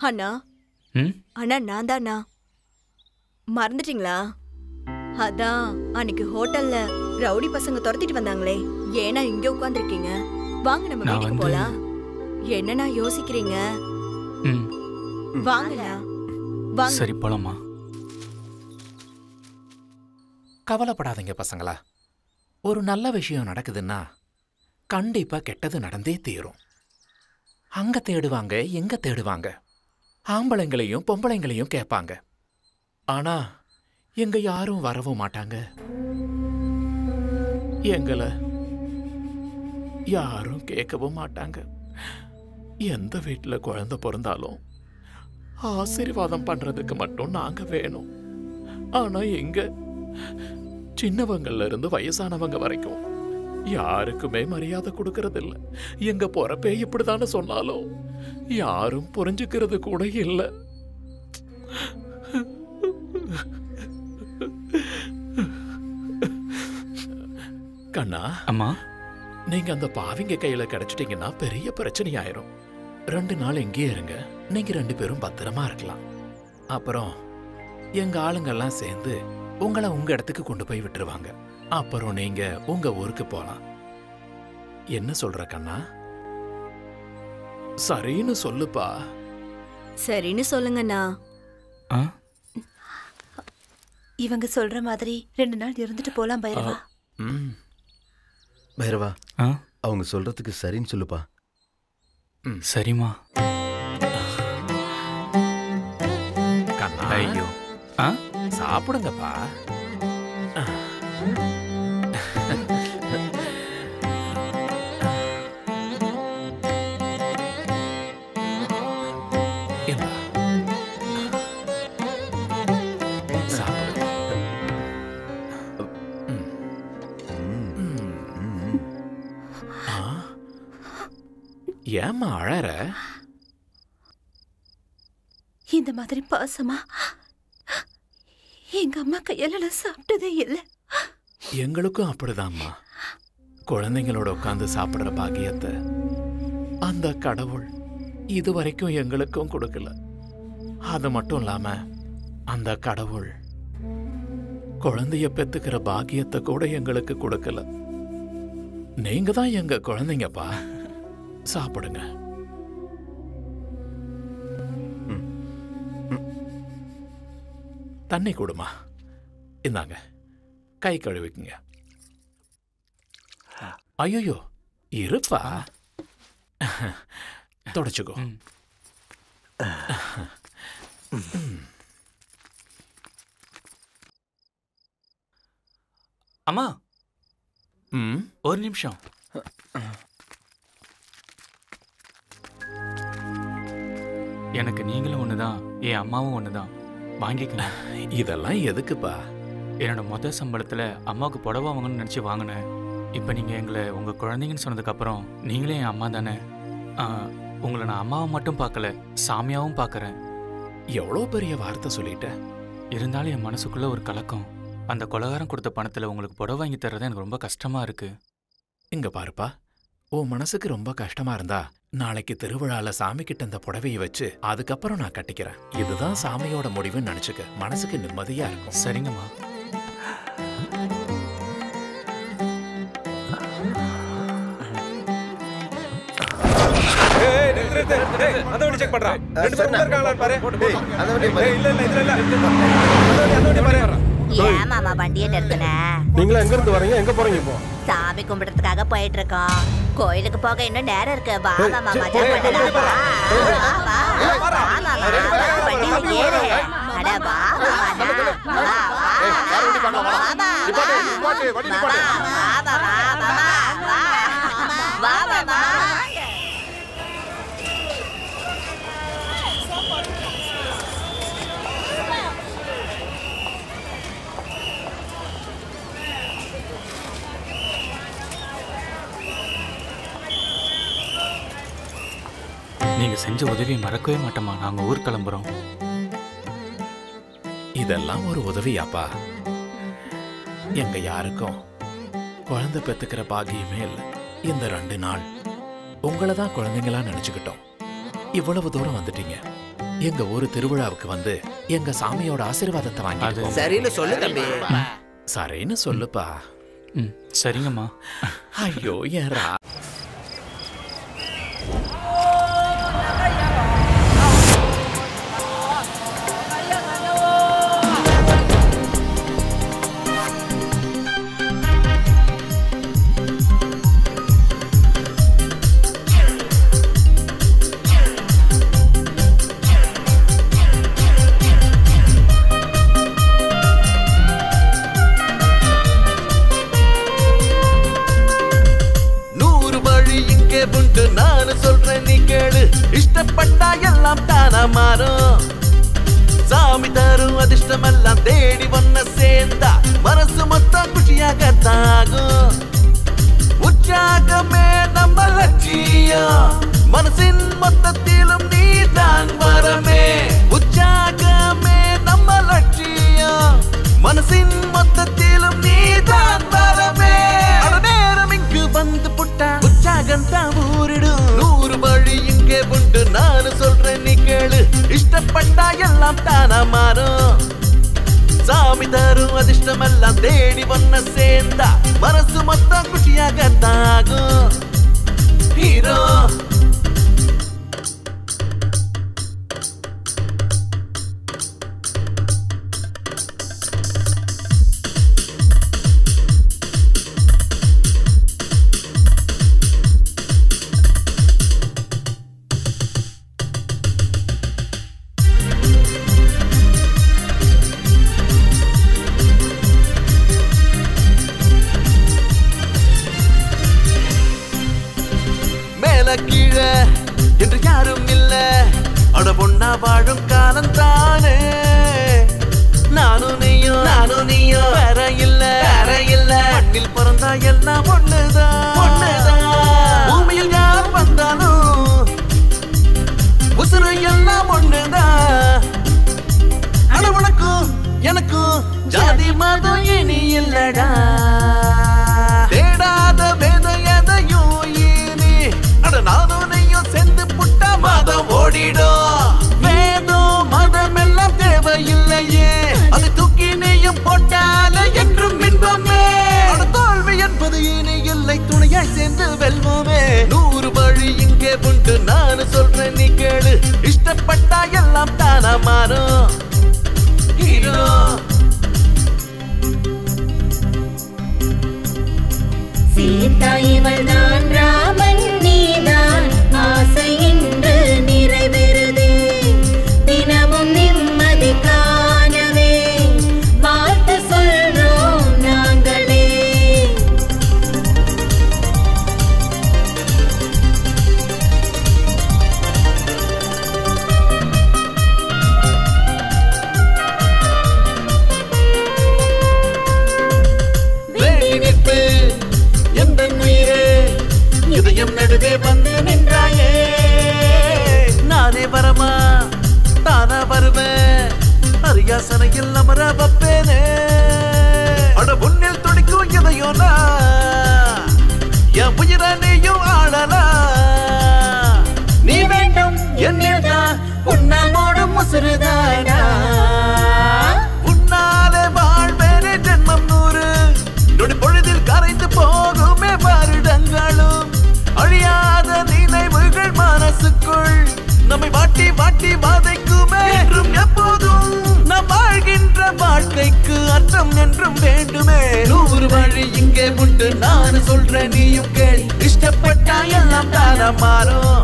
அண்ணா, அண்ணா நான் தானா? மறந்துட்டீங்களா? அதான் அன்னைக்கு ஹோட்டல்ல ரவுடி பசங்க துரத்திட்டு வந்தாங்களே, ஏன்னா இங்க உட்காந்துருக்கீங்க? வாங்க நம்ம வீட்டுக்கு போலாம். என்னன்னா யோசிக்கிறீங்க? வாங்கண்ணா, வாங்க. சரி போலாமா? கவலைப்படாதீங்க பசங்களா, ஒரு நல்ல விஷயம் நடக்குதுன்னா கண்டிப்பா கெட்டது நடந்தே தீரும். அங்க தேடுவாங்க, எங்க தேடுவாங்க. ஆம்பளைங்களையும் பொம்பளைங்களையும் கேட்பாங்க. ஆனா எங்க யாரும் வரவும் மாட்டாங்க. எங்களை யாரும் கேட்கவும் மாட்டாங்க. எந்த வீட்டுல குழந்தை பிறந்தாலும் ஆசீர்வாதம் பண்றதுக்கு மட்டும் நாங்க வேணும். ஆனா எங்க சின்னவங்கள்ல இருந்து வயசானவங்க வரைக்கும் யாருக்குமே மரியாதை கொடுக்கறது இல்ல. எங்க பொறப்பே இப்படிதானே சொன்னாலும் யாரும் புரிஞ்சுக்கிறது கூட இல்ல. கண்ணா, அம்மா, நீங்க அந்த பாவிங்க கையில கிடைச்சிட்டீங்கன்னா பெரிய பிரச்சனை ஆயிரும். 2 நாள் எங்கேயே இருங்க. நீங்க 2 பேரும் பத்திரமா இருக்கலாம். அப்புறம் எங்க ஆளுங்கெல்லாம் சேர்ந்து உங்களை உங்க இடத்துக்கு கொண்டு போய் விட்டுருவாங்க. அப்புறம் நீங்க உங்க ஊருக்கு போலாம். என்ன சொல்ற கண்ணா? சரின்னு சொல்லுப்பா. சரின்னு சொல்லுங்கண்ணா. இவங்க சொல்ற மாதிரி 2 நாள் இருந்துட்டு போலாம் பைரவா. பைரவா, அவங்க சொல்றதுக்கு சரின்னு சொல்லுப்பா. சரிம்மா. கண்ணா, ஐயோ, சாப்பிடுங்கப்பா. ஏம்மா அழற? இந்த மாதிரி பாசமா எங்க அம்மா கையால சாப்பிட்டதே இல்லை. எங்களுக்கும் அப்படிதான்மா. குழந்தைங்களோட உட்காந்து சாப்பிடுற பாக்கியத்தை அந்த கடவுள் இதுவரைக்கும் எங்களுக்கும் கொடுக்கல. அது மட்டும் இல்லாம அந்த கடவுள் குழந்தைய பெத்துக்கிற பாக்கியத்தை கூட எங்களுக்கு கொடுக்கல. நீங்க தான் எங்க குழந்தைங்கப்பா. சாப்பிடுங்க. தண்ணி கொடுமா. இந்தாங்க, கை கழுவிக்குங்க. ஐயோ, இருப்பா, தொடச்சுக்கோ. அம்மா, ஒரு நிமிஷம். எனக்கு நீங்களும் ஒண்ணுதான், என் அம்மாவும் ஒண்ணுதான். வாங்கிக்கங்க. இதெல்லாம் எதுக்குப்பா? என்னோட முதல் சம்பளத்துல அம்மாவுக்கு புடவை வாங்கணும்னு நினைச்சு வாங்கினேன். இப்ப நீங்க எங்களை உங்க குழந்தைங்கன்னு சொன்னதுக்கு அப்புறம் நீங்களே என் அம்மா தானே. உங்களை நான் அம்மாவை மட்டும் பார்க்கல, சாமியாவும் பார்க்கறேன். எவ்வளோ பெரிய வார்த்தை சொல்லிட்ட. இருந்தாலும் என் மனசுக்குள்ள ஒரு கலக்கம். அந்த கொலகாரம் கொடுத்த பணத்துல உங்களுக்கு புடவை வாங்கி தர்றது எனக்கு ரொம்ப கஷ்டமா இருக்கு. இங்க பாருப்பா, உன் மனசுக்கு ரொம்ப கஷ்டமா இருந்தா நாளைக்கு திருவிழால சாமி கிட்ட அந்த புடவையை வச்சு அதுக்கப்புறம் நான் கட்டிக்கிறேன். இதுதான் சாமியோட முடிவுன்னு நினைச்சுக்க. மனசுக்கு நிம்மதியா இருக்கும். சரிங்கம்மா. ஏமாமா வண்டியை நிறுத்தின? நீங்களா எங்க இருந்து வரீங்க? எங்க போறீங்க இப்போ? சாமி கும்பிடுறதுக்காக போயிட்டு இருக்கோம். கோயிலுக்கு போக இன்னும் நேரம் இருக்கு. வா மாமா, மஜா பண்ணலாம். வண்டியில ஏறு. அட வா மாமா. நீங்க செஞ்ச உதவியை மறக்கவே மாட்டோமா. நாங்க ஊர் கிளம்புறோம். இதெல்லாம் ஒரு உதவியாப்பா? எங்க யாருக்கும் குழந்தை பெத்துக்கிற பாக்கியமே இல்லை. இந்த 2 நாள் உங்களை தான் குழந்தைங்களா நினைச்சுக்கிட்டோம். இவ்வளவு தூரம் வந்துட்டீங்க. எங்க ஊரு திருவிழாவுக்கு வந்து எங்க சாமியோட ஆசீர்வாதத்தை வாங்கி. சரின்னு சொல்லு தம்பி. சரின்னு சொல்லுப்பா. சரிங்கம்மா. ஐயோ ஏறா. இஷ்டப்பட்டா எல்லாம் தானா மாறும். சாமி தரும் அதிர்ஷ்டம் எல்லாம் தேடி ஒன்ன சேர்ந்தா மனசு மொத்தம் குஷியாகத்தாகும். உற்சாகமே நம்ம லட்சியம், மனசின் மொத்தத்திலும் நீதான் வரமே. உற்சாகமே நம்ம லட்சியம், மனசின் மொத்தத்திலும் நீதான் வரமே. நேரம் இங்கு வந்து புட்டா உற்சாகம் தான் ஊரிடும். 100 வழி இங்கே உண்டு, நானு சொல்றேன் நீ கேளு. இஷ்டப்பட்டா எல்லாம் தானா மாறும். சாமி தரும் அதிர்ஷ்டம் எல்லாம் தேடி ஒன்ன சேர்ந்தா மனசு மொத்தம் குஷியாகத்தாகும். ஹீரோ கீழே என்று யாரும் இல்ல, அட பொண்ணா வாழும் காலம் தானே. நானும் நீயும் வேற இல்ல. மண்ணில் பிறந்தா எல்லாம் ஒண்ணுதான். பூமியில் யார் வந்தாலும் உசுறு எல்லாம் ஒண்ணுதான். அட உனக்கும் எனக்கும் ஜாதி மதம் இனி இல்லடா. தேடாத வேத எதையும் நானும் நீயும் சேர்ந்து புட்டா மதம் ஓடிடும். வேதம் மதம் எல்லாம் தேவையில்லையே, அது தூக்கி நீயும் போட்டால என்றும் இன்பமே. தோல்வி என்பது இனி இல்லை, துணையாய் சேர்ந்து வெல்வோமே. 100 வழி இங்கே உண்டு, நானு சொல்றேன் நீ கேளு. இஷ்டப்பட்டா எல்லாம் தானா மாறும். ஹீரோ சீதா இவள் தான், ராமன் நீதான், ஆசை இன்று நிறைவேறுதே. தினமும் நிம்மதி காணவே வாழ்த்து சொல்றோம் நாங்களே. வேண்டி நிற்பு எந்த உயிரே, இதயம் நடுவே வந்து நின்றாயே. நானே வரமா தானா வருவேன், அரியாசனையில் அமர வப்பேனே. அட முன்னில் துடிக்கும் இதயம் என் உயிர நீயும் ஆளலா. நீ வேண்டும் என்னில்தான், உன்னாமோடும் முசுறுதானா. உன்னாலே வாழ்வேனே ஜென்மம் 100, நொடி பொழுதில் கரைந்து போகுமே வருடங்களும். அழியாத நினைவுகள் மனசுக்குள் நம்மை வாட்டி வாட்டி வாதைக்குமே. என்றும் எப்போதும் நாம் வாழ்கின்ற வாழ்க்கைக்கு அர்த்தம் என்றும் வேண்டுமே. 100 வழி இங்கே உண்டு, நான் சொல்றேன் நீயும் கேள். இஷ்டப்பட்டா எல்லாம் தானா மாறும்.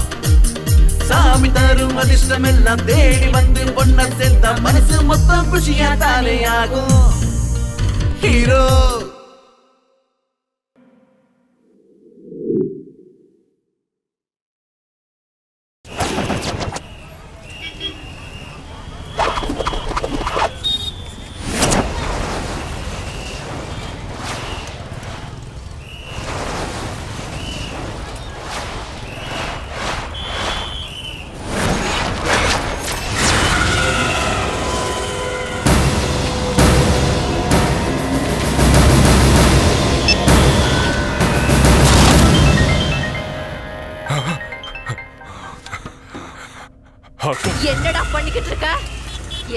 சாமி தரும் அதிர்ஷ்டம் எல்லாம் தேடி வந்து ஒன்ன சேர்ந்தா மனசு மொத்தம் குஷியா தானே ஆகும். ஹீரோ என்னடா பண்ணிக்கிட்டு இருக்க?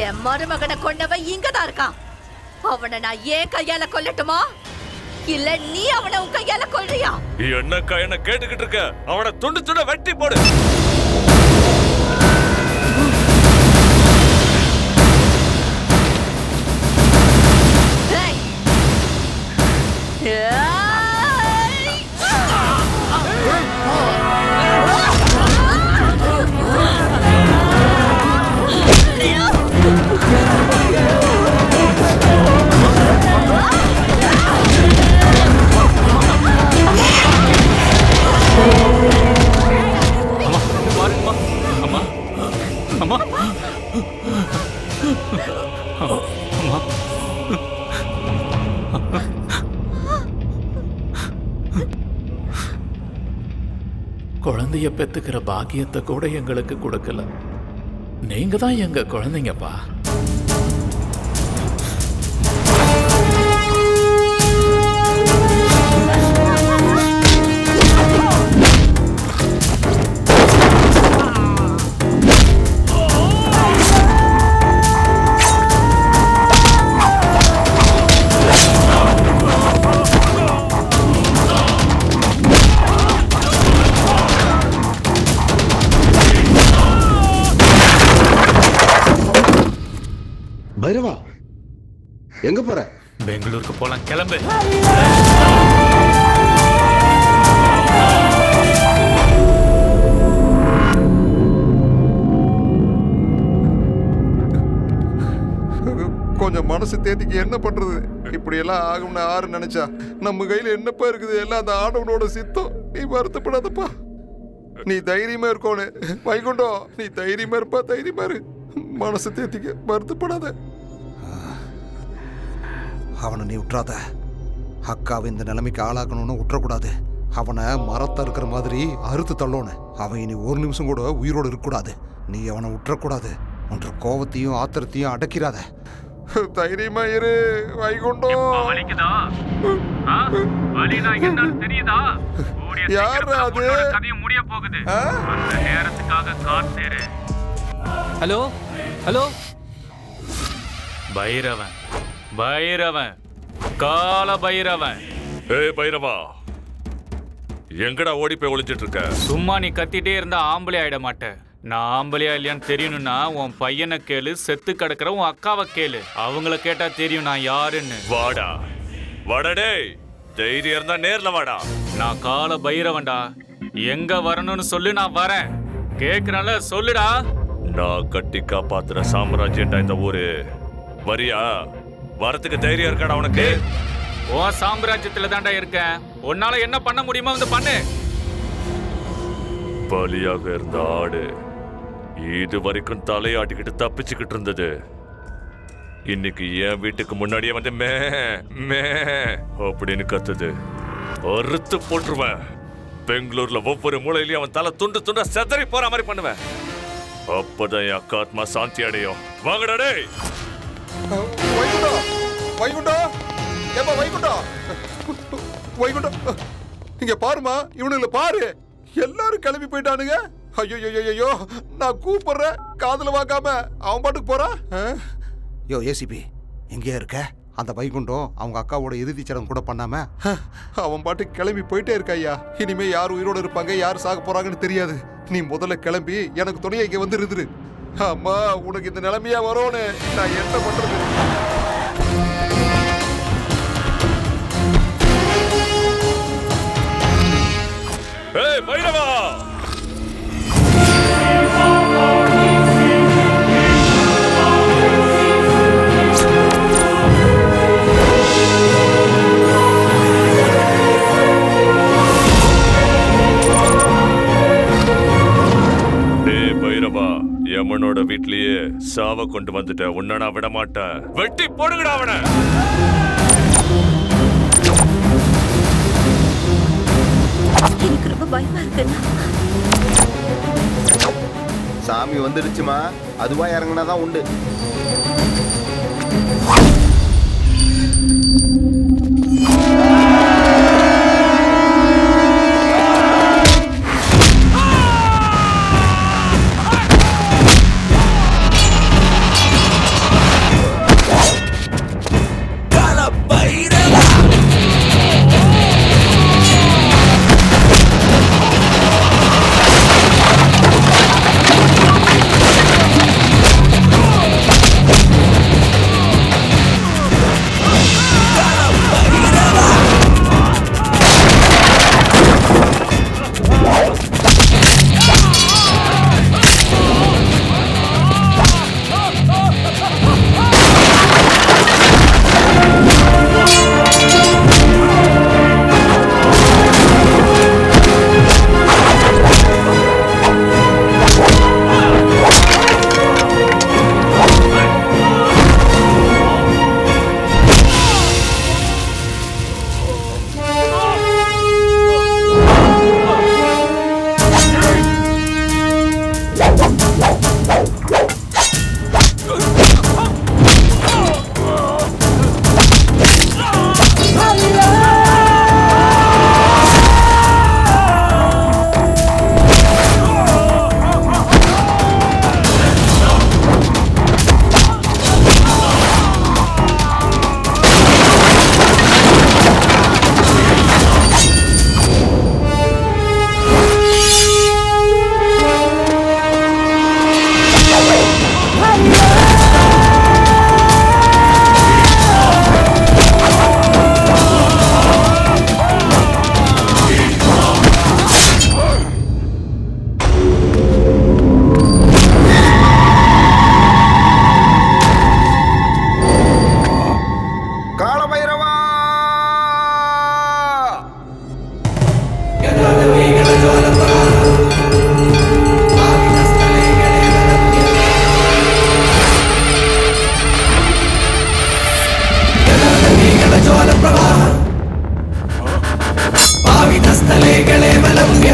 என் மருமகனை கொண்டவன் இங்கதான் இருக்கான். அவனை நான் ஏன் கையால கொல்லட்டுமா, இல்ல நீ அவனை உன் கையால கொல்றியா? என்னக்கா என்ன கேட்டுக்கிட்டு இருக்க? அவனை துண்டு துண்டு வெட்டி போடு. குழந்தைய பெத்துக்கிற பாக்கியத்தை கூட எங்களுக்கு கொடுக்கல. நீங்க தான் எங்க குழந்தைங்கப்பா. பைரவா, எங்க போற? பெங்களூருக்கு போலாம், கிளம்பு. கொஞ்சம் மனசு தேத்திக்கு என்ன பண்றது? இப்படி எல்லாம் ஆகும்னு ஆறு நினைச்சா நம்ம கையில என்னப்பா இருக்குது? எல்லாம் அந்த ஆடவனோட சித்தம். நீ வருத்தப்படாதப்பா, நீ தைரியமா இருக்கோனு. வைகுண்டம், நீ தைரியமா இருப்பா, தைரியமா இரு. மனசு தேத்திக்க, வருத்தப்படாத. அவனை நீ விட்டுறாத. அக்காவை இந்த நிலைமைக்கு ஆளாக்கணும்னு விட்டுறக்கூடாது. அவனை மரத்தை இருக்கிற மாதிரி அறுத்து தள்ளோன்னு. அவன் இனி ஒரு நிமிஷம் கூட உயிரோடு இருக்கக்கூடாது. நீ அவனை விட்டுறக்கூடாது. ஒன்ற கோவத்தையும் ஆத்திரத்தையும் அடக்கிறாத. தைரியமா இரு வைகுண்டம். யார் அது? முடிய போகுது. அந்த நேரத்துக்காக காத்திரு. Hello hello. பைரவன், பைரவன், கால பைரவன். ஏய் பைரவா, எங்கடா ஓடி போய் ஒளிஞ்சிட்டு இருக்க? சும்மா நீ கத்திட்டே இருந்தா ஆம்பளை ஆயிட மாட்டேன். நான் ஆம்பளையா இல்லையான்னு தெரியணும்னா உன் பையனை கேளு, செத்து கிடக்குற உன் அக்காவை கேளு. அவங்கள கேட்டா தெரியும் நான் யாருன்னு. வாடா வாடா, தைரியம் இருந்தா நேர்ல வாடா. நான் கால பைரவன்டா. எங்க வரணும்னு சொல்லு, நான் வரேன். கேக்குறேன்ல, சொல்லுடா. நான் கட்டி காப்பாத்துற சாம்ராஜ்யம்டா இந்த ஊரு. வரியா? வரத்துக்கு தைரியம் இருக்காடா உனக்கு? உன் சாம்ராஜ்யத்துல தான்டா இருக்கேன். உன்னால என்ன பண்ண முடியுமோ வந்து பண்ணு. பலியாக இருந்த ஆடு இது வரைக்கும் தலையாட்டிக்கிட்டு தப்பிச்சுக்கிட்டு இருந்தது. இன்னைக்கு என் வீட்டுக்கு முன்னாடியே வந்து மே மே அப்படின்னு கத்துது. அறுத்து போட்டுருவேன். பெங்களூர்ல ஒவ்வொரு மூலையிலயும் அவன் தலை துண்டு துண்டா செதறி போற மாதிரி பண்ணுவேன். அப்பதான் என் அக்கா ஆத்மா சாந்தி அடையும். வாங்கடா டேய். வைகுண்டம், வைகுண்டம், ஏப்பா வைகுண்டம், வைகுண்டம், இங்க பாருமா, இவனுல பாரு, எல்லாரும் கிளம்பி போயிட்டானுங்க. ஐயோ ஐயோ, நான் கூப்பிடுறேன், காதுல வாக்காம அவன் பாட்டுக்கு போறான். யோ ஏசிபி, எங்கேயா இருக்க? அந்த வைகுண்டம் அவங்க அக்காவோட இறுதி சடங்கு கூட பண்ணாம அவன் பாட்டுக்கு கிளம்பி போயிட்டே இருக்க. ஐயா, இனிமே யார் உயிரோடு இருப்பாங்க, யார் சாக போறாங்கன்னு தெரியாது. நீ முதல்ல கிளம்பி எனக்கு துணையை இங்க வந்து இருந்துரு. அம்மா, உனக்கு இந்த நிலைமையா வரும்னு நான் என்ன பண்றது? ஏய் பைரவா, யமனோட வீட்லயே சாவ கொண்டு வந்துட்ட. உன்ன நான் விட மாட்டேன். வெட்டி போடுங்கடா அவனை. எனக்கு ரொம்ப பயமா இருக்குண்ணா. சாமி வந்துடுச்சுமா, அதுவா இறங்கினாதான் உண்டு. ज्वालप्रवाह पावितस्थले गलेवलम्ब्य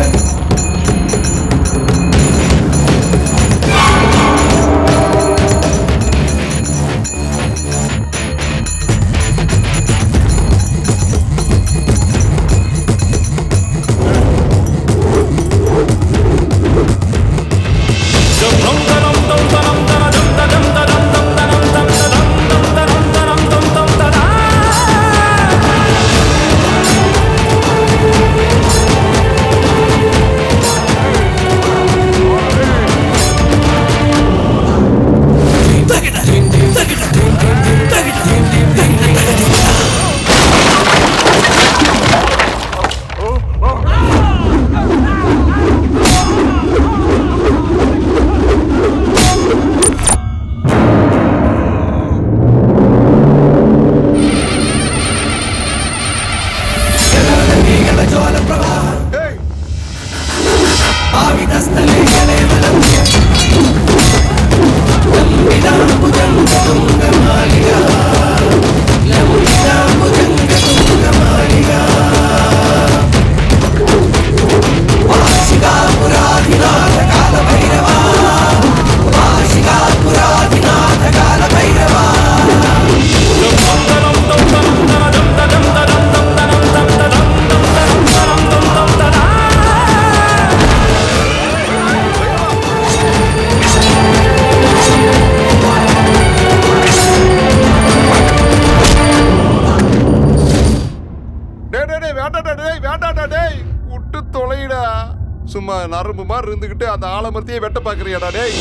சும்மா நரம்பு மாதிரி இருந்துகிட்டு அந்த ஆலமரத்தையே வெட்ட பாக்குறியாடா டேய்?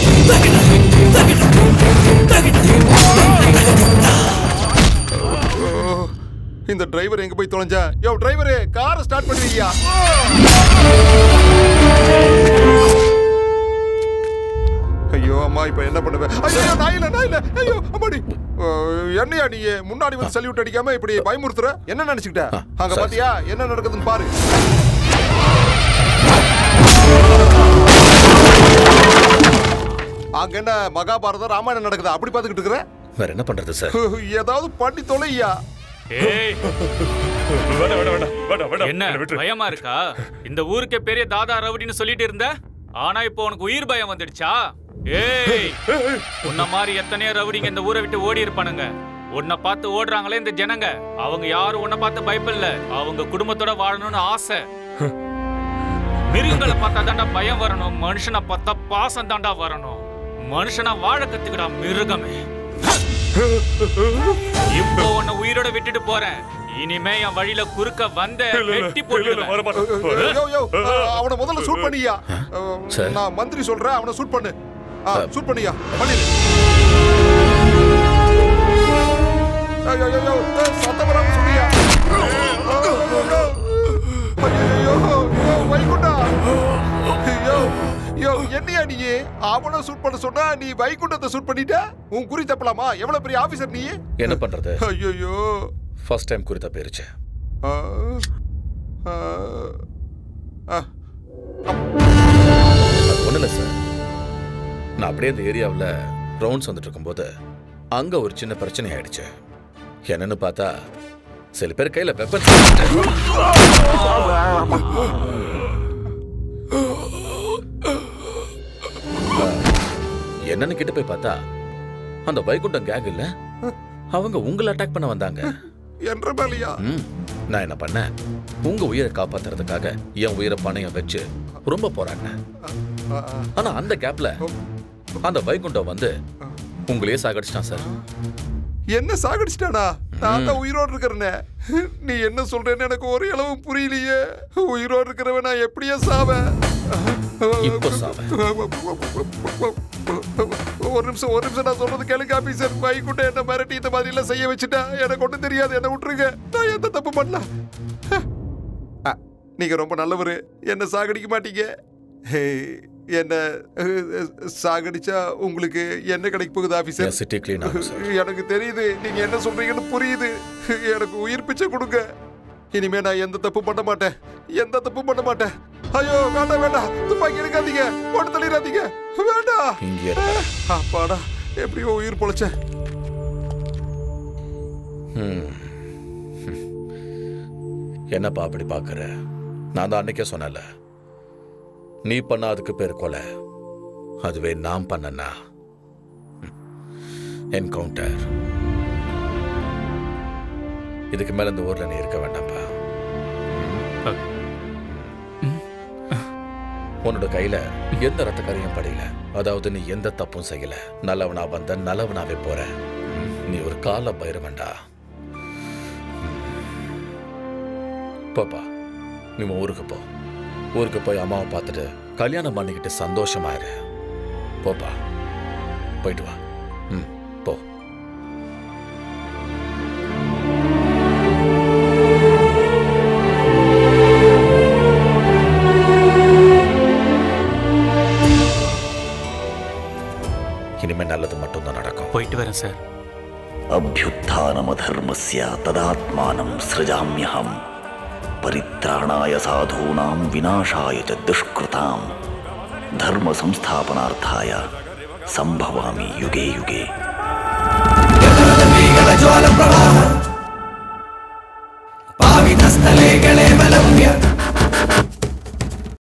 இந்த டிரைவர் எங்க போய் தொலைஞ்சா? யோ டிரைவரே, காரை ஸ்டார்ட் பண்ணுவீயா? ஐயோ அம்மா, இப்ப என்ன பண்ணுவேன்? ஐயோ நாயில ஐயோ அம்மாடி, என்னையா நீ முன்னாடி வந்து சல்யூட் அடிக்காம இப்படி பயமுறுத்துற? என்ன நினைச்சுக்கிட்ட? அங்க பாத்தியா என்ன நடக்குதுன்னு பாரு. அங்க என்ன மகாபாரதம் ராமாயணம் நடக்குதா? அப்படி பாத்துக்கிட்டு இருக்கிற? வேற என்ன பண்றது சார்? ஏதாவது பண்ணி தொலையா. என்ன பயமா இருக்கா? இந்த ஊருக்கே பெரிய தாதா ரவுடின்னு சொல்லிட்டு இருந்த, ஆனா இப்போ உனக்கு உயிர் பயம் வந்துடுச்சா? ஏய், உன்ன மாதிரி எத்தனையோ ரவுடிங்க இந்த ஊரை விட்டு ஓடி இருப்பானுங்க. உன்னை பார்த்து ஓடுறாங்களே இந்த ஜனங்க, அவங்க யாரும் உன்னை பார்த்து பயப்படல. அவங்க குடும்பத்தோட வாழணும்னு ஆசை. மிருகங்களை பார்த்தா தாண்டா பயம் வரணும், மனுஷனை பார்த்தா பாசம் தாண்டா வரணும். மனுஷனா வாழ கத்துக்கடா மிருகமே. இப்போ உன்னை உயிரோட விட்டுட்டு போறேன். இனிமே என் வழியில குறுக்க வந்த வெட்டி போட்டுடுவேன். அவனை முதல்ல சூட் பண்ணியா. நான் மந்திரி சொல்றேன், அவனை சூட் பண்ணு. சூட் பண்ணியா, பண்ணிடு. சத்தம் வராம சொல்லியா. வைகுண்டா, என்னையா நீ அவனை சூட் பண்ண சொன்னா நீ வைகுண்டத்தை சூட் பண்ணிட்ட? உன் குறி தப்பலாமா? எவ்வளவு பெரிய ஆபீசர் நீ. என்ன பண்றது? ஐயோ, ஃபர்ஸ்ட் டைம் குறி தப்பிருச்சு. ஒண்ணு இல்ல சார், நான் அப்படியே இந்த ஏரியாவில் ரவுண்ட்ஸ் வந்துட்டு இருக்கும்போது அங்க ஒரு சின்ன பிரச்சனை ஆயிடுச்சு. என்னன்னு பார்த்தா சில பேர் கையில வெப்பன். என்னன்னு கிட்ட போய் பார்த்தா அந்த வைகுண்டம் கேங் இல்ல, அவங்க உங்களை அட்டாக் பண்ண வந்தாங்க. நான் என்ன பண்ணேன், உங்க உயிரை காப்பாத்துறதுக்காக என் உயிரை பணையம் வச்சு ரொம்ப போராடினேன். ஆனா அந்த கேப்ல அந்த வைகுண்டம் வந்து உங்களையே சாகடிச்சிட்டான் சார். என்ன சாகடிச்சிட்டானா? நான் தான் உயிரோடு இருக்கிறேனே. நீ என்ன சொல்றேன்னு எனக்கு ஒரு அளவு புரியலையே. உயிரோடு இருக்கிறவன் நான் எப்படியே சாவேன்? ஒரு நிமிஷம் நான் சொல்றது கேளுங்க ஆபீசர். வைகுண்டம் என்ன மிரட்டி இந்த மாதிரி எல்லாம் செய்ய வச்சுட்டா. எனக்கு ஒன்றும் தெரியாது, என்ன விட்டுருங்க. நான் எந்த தப்பு பண்ணல. நீங்க ரொம்ப நல்லவரு, என்ன சாகடிக்க மாட்டீங்க. என்ன சாகடிச்சா உங்களுக்கு என்ன கிடைக்க போகுது ஆபீசர்? எனக்கு தெரியுது, நீங்க என்ன சொல்றீங்கன்னு புரியுது. எனக்கு உயிர் பிச்சை கொடுங்க. இனிமே நான் எந்த தப்பு பண்ண மாட்டேன், எந்த தப்பு பண்ண மாட்டேன். ஐயோ வேண்டாம், துப்பாக்கி எடுக்காதீங்க, போட்டு தள்ளிடாதீங்க, வேண்டாம். அப்பாடா, எப்படியோ உயிர் பொழைச்சேன். என்னப்பா அப்படி பார்க்குற? நான் தான் அன்னைக்கே சொன்னல, நீ பண்ண அதுக்கு பேர் கொலை, அதுவே நான் பண்ணனா என்கவுண்டர். இதுக்கு மேல இந்த ஊர்ல நீ இருக்க வேண்டாம்ப்பா. உன்னோட கையில எந்த ரத்தக்கரையும் படையில, அதாவது நீ எந்த தப்பும் செய்யல. நல்லவனா வந்த நல்லவனாவே போற. நீ ஒரு கால பயிரவன்டா. பாப்பா, நீ ஊருக்கு போ. ஊருக்கு போய் அம்மாவை பார்த்துட்டு கல்யாணம் பண்ணிக்கிட்டு சந்தோஷமா இரு. போப்பா, போயிட்டு வா. போ. இனிமே நல்லது மட்டும்தான் நடக்கும். போயிட்டு வரேன் சார். அபியுத்தானமதர்மஸ்ய ததாத்மானம் ஸ்ருஜாம்யஹம் பரித்ராணாய சாதூனாம் விநாசாய ச துஷ்கிருதாம் தர்ம சம்ஸ்தாபனார்த்தாய சம்பவாமி யுகே யுகே.